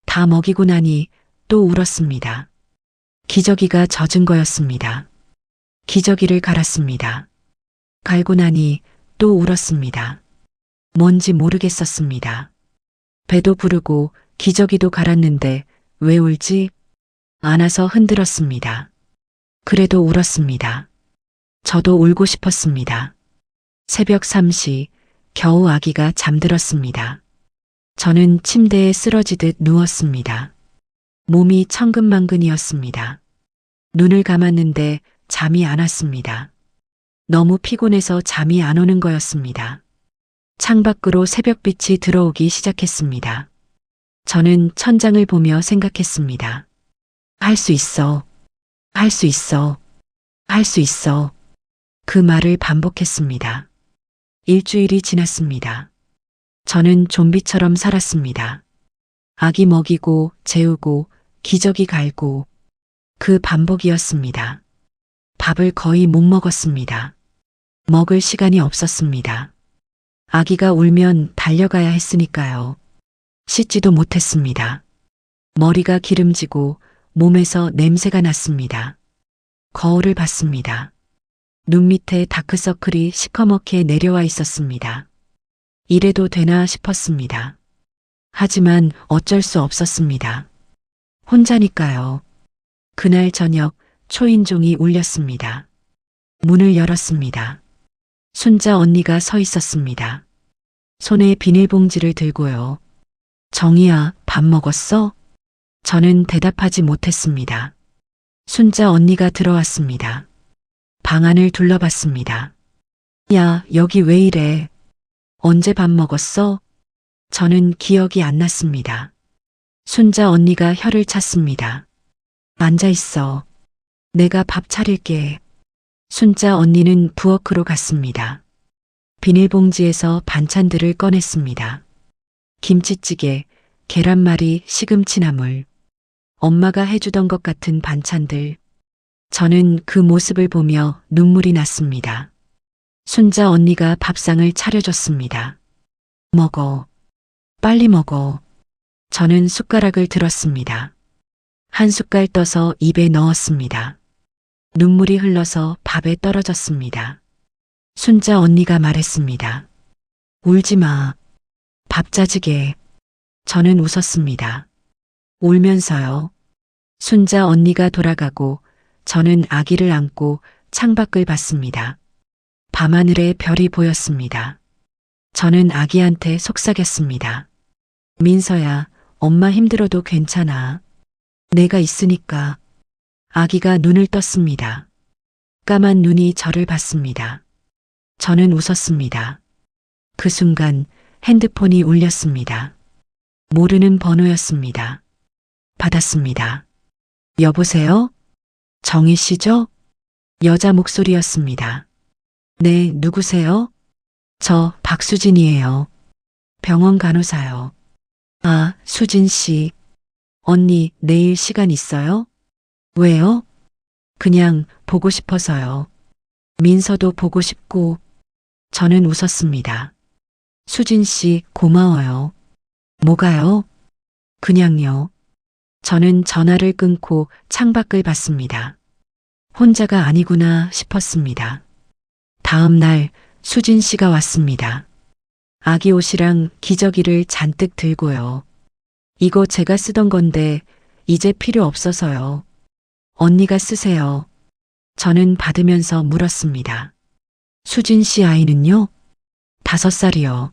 다 먹이고 나니 또 울었습니다. 기저귀가 젖은 거였습니다. 기저귀를 갈았습니다. 갈고 나니 또 울었습니다. 뭔지 모르겠었습니다. 배도 부르고 기저귀도 갈았는데 왜 울지? 안아서 흔들었습니다. 그래도 울었습니다. 저도 울고 싶었습니다. 새벽 3시 겨우 아기가 잠들었습니다. 저는 침대에 쓰러지듯 누웠습니다. 몸이 천근만근이었습니다. 눈을 감았는데 잠이 안 왔습니다. 너무 피곤해서 잠이 안 오는 거였습니다. 창밖으로 새벽빛이 들어오기 시작했습니다. 저는 천장을 보며 생각했습니다. 할 수 있어. 할 수 있어. 할 수 있어. 그 말을 반복했습니다. 일주일이 지났습니다. 저는 좀비처럼 살았습니다. 아기 먹이고 재우고 기저귀 갈고 그 반복이었습니다. 밥을 거의 못 먹었습니다. 먹을 시간이 없었습니다. 아기가 울면 달려가야 했으니까요. 씻지도 못했습니다. 머리가 기름지고 몸에서 냄새가 났습니다. 거울을 봤습니다. 눈 밑에 다크서클이 시커멓게 내려와 있었습니다. 이래도 되나 싶었습니다. 하지만 어쩔 수 없었습니다. 혼자니까요. 그날 저녁 초인종이 울렸습니다. 문을 열었습니다. 순자 언니가 서 있었습니다. 손에 비닐봉지를 들고요. 정희야, 밥 먹었어? 저는 대답하지 못했습니다. 순자 언니가 들어왔습니다. 방 안을 둘러봤습니다. 야, 여기 왜 이래? 언제 밥 먹었어? 저는 기억이 안 났습니다. 순자 언니가 혀를 찼습니다. 앉아 있어. 내가 밥 차릴게. 순자 언니는 부엌으로 갔습니다. 비닐봉지에서 반찬들을 꺼냈습니다. 김치찌개, 계란말이, 시금치나물. 엄마가 해주던 것 같은 반찬들. 저는 그 모습을 보며 눈물이 났습니다. 순자 언니가 밥상을 차려줬습니다. 먹어. 빨리 먹어. 저는 숟가락을 들었습니다. 한 숟갈 떠서 입에 넣었습니다. 눈물이 흘러서 밥에 떨어졌습니다. 순자 언니가 말했습니다. 울지 마. 밥 짜지게. 저는 웃었습니다. 울면서요. 순자 언니가 돌아가고 저는 아기를 안고 창밖을 봤습니다. 밤하늘에 별이 보였습니다. 저는 아기한테 속삭였습니다. 민서야, 엄마 힘들어도 괜찮아. 내가 있으니까. 아기가 눈을 떴습니다. 까만 눈이 저를 봤습니다. 저는 웃었습니다. 그 순간 핸드폰이 울렸습니다. 모르는 번호였습니다. 받았습니다. 여보세요? 정희 씨죠? 여자 목소리였습니다. 네, 누구세요? 저 박수진이에요. 병원 간호사요. 아, 수진 씨. 언니, 내일 시간 있어요? 왜요? 그냥 보고 싶어서요. 민서도 보고 싶고. 저는 웃었습니다. 수진 씨, 고마워요. 뭐가요? 그냥요. 저는 전화를 끊고 창밖을 봤습니다. 혼자가 아니구나 싶었습니다. 다음 날 수진 씨가 왔습니다. 아기 옷이랑 기저귀를 잔뜩 들고요. 이거 제가 쓰던 건데 이제 필요 없어서요. 언니가 쓰세요. 저는 받으면서 물었습니다. 수진 씨 아이는요? 5살이요.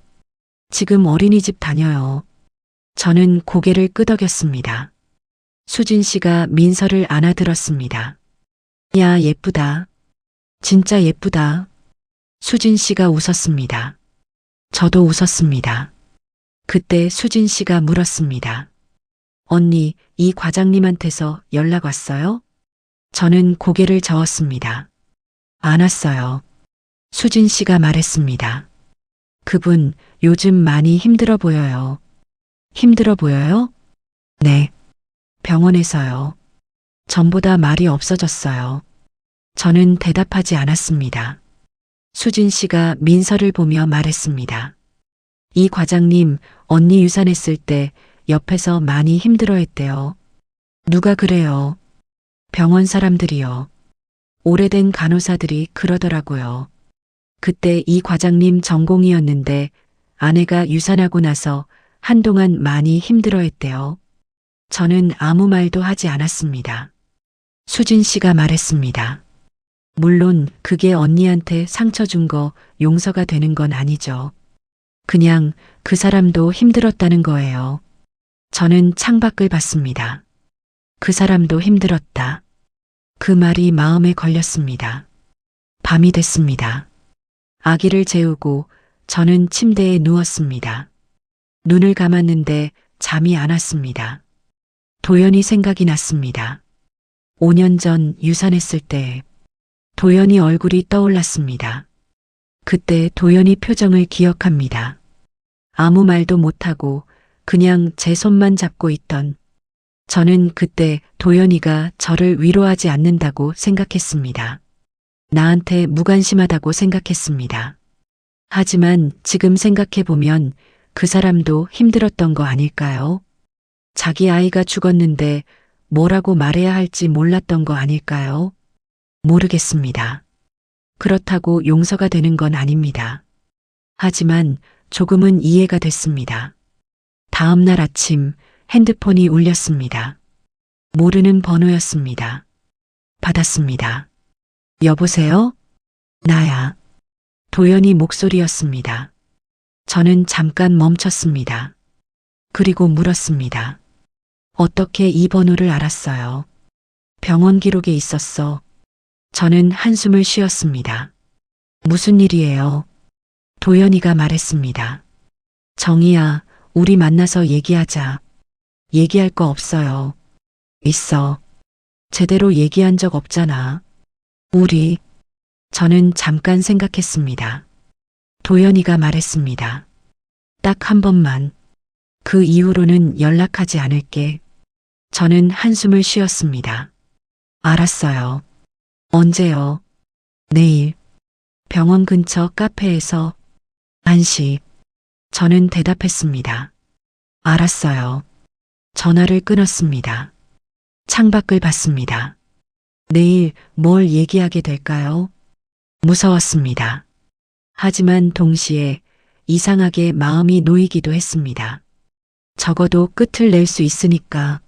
지금 어린이집 다녀요. 저는 고개를 끄덕였습니다. 수진 씨가 민서를 안아들었습니다. 야, 예쁘다. 진짜 예쁘다. 수진 씨가 웃었습니다. 저도 웃었습니다. 그때 수진 씨가 물었습니다. 언니, 이 과장님한테서 연락 왔어요? 저는 고개를 저었습니다. 안 왔어요. 수진 씨가 말했습니다. 그분 요즘 많이 힘들어 보여요. 힘들어 보여요? 네. 병원에서요. 전보다 말이 없어졌어요. 저는 대답하지 않았습니다. 수진 씨가 민서를 보며 말했습니다. 이 과장님, 언니 유산했을 때 옆에서 많이 힘들어했대요. 누가 그래요? 병원 사람들이요. 오래된 간호사들이 그러더라고요. 그때 이 과장님 전공이었는데 아내가 유산하고 나서 한동안 많이 힘들어했대요. 저는 아무 말도 하지 않았습니다. 수진 씨가 말했습니다. 물론 그게 언니한테 상처 준 거 용서가 되는 건 아니죠. 그냥 그 사람도 힘들었다는 거예요. 저는 창밖을 봤습니다. 그 사람도 힘들었다. 그 말이 마음에 걸렸습니다. 밤이 됐습니다. 아기를 재우고 저는 침대에 누웠습니다. 눈을 감았는데 잠이 안 왔습니다. 도연이 생각이 났습니다. 5년 전 유산했을 때 도연이 얼굴이 떠올랐습니다. 그때 도연이 표정을 기억합니다. 아무 말도 못하고 그냥 제 손만 잡고 있던. 저는 그때 도연이가 저를 위로하지 않는다고 생각했습니다. 나한테 무관심하다고 생각했습니다. 하지만 지금 생각해보면 그 사람도 힘들었던 거 아닐까요? 자기 아이가 죽었는데 뭐라고 말해야 할지 몰랐던 거 아닐까요? 모르겠습니다. 그렇다고 용서가 되는 건 아닙니다. 하지만 조금은 이해가 됐습니다. 다음 날 아침 핸드폰이 울렸습니다. 모르는 번호였습니다. 받았습니다. 여보세요? 나야. 도연이 목소리였습니다. 저는 잠깐 멈췄습니다. 그리고 물었습니다. 어떻게 이 번호를 알았어요? 병원 기록에 있었어. 저는 한숨을 쉬었습니다. 무슨 일이에요? 도연이가 말했습니다. 정희야, 우리 만나서 얘기하자. 얘기할 거 없어요. 있어. 제대로 얘기한 적 없잖아. 우리. 저는 잠깐 생각했습니다. 도연이가 말했습니다. 딱 한 번만. 그 이후로는 연락하지 않을게. 저는 한숨을 쉬었습니다. 알았어요. 언제요? 내일. 병원 근처 카페에서 1시. 저는 대답했습니다. 알았어요. 전화를 끊었습니다. 창밖을 봤습니다. 내일 뭘 얘기하게 될까요? 무서웠습니다. 하지만 동시에 이상하게 마음이 놓이기도 했습니다. 적어도 끝을 낼 수 있으니까.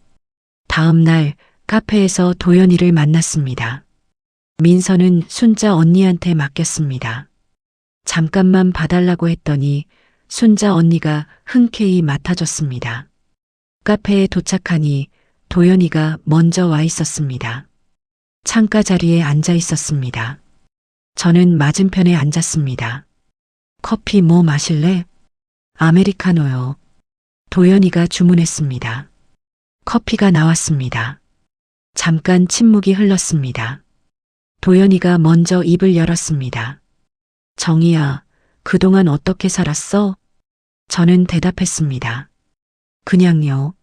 다음 날 카페에서 도연이를 만났습니다. 민서는 순자 언니한테 맡겼습니다. 잠깐만 봐달라고 했더니 순자 언니가 흔쾌히 맡아줬습니다. 카페에 도착하니 도연이가 먼저 와 있었습니다. 창가 자리에 앉아 있었습니다. 저는 맞은편에 앉았습니다. 커피 뭐 마실래? 아메리카노요. 도연이가 주문했습니다. 커피가 나왔습니다. 잠깐 침묵이 흘렀습니다. 도연이가 먼저 입을 열었습니다. 정희야, 그동안 어떻게 살았어? 저는 대답했습니다. 그냥요.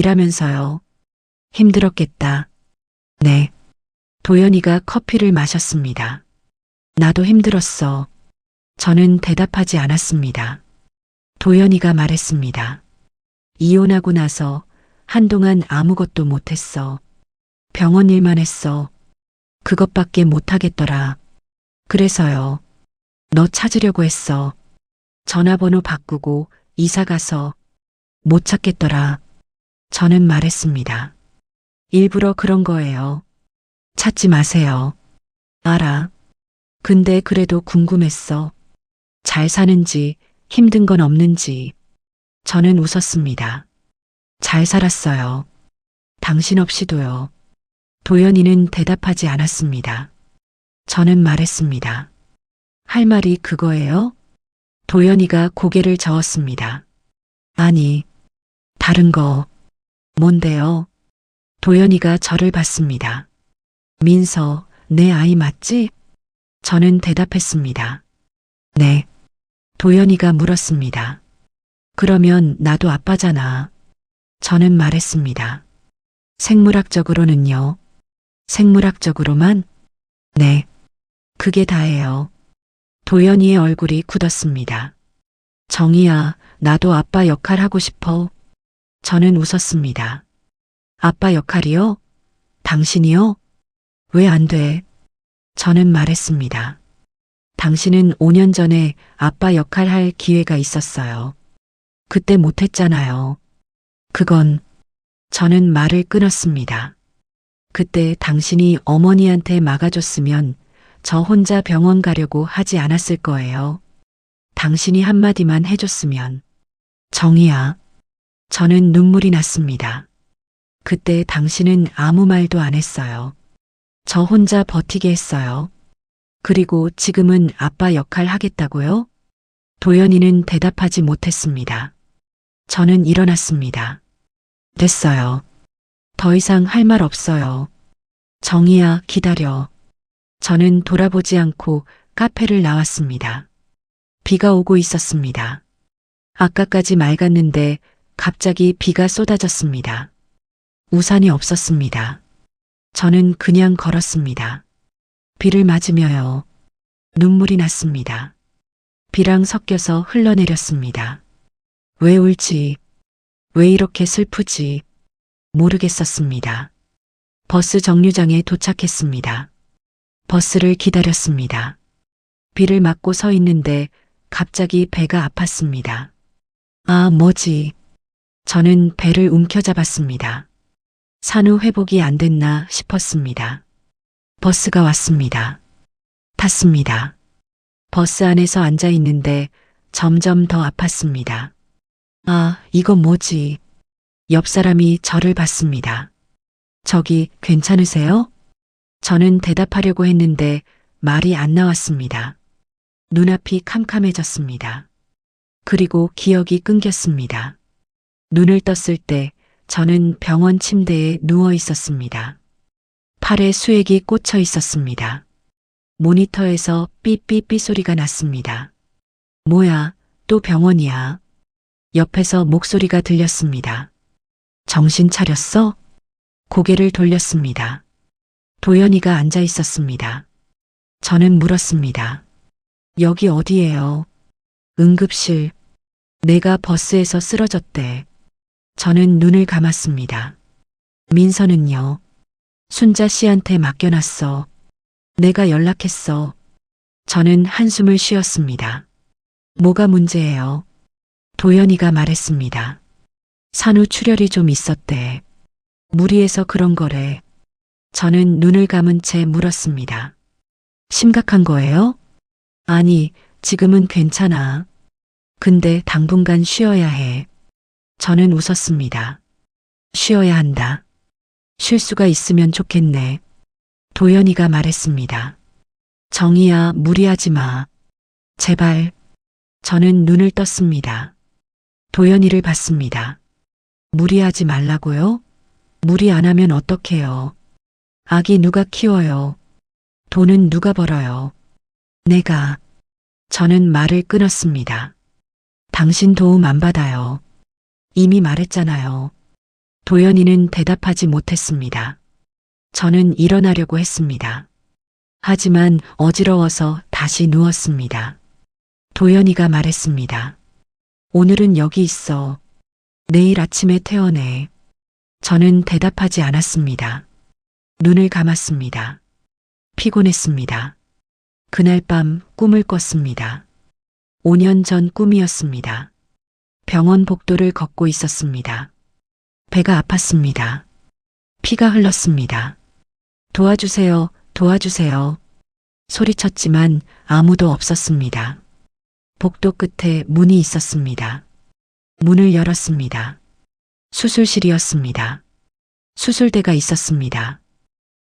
일하면서요. 힘들었겠다. 네. 도연이가 커피를 마셨습니다. 나도 힘들었어. 저는 대답하지 않았습니다. 도연이가 말했습니다. 이혼하고 나서 한동안 아무것도 못했어. 병원 일만 했어. 그것밖에 못하겠더라. 그래서요. 너 찾으려고 했어. 전화번호 바꾸고 이사 가서 못 찾겠더라. 저는 말했습니다. 일부러 그런 거예요. 찾지 마세요. 알아. 근데 그래도 궁금했어. 잘 사는지 힘든 건 없는지. 저는 웃었습니다. 잘 살았어요. 당신 없이도요. 도연이는 대답하지 않았습니다. 저는 말했습니다. 할 말이 그거예요? 도연이가 고개를 저었습니다. 아니, 다른 거. 뭔데요? 도연이가 저를 봤습니다. 민서, 내 아이 맞지? 저는 대답했습니다. 네. 도연이가 물었습니다. 그러면 나도 아빠잖아. 저는 말했습니다. 생물학적으로는요? 생물학적으로만? 네. 그게 다예요. 도연이의 얼굴이 굳었습니다. 정희야, 나도 아빠 역할 하고 싶어. 저는 웃었습니다. 아빠 역할이요? 당신이요? 왜 안 돼? 저는 말했습니다. 당신은 5년 전에 아빠 역할 할 기회가 있었어요. 그때 못했잖아요. 그건 저는 말을 끊었습니다. 그때 당신이 어머니한테 막아줬으면 저 혼자 병원 가려고 하지 않았을 거예요. 당신이 한마디만 해줬으면. 정희야. 저는 눈물이 났습니다. 그때 당신은 아무 말도 안 했어요. 저 혼자 버티게 했어요. 그리고 지금은 아빠 역할 하겠다고요? 도연이는 대답하지 못했습니다. 저는 일어났습니다. 됐어요. 더 이상 할 말 없어요. 정희야, 기다려. 저는 돌아보지 않고 카페를 나왔습니다. 비가 오고 있었습니다. 아까까지 맑았는데 갑자기 비가 쏟아졌습니다. 우산이 없었습니다. 저는 그냥 걸었습니다. 비를 맞으며요. 눈물이 났습니다. 비랑 섞여서 흘러내렸습니다. 왜 울지? 왜 이렇게 슬프지? 모르겠었습니다. 버스 정류장에 도착했습니다. 버스를 기다렸습니다. 비를 맞고 서 있는데 갑자기 배가 아팠습니다. 아, 뭐지? 저는 배를 움켜잡았습니다. 산후 회복이 안 됐나 싶었습니다. 버스가 왔습니다. 탔습니다. 버스 안에서 앉아 있는데 점점 더 아팠습니다. 아, 이건 뭐지? 옆 사람이 저를 봤습니다. 저기 괜찮으세요? 저는 대답하려고 했는데 말이 안 나왔습니다. 눈앞이 캄캄해졌습니다. 그리고 기억이 끊겼습니다. 눈을 떴을 때 저는 병원 침대에 누워 있었습니다. 팔에 수액이 꽂혀 있었습니다. 모니터에서 삐삐삐 소리가 났습니다. 뭐야, 또 병원이야. 옆에서 목소리가 들렸습니다. 정신 차렸어? 고개를 돌렸습니다. 도연이가 앉아 있었습니다. 저는 물었습니다. 여기 어디예요? 응급실. 내가 버스에서 쓰러졌대. 저는 눈을 감았습니다. 민서는요? 순자 씨한테 맡겨놨어. 내가 연락했어. 저는 한숨을 쉬었습니다. 뭐가 문제예요? 도연이가 말했습니다. 산후 출혈이 좀 있었대. 무리해서 그런 거래. 저는 눈을 감은 채 물었습니다. 심각한 거예요? 아니, 지금은 괜찮아. 근데 당분간 쉬어야 해. 저는 웃었습니다. 쉬어야 한다. 쉴 수가 있으면 좋겠네. 도연이가 말했습니다. 정희야, 무리하지 마. 제발. 저는 눈을 떴습니다. 도연이를 봤습니다. 무리하지 말라고요? 무리 안 하면 어떡해요? 아기 누가 키워요? 돈은 누가 벌어요? 내가. 저는 말을 끊었습니다. 당신 도움 안 받아요. 이미 말했잖아요. 도연이는 대답하지 못했습니다. 저는 일어나려고 했습니다. 하지만 어지러워서 다시 누웠습니다. 도연이가 말했습니다. 오늘은 여기 있어. 내일 아침에 퇴원해. 저는 대답하지 않았습니다. 눈을 감았습니다. 피곤했습니다. 그날 밤 꿈을 꿨습니다. 5년 전 꿈이었습니다. 병원 복도를 걷고 있었습니다. 배가 아팠습니다. 피가 흘렀습니다. 도와주세요, 도와주세요. 소리쳤지만 아무도 없었습니다. 복도 끝에 문이 있었습니다. 문을 열었습니다. 수술실이었습니다. 수술대가 있었습니다.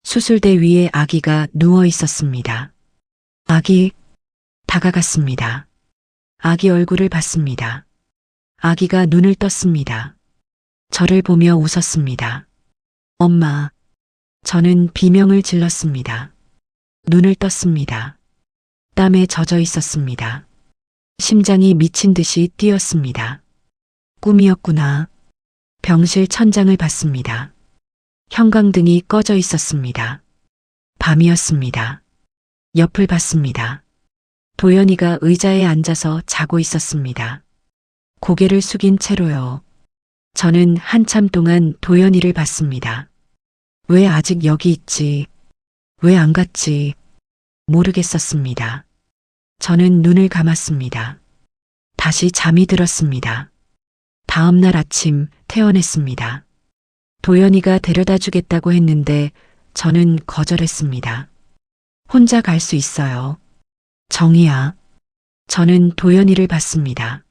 수술대 위에 아기가 누워 있었습니다. 아기 다가갔습니다. 아기 얼굴을 봤습니다. 아기가 눈을 떴습니다. 저를 보며 웃었습니다. 엄마. 저는 비명을 질렀습니다. 눈을 떴습니다. 땀에 젖어 있었습니다. 심장이 미친 듯이 뛰었습니다. 꿈이었구나. 병실 천장을 봤습니다. 형광등이 꺼져 있었습니다. 밤이었습니다. 옆을 봤습니다. 도연이가 의자에 앉아서 자고 있었습니다. 고개를 숙인 채로요. 저는 한참 동안 도연이를 봤습니다. 왜 아직 여기 있지? 왜 안 갔지? 모르겠었습니다. 저는 눈을 감았습니다. 다시 잠이 들었습니다. 다음 날 아침 퇴원했습니다. 도연이가 데려다 주겠다고 했는데 저는 거절했습니다. 혼자 갈 수 있어요. 정희야. 저는 도연이를 봤습니다.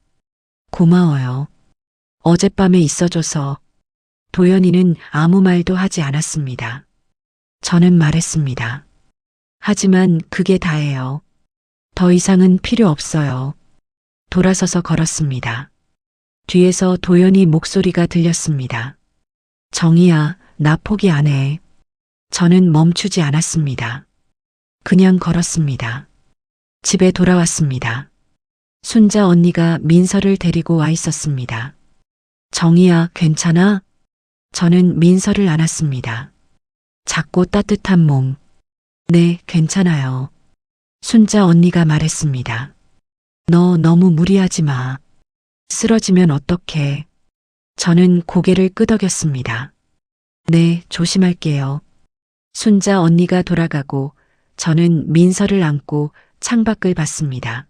고마워요. 어젯밤에 있어줘서. 도연이는 아무 말도 하지 않았습니다. 저는 말했습니다. 하지만 그게 다예요. 더 이상은 필요 없어요. 돌아서서 걸었습니다. 뒤에서 도연이 목소리가 들렸습니다. 정희야, 나 포기 안 해. 저는 멈추지 않았습니다. 그냥 걸었습니다. 집에 돌아왔습니다. 순자 언니가 민서를 데리고 와 있었습니다. 정희야, 괜찮아? 저는 민서를 안았습니다. 작고 따뜻한 몸. 네, 괜찮아요. 순자 언니가 말했습니다. 너 너무 무리하지 마. 쓰러지면 어떡해. 저는 고개를 끄덕였습니다. 네, 조심할게요. 순자 언니가 돌아가고 저는 민서를 안고 창밖을 봤습니다.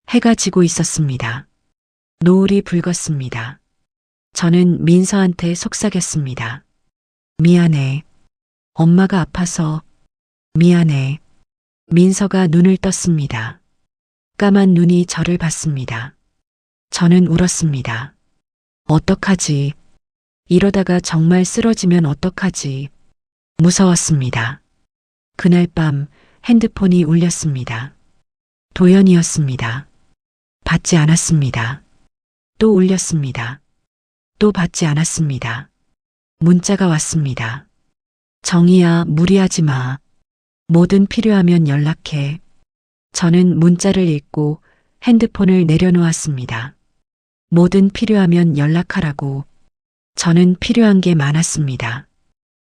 해가 지고 있었습니다. 노을이 붉었습니다. 저는 민서한테 속삭였습니다. 미안해. 엄마가 아파서. 미안해. 민서가 눈을 떴습니다. 까만 눈이 저를 봤습니다. 저는 울었습니다. 어떡하지? 이러다가 정말 쓰러지면 어떡하지? 무서웠습니다. 그날 밤 핸드폰이 울렸습니다. 도연이었습니다. 받지 않았습니다. 또 울렸습니다. 또 받지 않았습니다. 문자가 왔습니다. 정희야, 무리하지 마. 뭐든 필요하면 연락해. 저는 문자를 읽고 핸드폰을 내려놓았습니다. 뭐든 필요하면 연락하라고. 저는 필요한 게 많았습니다.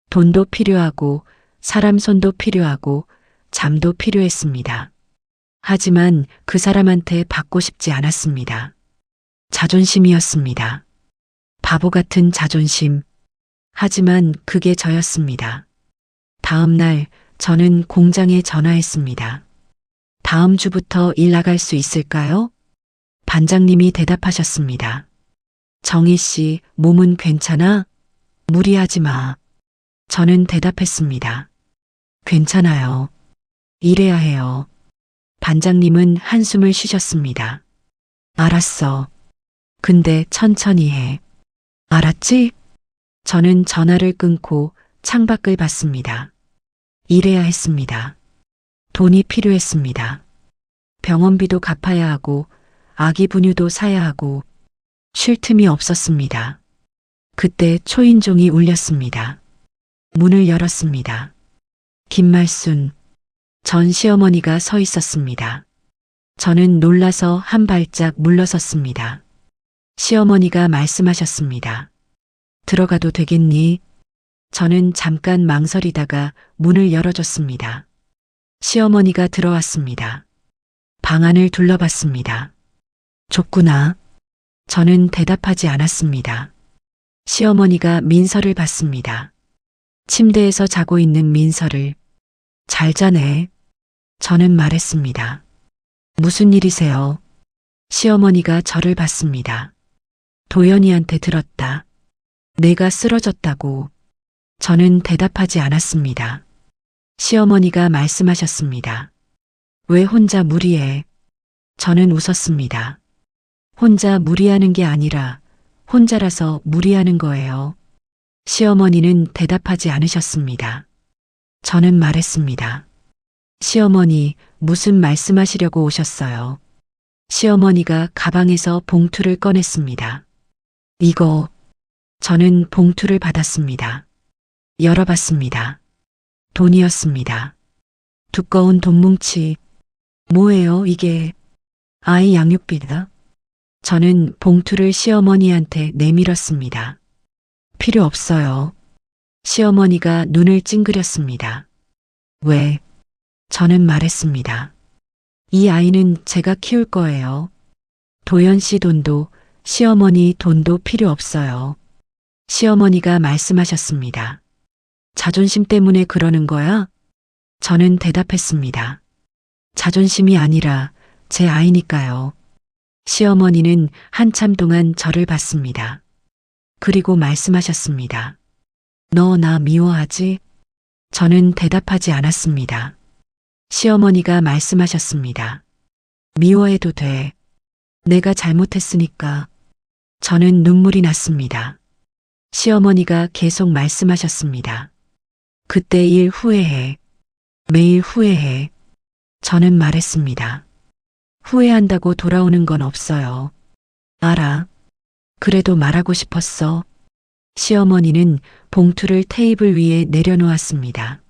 돈도 필요하고 사람 손도 필요하고 잠도 필요했습니다. 하지만 그 사람한테 받고 싶지 않았습니다. 자존심이었습니다. 바보 같은 자존심. 하지만 그게 저였습니다. 다음 날 저는 공장에 전화했습니다. 다음 주부터 일 나갈 수 있을까요? 반장님이 대답하셨습니다. 정희 씨, 몸은 괜찮아? 무리하지 마. 저는 대답했습니다. 괜찮아요. 일해야 해요. 반장님은 한숨을 쉬셨습니다. 알았어. 근데 천천히 해. 알았지? 저는 전화를 끊고 창밖을 봤습니다. 일해야 했습니다. 돈이 필요했습니다. 병원비도 갚아야 하고 아기 분유도 사야 하고 쉴 틈이 없었습니다. 그때 초인종이 울렸습니다. 문을 열었습니다. 김말순 전 시어머니가 서 있었습니다. 저는 놀라서 한 발짝 물러섰습니다. 시어머니가 말씀하셨습니다. 들어가도 되겠니? 저는 잠깐 망설이다가 문을 열어줬습니다. 시어머니가 들어왔습니다. 방 안을 둘러봤습니다. 좁구나. 저는 대답하지 않았습니다. 시어머니가 민서를 봤습니다. 침대에서 자고 있는 민서를. 잘 자네. 저는 말했습니다. 무슨 일이세요? 시어머니가 저를 봤습니다. 도연이한테 들었다. 내가 쓰러졌다고. 저는 대답하지 않았습니다. 시어머니가 말씀하셨습니다. 왜 혼자 무리해? 저는 웃었습니다. 혼자 무리하는 게 아니라 혼자라서 무리하는 거예요. 시어머니는 대답하지 않으셨습니다. 저는 말했습니다. 시어머니, 무슨 말씀하시려고 오셨어요? 시어머니가 가방에서 봉투를 꺼냈습니다. 이거. 저는 봉투를 받았습니다. 열어봤습니다. 돈이었습니다. 두꺼운 돈뭉치. 뭐예요, 이게? 아이 양육비다. 저는 봉투를 시어머니한테 내밀었습니다. 필요 없어요. 시어머니가 눈을 찡그렸습니다. 왜? 저는 말했습니다. 이 아이는 제가 키울 거예요. 도연 씨 돈도 시어머니 돈도 필요 없어요. 시어머니가 말씀하셨습니다. 자존심 때문에 그러는 거야? 저는 대답했습니다. 자존심이 아니라 제 아이니까요. 시어머니는 한참 동안 저를 봤습니다. 그리고 말씀하셨습니다. 너 나 미워하지? 저는 대답하지 않았습니다. 시어머니가 말씀하셨습니다. 미워해도 돼. 내가 잘못했으니까. 저는 눈물이 났습니다. 시어머니가 계속 말씀하셨습니다. 그때 일 후회해. 매일 후회해. 저는 말했습니다. 후회한다고 돌아오는 건 없어요. 알아. 그래도 말하고 싶었어. 시어머니는 봉투를 테이블 위에 내려놓았습니다.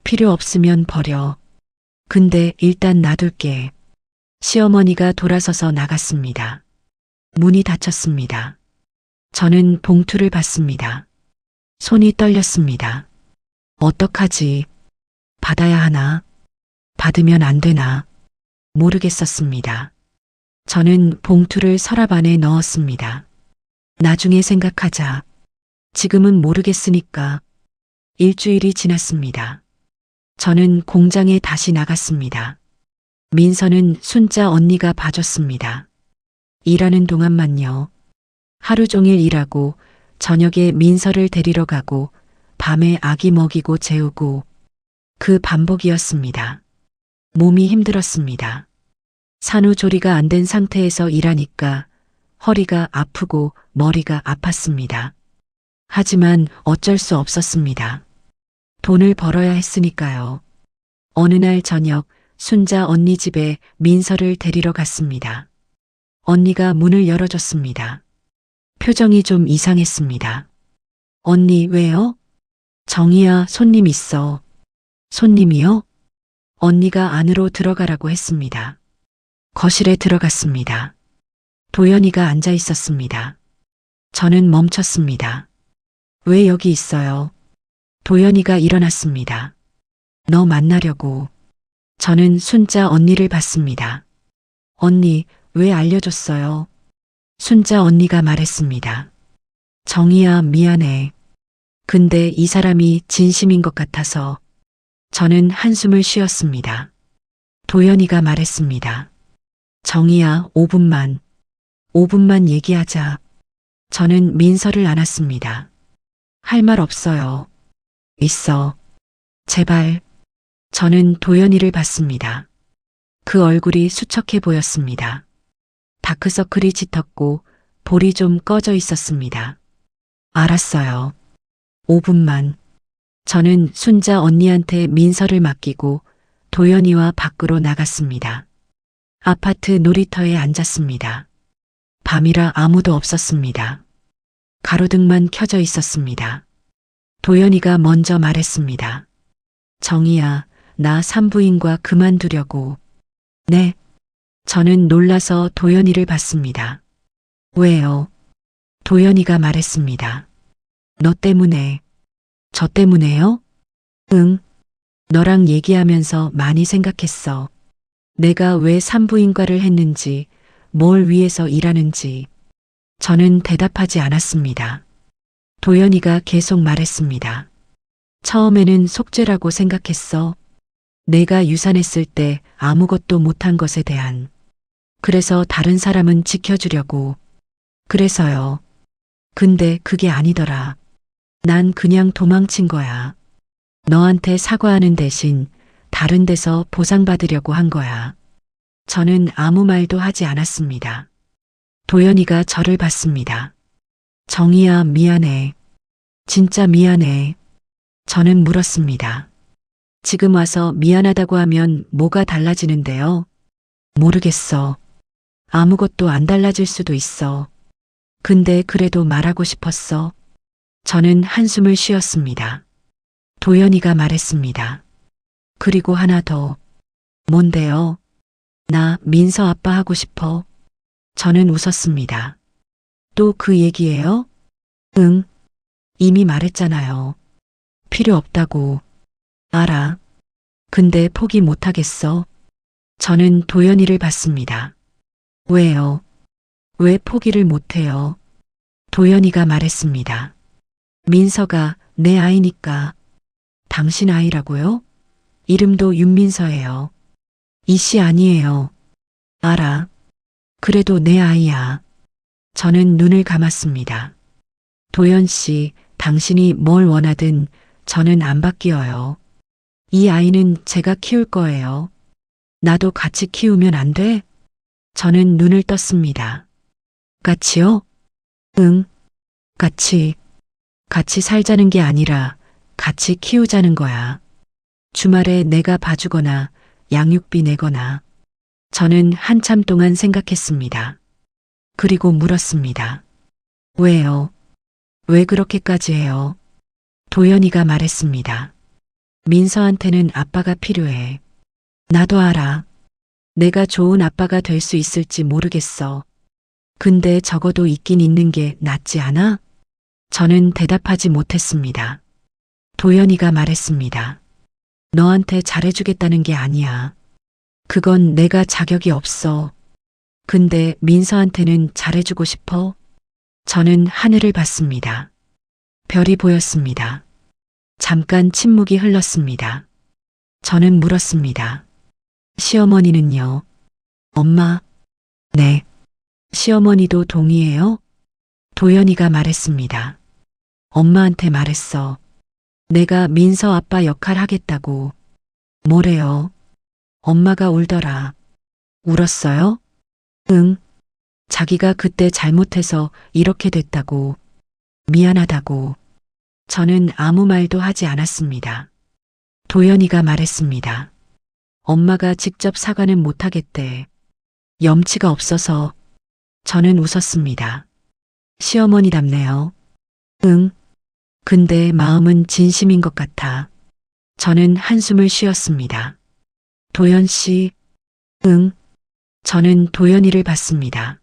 필요 없으면 버려. 근데 일단 놔둘게. 시어머니가 돌아서서 나갔습니다. 문이 닫혔습니다. 저는 봉투를 봤습니다. 손이 떨렸습니다. 어떡하지? 받아야 하나? 받으면 안 되나? 모르겠었습니다. 저는 봉투를 서랍 안에 넣었습니다. 나중에 생각하자. 지금은 모르겠으니까. 일주일이 지났습니다. 저는 공장에 다시 나갔습니다. 민서는 순자 언니가 봐줬습니다. 일하는 동안만요. 하루 종일 일하고 저녁에 민서를 데리러 가고 밤에 아기 먹이고 재우고 그 반복이었습니다. 몸이 힘들었습니다. 산후조리가 안 된 상태에서 일하니까 허리가 아프고 머리가 아팠습니다. 하지만 어쩔 수 없었습니다. 돈을 벌어야 했으니까요. 어느 날 저녁 순자 언니 집에 민서를 데리러 갔습니다. 언니가 문을 열어줬습니다. 표정이 좀 이상했습니다. 언니 왜요? 정희야, 손님 있어. 손님이요? 언니가 안으로 들어가라고 했습니다. 거실에 들어갔습니다. 도연이가 앉아 있었습니다. 저는 멈췄습니다. 왜 여기 있어요? 도연이가 일어났습니다. 너 만나려고. 저는 순자 언니를 봤습니다. 언니, 왜 알려줬어요? 순자 언니가 말했습니다. 정희야, 미안해. 근데 이 사람이 진심인 것 같아서. 저는 한숨을 쉬었습니다. 도연이가 말했습니다. 정희야, 5분만 얘기하자. 저는 민서를 안았습니다. 할 말 없어요. 있어. 제발. 저는 도연이를 봤습니다. 그 얼굴이 수척해 보였습니다. 다크서클이 짙었고 볼이 좀 꺼져 있었습니다. 알았어요. 5분만. 저는 순자 언니한테 민서를 맡기고 도연이와 밖으로 나갔습니다. 아파트 놀이터에 앉았습니다. 밤이라 아무도 없었습니다. 가로등만 켜져 있었습니다. 도연이가 먼저 말했습니다. 정희야, 나 산부인과 그만두려고. 네. 저는 놀라서 도연이를 봤습니다. 왜요? 도연이가 말했습니다. 너 때문에. 저 때문에요? 응. 너랑 얘기하면서 많이 생각했어. 내가 왜 산부인과를 했는지, 뭘 위해서 일하는지. 저는 대답하지 않았습니다. 도연이가 계속 말했습니다. 처음에는 속죄라고 생각했어. 내가 유산했을 때 아무것도 못한 것에 대한. 그래서 다른 사람은 지켜주려고. 그래서요. 근데 그게 아니더라. 난 그냥 도망친 거야. 너한테 사과하는 대신 다른 데서 보상받으려고 한 거야. 저는 아무 말도 하지 않았습니다. 도연이가 저를 봤습니다. 정희야, 미안해. 진짜 미안해. 저는 물었습니다. 지금 와서 미안하다고 하면 뭐가 달라지는데요? 모르겠어. 아무것도 안 달라질 수도 있어. 근데 그래도 말하고 싶었어. 저는 한숨을 쉬었습니다. 도연이가 말했습니다. 그리고 하나 더. 뭔데요? 나 민서 아빠 하고 싶어. 저는 웃었습니다. 또 그 얘기예요? 응. 이미 말했잖아요. 필요 없다고. 알아. 근데 포기 못하겠어. 저는 도연이를 봤습니다. 왜요? 왜 포기를 못해요? 도연이가 말했습니다. 민서가 내 아이니까. 당신 아이라고요? 이름도 윤민서예요. 이씨 아니에요. 알아. 그래도 내 아이야. 저는 눈을 감았습니다. 도연 씨, 당신이 뭘 원하든 저는 안 바뀌어요. 이 아이는 제가 키울 거예요. 나도 같이 키우면 안 돼? 저는 눈을 떴습니다. 같이요? 응. 같이. 같이 살자는 게 아니라 같이 키우자는 거야. 주말에 내가 봐주거나 양육비 내거나. 저는 한참 동안 생각했습니다. 그리고 물었습니다. 왜요? 왜 그렇게까지 해요? 도연이가 말했습니다. 민서한테는 아빠가 필요해. 나도 알아. 내가 좋은 아빠가 될 수 있을지 모르겠어. 근데 적어도 있긴 있는 게 낫지 않아? 저는 대답하지 못했습니다. 도연이가 말했습니다. 너한테 잘해주겠다는 게 아니야. 그건 내가 자격이 없어. 근데 민서한테는 잘해주고 싶어? 저는 하늘을 봤습니다. 별이 보였습니다. 잠깐 침묵이 흘렀습니다. 저는 물었습니다. 시어머니는요? 엄마? 네. 시어머니도 동의해요? 도연이가 말했습니다. 엄마한테 말했어. 내가 민서 아빠 역할 하겠다고. 뭐래요? 엄마가 울더라. 울었어요? 응. 자기가 그때 잘못해서 이렇게 됐다고. 미안하다고. 저는 아무 말도 하지 않았습니다. 도연이가 말했습니다. 엄마가 직접 사과는 못하겠대. 염치가 없어서. 저는 웃었습니다. 시어머니답네요. 응. 근데 마음은 진심인 것 같아. 저는 한숨을 쉬었습니다. 도연 씨. 응. 저는 도연이를 봤습니다.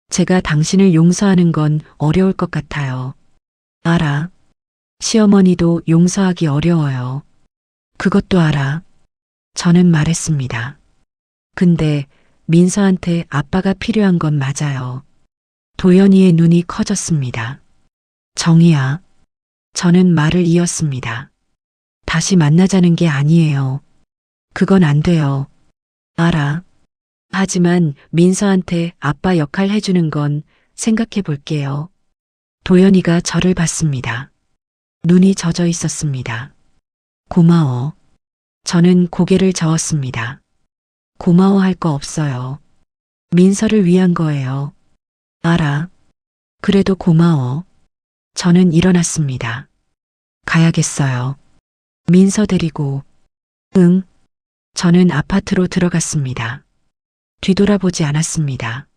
제가 당신을 용서하는 건 어려울 것 같아요. 알아. 시어머니도 용서하기 어려워요. 그것도 알아. 저는 말했습니다. 근데 민서한테 아빠가 필요한 건 맞아요. 도연이의 눈이 커졌습니다. 정희야. 저는 말을 이었습니다. 다시 만나자는 게 아니에요. 그건 안 돼요. 알아. 하지만 민서한테 아빠 역할 해주는 건 생각해 볼게요. 도연이가 저를 봤습니다. 눈이 젖어 있었습니다. 고마워. 저는 고개를 저었습니다. 고마워할 거 없어요. 민서를 위한 거예요. 알아. 그래도 고마워. 저는 일어났습니다. 가야겠어요. 민서 데리고. 응. 저는 아파트로 들어갔습니다. 뒤돌아보지 않았습니다.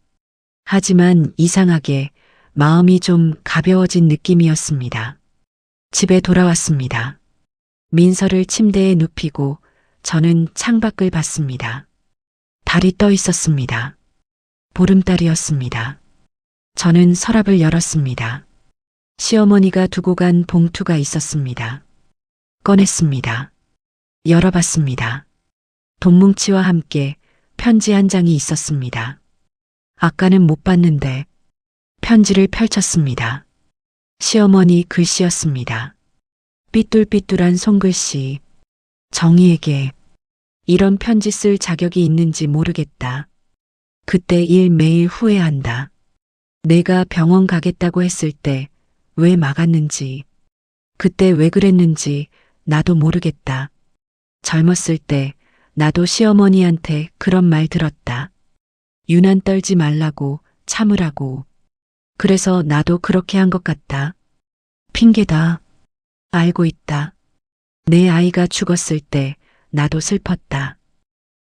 하지만 이상하게 마음이 좀 가벼워진 느낌이었습니다. 집에 돌아왔습니다. 민서를 침대에 눕히고 저는 창밖을 봤습니다. 달이 떠 있었습니다. 보름달이었습니다. 저는 서랍을 열었습니다. 시어머니가 두고 간 봉투가 있었습니다. 꺼냈습니다. 열어봤습니다. 돈뭉치와 함께 편지 한 장이 있었습니다. 아까는 못 봤는데 편지를 펼쳤습니다. 시어머니 글씨였습니다. 삐뚤삐뚤한 손글씨. 정희에게 이런 편지 쓸 자격이 있는지 모르겠다. 그때 일 매일 후회한다. 내가 병원 가겠다고 했을 때 왜 막았는지, 그때 왜 그랬는지 나도 모르겠다. 젊었을 때 나도 시어머니한테 그런 말 들었다. 유난 떨지 말라고, 참으라고. 그래서 나도 그렇게 한 것 같다. 핑계다. 알고 있다. 내 아이가 죽었을 때 나도 슬펐다.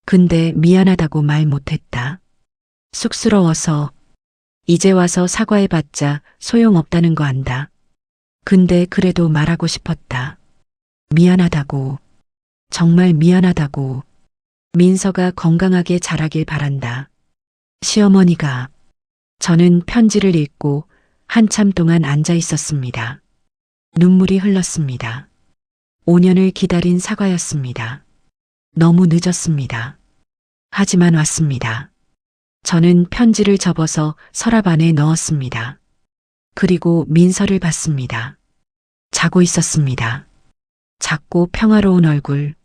근데 미안하다고 말 못했다. 쑥스러워서. 이제 와서 사과해봤자 소용없다는 거 안다. 근데 그래도 말하고 싶었다. 미안하다고. 정말 미안하다고. 민서가 건강하게 자라길 바란다. 시어머니가. 저는 편지를 읽고 한참 동안 앉아 있었습니다. 눈물이 흘렀습니다. 5년을 기다린 사과였습니다. 너무 늦었습니다. 하지만 왔습니다. 저는 편지를 접어서 서랍 안에 넣었습니다. 그리고 민서를 봤습니다. 자고 있었습니다. 작고 평화로운 얼굴.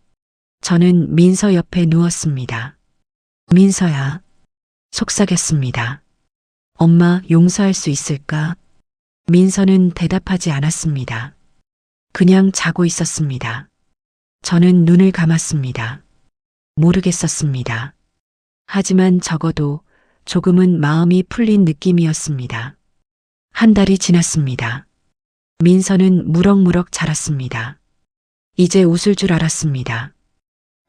저는 민서 옆에 누웠습니다. 민서야. 속삭였습니다. 엄마 용서할 수 있을까? 민서는 대답하지 않았습니다. 그냥 자고 있었습니다. 저는 눈을 감았습니다. 모르겠었습니다. 하지만 적어도 조금은 마음이 풀린 느낌이었습니다. 한 달이 지났습니다. 민서는 무럭무럭 자랐습니다. 이제 웃을 줄 알았습니다.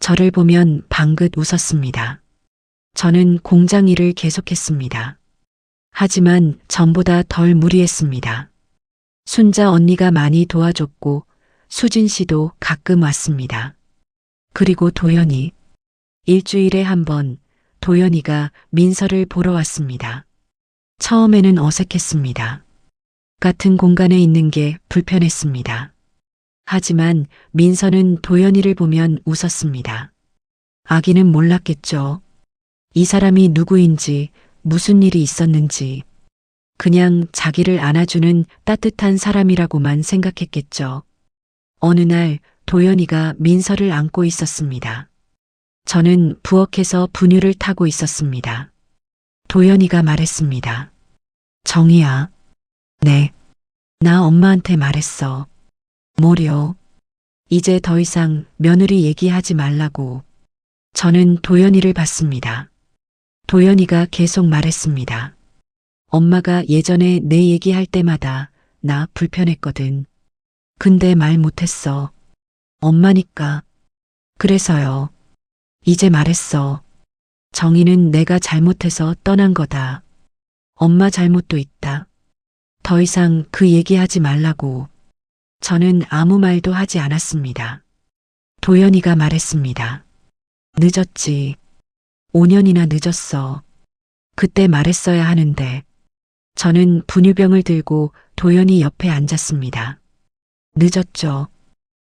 저를 보면 방긋 웃었습니다. 저는 공장 일을 계속했습니다. 하지만 전보다 덜 무리했습니다. 순자 언니가 많이 도와줬고 수진 씨도 가끔 왔습니다. 그리고 도연이. 일주일에 한 번 도연이가 민서를 보러 왔습니다. 처음에는 어색했습니다. 같은 공간에 있는 게 불편했습니다. 하지만 민서는 도연이를 보면 웃었습니다. 아기는 몰랐겠죠. 이 사람이 누구인지, 무슨 일이 있었는지. 그냥 자기를 안아주는 따뜻한 사람이라고만 생각했겠죠. 어느 날 도연이가 민서를 안고 있었습니다. 저는 부엌에서 분유를 타고 있었습니다. 도연이가 말했습니다. 정희야. 네. 나 엄마한테 말했어. 뭐려? 이제 더 이상 며느리 얘기하지 말라고. 저는 도연이를 봤습니다. 도연이가 계속 말했습니다. 엄마가 예전에 내 얘기할 때마다 나 불편했거든. 근데 말 못했어. 엄마니까. 그래서요. 이제 말했어. 정희는 내가 잘못해서 떠난 거다. 엄마 잘못도 있다. 더 이상 그 얘기하지 말라고. 저는 아무 말도 하지 않았습니다. 도연이가 말했습니다. 늦었지. 5년이나 늦었어. 그때 말했어야 하는데. 저는 분유병을 들고 도연이 옆에 앉았습니다. 늦었죠.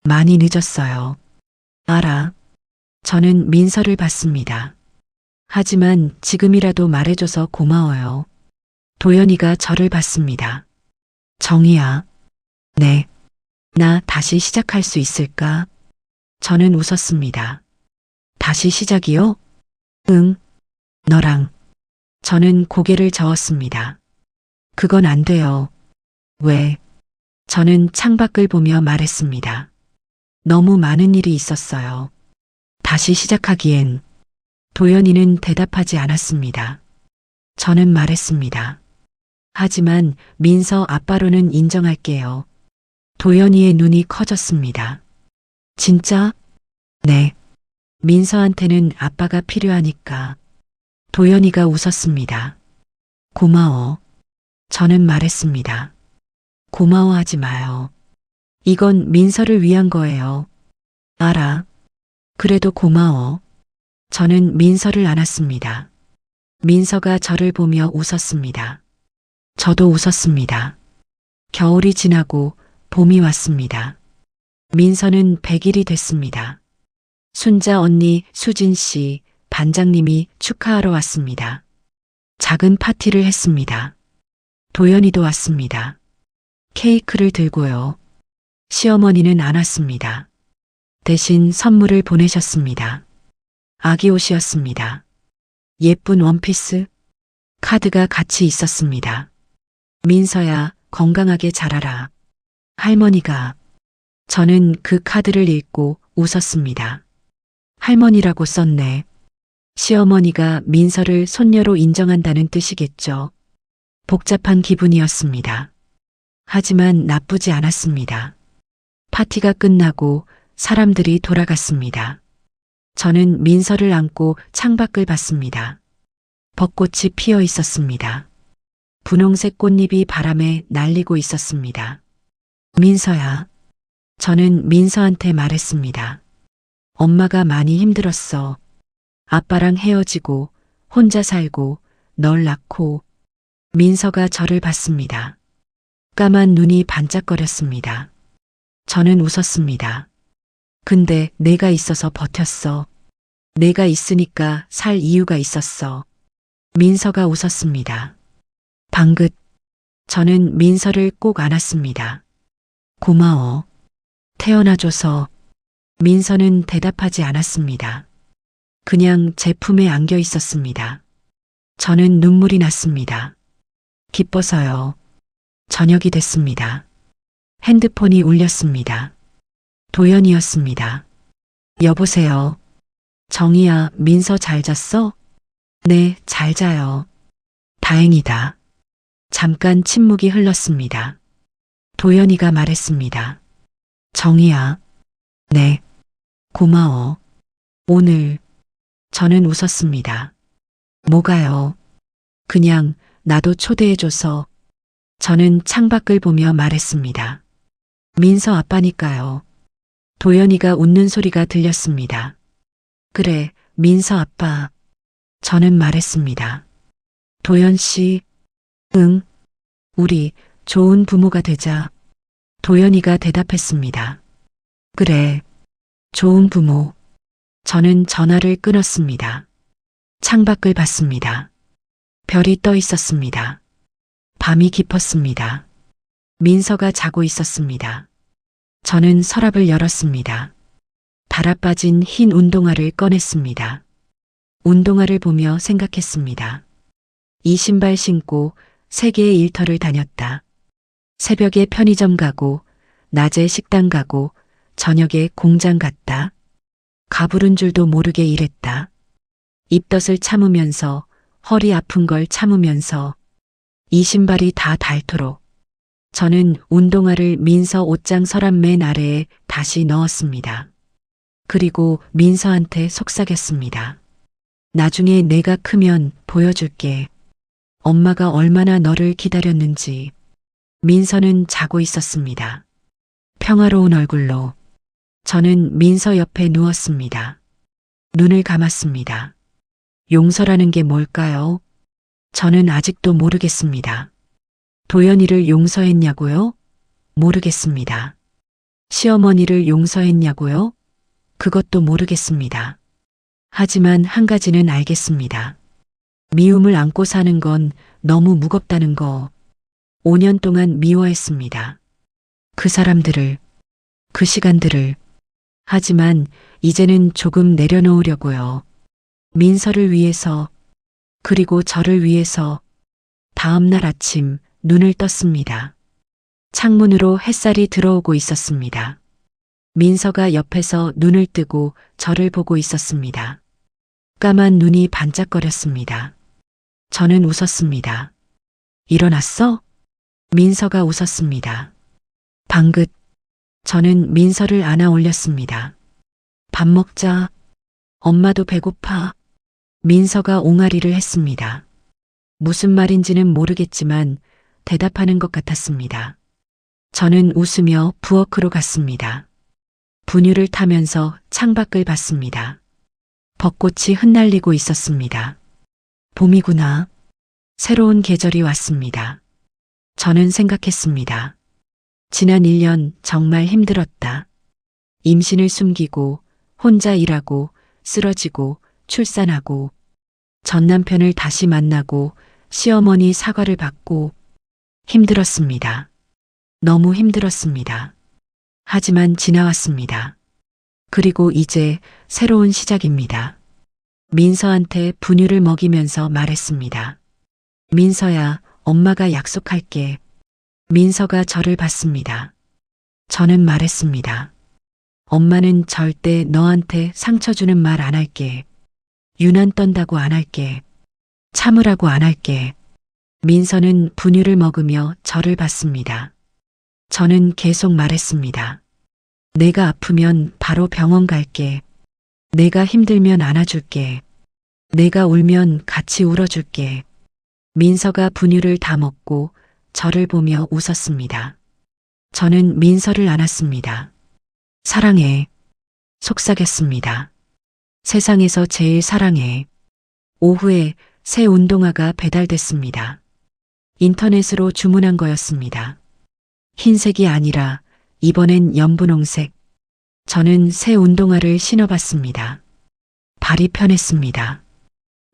많이 늦었어요. 알아. 저는 민서를 봤습니다. 하지만 지금이라도 말해줘서 고마워요. 도연이가 저를 봤습니다. 정희야. 네. 나 다시 시작할 수 있을까? 저는 웃었습니다. 다시 시작이요? 응. 너랑. 저는 고개를 저었습니다. 그건 안 돼요. 왜? 저는 창밖을 보며 말했습니다. 너무 많은 일이 있었어요. 다시 시작하기엔. 도연이는 대답하지 않았습니다. 저는 말했습니다. 하지만 민서 아빠로는 인정할게요. 도연이의 눈이 커졌습니다. 진짜? 네. 민서한테는 아빠가 필요하니까. 도연이가 웃었습니다. 고마워. 저는 말했습니다. 고마워하지 마요. 이건 민서를 위한 거예요. 알아. 그래도 고마워. 저는 민서를 안았습니다. 민서가 저를 보며 웃었습니다. 저도 웃었습니다. 겨울이 지나고 봄이 왔습니다. 민서는 100일이 됐습니다. 순자 언니, 수진 씨, 반장님이 축하하러 왔습니다. 작은 파티를 했습니다. 도연이도 왔습니다. 케이크를 들고요. 시어머니는 안 왔습니다. 대신 선물을 보내셨습니다. 아기 옷이었습니다. 예쁜 원피스, 카드가 같이 있었습니다. 민서야, 건강하게 자라라. 할머니가. 저는 그 카드를 읽고 웃었습니다. 할머니라고 썼네. 시어머니가 민서를 손녀로 인정한다는 뜻이겠죠. 복잡한 기분이었습니다. 하지만 나쁘지 않았습니다. 파티가 끝나고 사람들이 돌아갔습니다. 저는 민서를 안고 창밖을 봤습니다. 벚꽃이 피어 있었습니다. 분홍색 꽃잎이 바람에 날리고 있었습니다. 민서야. 저는 민서한테 말했습니다. 엄마가 많이 힘들었어. 아빠랑 헤어지고 혼자 살고 널 낳고. 민서가 저를 봤습니다. 까만 눈이 반짝거렸습니다. 저는 웃었습니다. 근데 내가 있어서 버텼어. 내가 있으니까 살 이유가 있었어. 민서가 웃었습니다. 방긋. 저는 민서를 꼭 안았습니다. 고마워. 태어나줘서. 민서는 대답하지 않았습니다. 그냥 제 품에 안겨 있었습니다. 저는 눈물이 났습니다. 기뻐서요. 저녁이 됐습니다. 핸드폰이 울렸습니다. 도연이었습니다. 여보세요. 정희야, 민서 잘 잤어? 네, 잘 자요. 다행이다. 잠깐 침묵이 흘렀습니다. 도연이가 말했습니다. 정희야. 네. 고마워. 오늘. 저는 웃었습니다. 뭐가요? 그냥 나도 초대해줘서. 저는 창밖을 보며 말했습니다. 민서 아빠니까요. 도연이가 웃는 소리가 들렸습니다. 그래, 민서 아빠. 저는 말했습니다. 도연 씨. 응. 우리 좋은 부모가 되자. 도연이가 대답했습니다. 그래. 좋은 부모. 저는 전화를 끊었습니다. 창밖을 봤습니다. 별이 떠 있었습니다. 밤이 깊었습니다. 민서가 자고 있었습니다. 저는 서랍을 열었습니다. 달아빠진 흰 운동화를 꺼냈습니다. 운동화를 보며 생각했습니다. 이 신발 신고 3개의 일터를 다녔다. 새벽에 편의점 가고, 낮에 식당 가고, 저녁에 공장 갔다. 가부른 줄도 모르게 일했다. 입덧을 참으면서, 허리 아픈 걸 참으면서, 이 신발이 다 닳도록. 저는 운동화를 민서 옷장 서랍 맨 아래에 다시 넣었습니다. 그리고 민서한테 속삭였습니다. 나중에 내가 크면 보여줄게. 엄마가 얼마나 너를 기다렸는지. 민서는 자고 있었습니다. 평화로운 얼굴로. 저는 민서 옆에 누웠습니다. 눈을 감았습니다. 용서라는 게 뭘까요? 저는 아직도 모르겠습니다. 도연이를 용서했냐고요? 모르겠습니다. 시어머니를 용서했냐고요? 그것도 모르겠습니다. 하지만 한 가지는 알겠습니다. 미움을 안고 사는 건 너무 무겁다는 거. 5년 동안 미워했습니다. 그 사람들을, 그 시간들을. 하지만 이제는 조금 내려놓으려고요. 민서를 위해서, 그리고 저를 위해서. 다음 날 아침 눈을 떴습니다. 창문으로 햇살이 들어오고 있었습니다. 민서가 옆에서 눈을 뜨고 저를 보고 있었습니다. 까만 눈이 반짝거렸습니다. 저는 웃었습니다. 일어났어? 민서가 웃었습니다. 방긋. 저는 민서를 안아 올렸습니다. 밥 먹자. 엄마도 배고파. 민서가 옹알이를 했습니다. 무슨 말인지는 모르겠지만 대답하는 것 같았습니다. 저는 웃으며 부엌으로 갔습니다. 분유를 타면서 창밖을 봤습니다. 벚꽃이 흩날리고 있었습니다. 봄이구나. 새로운 계절이 왔습니다. 저는 생각했습니다. 지난 1년 정말 힘들었다. 임신을 숨기고 혼자 일하고 쓰러지고 출산하고 전 남편을 다시 만나고 시어머니 사과를 받고 힘들었습니다. 너무 힘들었습니다. 하지만 지나왔습니다. 그리고 이제 새로운 시작입니다. 민서한테 분유를 먹이면서 말했습니다. 민서야, 엄마가 약속할게. 민서가 저를 봤습니다. 저는 말했습니다. 엄마는 절대 너한테 상처 주는 말 안 할게. 유난 떤다고 안 할게. 참으라고 안 할게. 민서는 분유를 먹으며 저를 봤습니다. 저는 계속 말했습니다. 내가 아프면 바로 병원 갈게. 내가 힘들면 안아줄게. 내가 울면 같이 울어줄게. 민서가 분유를 다 먹고 저를 보며 웃었습니다. 저는 민서를 안았습니다. 사랑해. 속삭였습니다. 세상에서 제일 사랑해. 오후에 새 운동화가 배달됐습니다. 인터넷으로 주문한 거였습니다. 흰색이 아니라 이번엔 연분홍색. 저는 새 운동화를 신어봤습니다. 발이 편했습니다.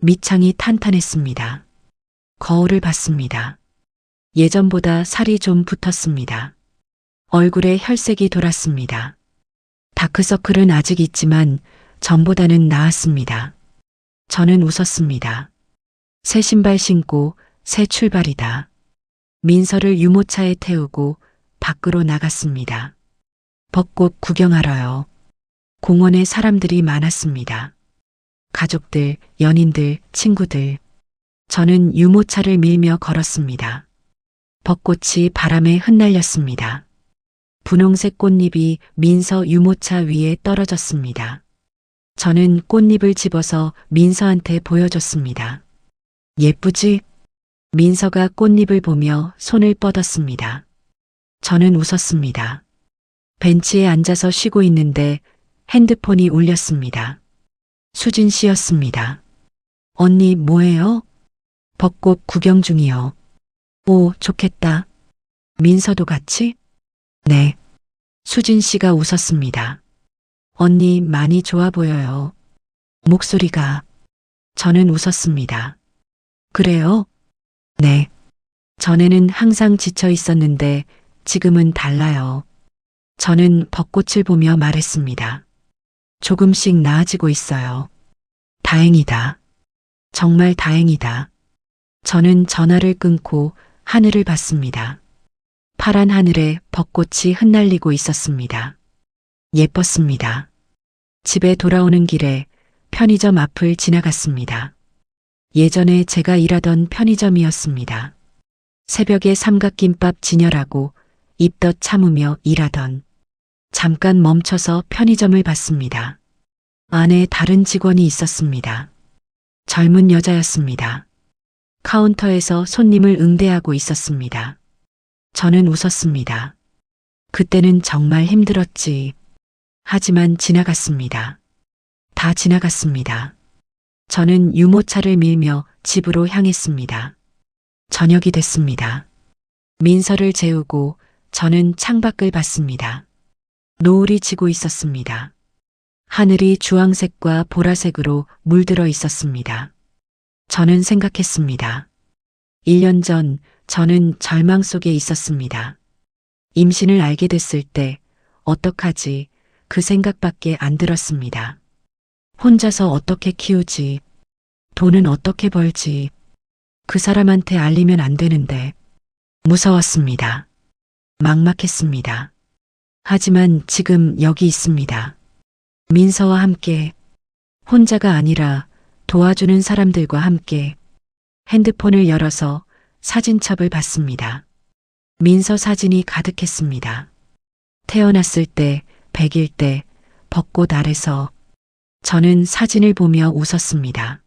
밑창이 탄탄했습니다. 거울을 봤습니다. 예전보다 살이 좀 붙었습니다. 얼굴에 혈색이 돌았습니다. 다크서클은 아직 있지만 전보다는 나았습니다. 저는 웃었습니다. 새 신발 신고 새 출발이다. 민서를 유모차에 태우고 밖으로 나갔습니다. 벚꽃 구경하러요. 공원에 사람들이 많았습니다. 가족들, 연인들, 친구들. 저는 유모차를 밀며 걸었습니다. 벚꽃이 바람에 흩날렸습니다. 분홍색 꽃잎이 민서 유모차 위에 떨어졌습니다. 저는 꽃잎을 집어서 민서한테 보여줬습니다. 예쁘지? 민서가 꽃잎을 보며 손을 뻗었습니다. 저는 웃었습니다. 벤치에 앉아서 쉬고 있는데 핸드폰이 울렸습니다. 수진 씨였습니다. 언니 뭐해요? 벚꽃 구경 중이요. 오, 좋겠다. 민서도 같이? 네. 수진 씨가 웃었습니다. 언니 많이 좋아 보여요. 목소리가. 저는 웃었습니다. 그래요? 네. 전에는 항상 지쳐 있었는데 지금은 달라요. 저는 벚꽃을 보며 말했습니다. 조금씩 나아지고 있어요. 다행이다. 정말 다행이다. 저는 전화를 끊고 하늘을 봤습니다. 파란 하늘에 벚꽃이 흩날리고 있었습니다. 예뻤습니다. 집에 돌아오는 길에 편의점 앞을 지나갔습니다. 예전에 제가 일하던 편의점이었습니다. 새벽에 삼각김밥 진열하고 입덧 참으며 일하던. 잠깐 멈춰서 편의점을 봤습니다. 안에 다른 직원이 있었습니다. 젊은 여자였습니다. 카운터에서 손님을 응대하고 있었습니다. 저는 웃었습니다. 그때는 정말 힘들었지. 하지만 지나갔습니다. 다 지나갔습니다. 저는 유모차를 밀며 집으로 향했습니다. 저녁이 됐습니다. 민서를 재우고 저는 창밖을 봤습니다. 노을이 지고 있었습니다. 하늘이 주황색과 보라색으로 물들어 있었습니다. 저는 생각했습니다. 1년 전 저는 절망 속에 있었습니다. 임신을 알게 됐을 때 어떡하지 그 생각밖에 안 들었습니다. 혼자서 어떻게 키우지? 돈은 어떻게 벌지? 그 사람한테 알리면 안 되는데 무서웠습니다. 막막했습니다. 하지만 지금 여기 있습니다. 민서와 함께 혼자가 아니라 도와주는 사람들과 함께 핸드폰을 열어서 사진첩을 봤습니다. 민서 사진이 가득했습니다. 태어났을 때, 100일 때, 벚꽃 아래서 저는 사진을 보며 웃었습니다.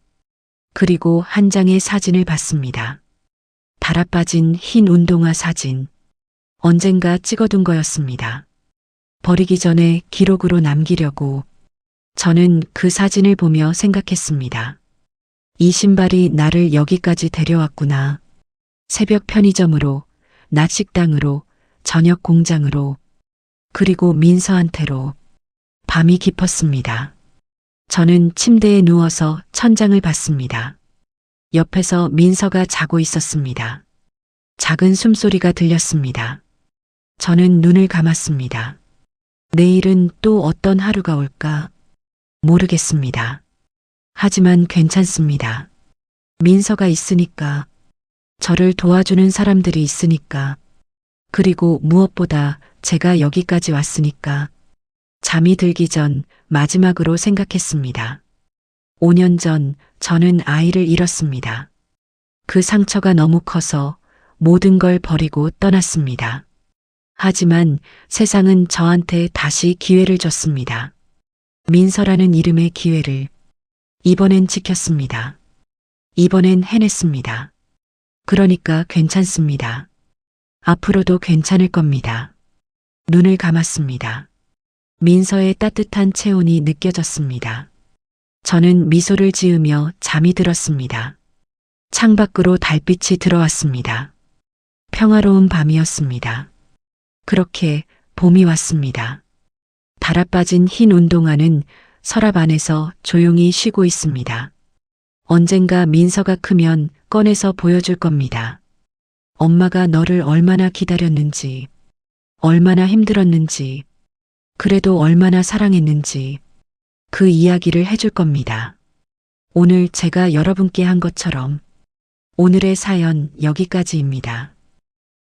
그리고 한 장의 사진을 봤습니다. 달아빠진 흰 운동화 사진. 언젠가 찍어둔 거였습니다. 버리기 전에 기록으로 남기려고. 저는 그 사진을 보며 생각했습니다. 이 신발이 나를 여기까지 데려왔구나. 새벽 편의점으로, 낮 식당으로, 저녁 공장으로, 그리고 민서한테로. 밤이 깊었습니다. 저는 침대에 누워서 천장을 봤습니다. 옆에서 민서가 자고 있었습니다. 작은 숨소리가 들렸습니다. 저는 눈을 감았습니다. 내일은 또 어떤 하루가 올까? 모르겠습니다. 하지만 괜찮습니다. 민서가 있으니까, 저를 도와주는 사람들이 있으니까, 그리고 무엇보다 제가 여기까지 왔으니까. 잠이 들기 전 마지막으로 생각했습니다. 5년 전 저는 아이를 잃었습니다. 그 상처가 너무 커서 모든 걸 버리고 떠났습니다. 하지만 세상은 저한테 다시 기회를 줬습니다. 민서라는 이름의 기회를. 이번엔 지켰습니다. 이번엔 해냈습니다. 그러니까 괜찮습니다. 앞으로도 괜찮을 겁니다. 눈을 감았습니다. 민서의 따뜻한 체온이 느껴졌습니다. 저는 미소를 지으며 잠이 들었습니다. 창밖으로 달빛이 들어왔습니다. 평화로운 밤이었습니다. 그렇게 봄이 왔습니다. 달아빠진 흰 운동화는 서랍 안에서 조용히 쉬고 있습니다. 언젠가 민서가 크면 꺼내서 보여줄 겁니다. 엄마가 너를 얼마나 기다렸는지, 얼마나 힘들었는지, 그래도 얼마나 사랑했는지 그 이야기를 해줄 겁니다. 오늘 제가 여러분께 한 것처럼 오늘의 사연 여기까지입니다.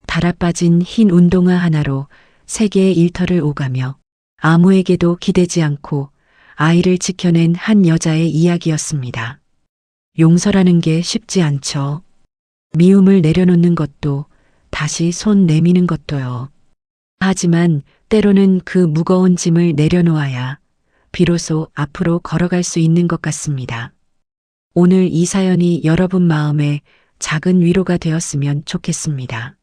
달아빠진 흰 운동화 하나로 세계의 일터를 오가며 아무에게도 기대지 않고 아이를 지켜낸 한 여자의 이야기였습니다. 용서라는 게 쉽지 않죠. 미움을 내려놓는 것도, 다시 손 내미는 것도요. 하지만 때로는 그 무거운 짐을 내려놓아야 비로소 앞으로 걸어갈 수 있는 것 같습니다. 오늘 이 사연이 여러분 마음에 작은 위로가 되었으면 좋겠습니다.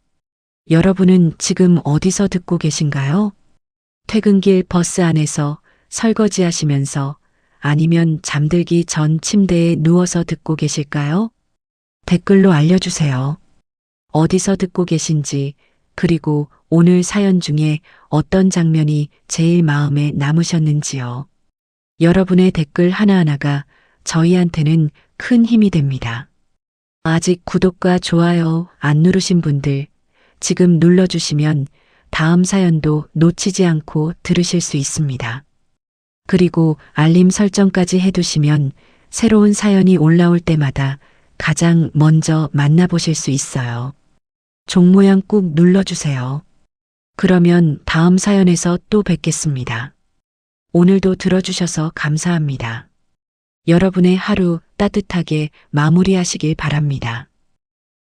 여러분은 지금 어디서 듣고 계신가요? 퇴근길 버스 안에서, 설거지 하시면서, 아니면 잠들기 전 침대에 누워서 듣고 계실까요? 댓글로 알려주세요. 어디서 듣고 계신지, 그리고 오늘 사연 중에 어떤 장면이 제일 마음에 남으셨는지요. 여러분의 댓글 하나하나가 저희한테는 큰 힘이 됩니다. 아직 구독과 좋아요 안 누르신 분들, 지금 눌러주시면 다음 사연도 놓치지 않고 들으실 수 있습니다. 그리고 알림 설정까지 해두시면 새로운 사연이 올라올 때마다 가장 먼저 만나보실 수 있어요. 종 모양 꾹 눌러주세요. 그러면 다음 사연에서 또 뵙겠습니다. 오늘도 들어주셔서 감사합니다. 여러분의 하루 따뜻하게 마무리하시길 바랍니다.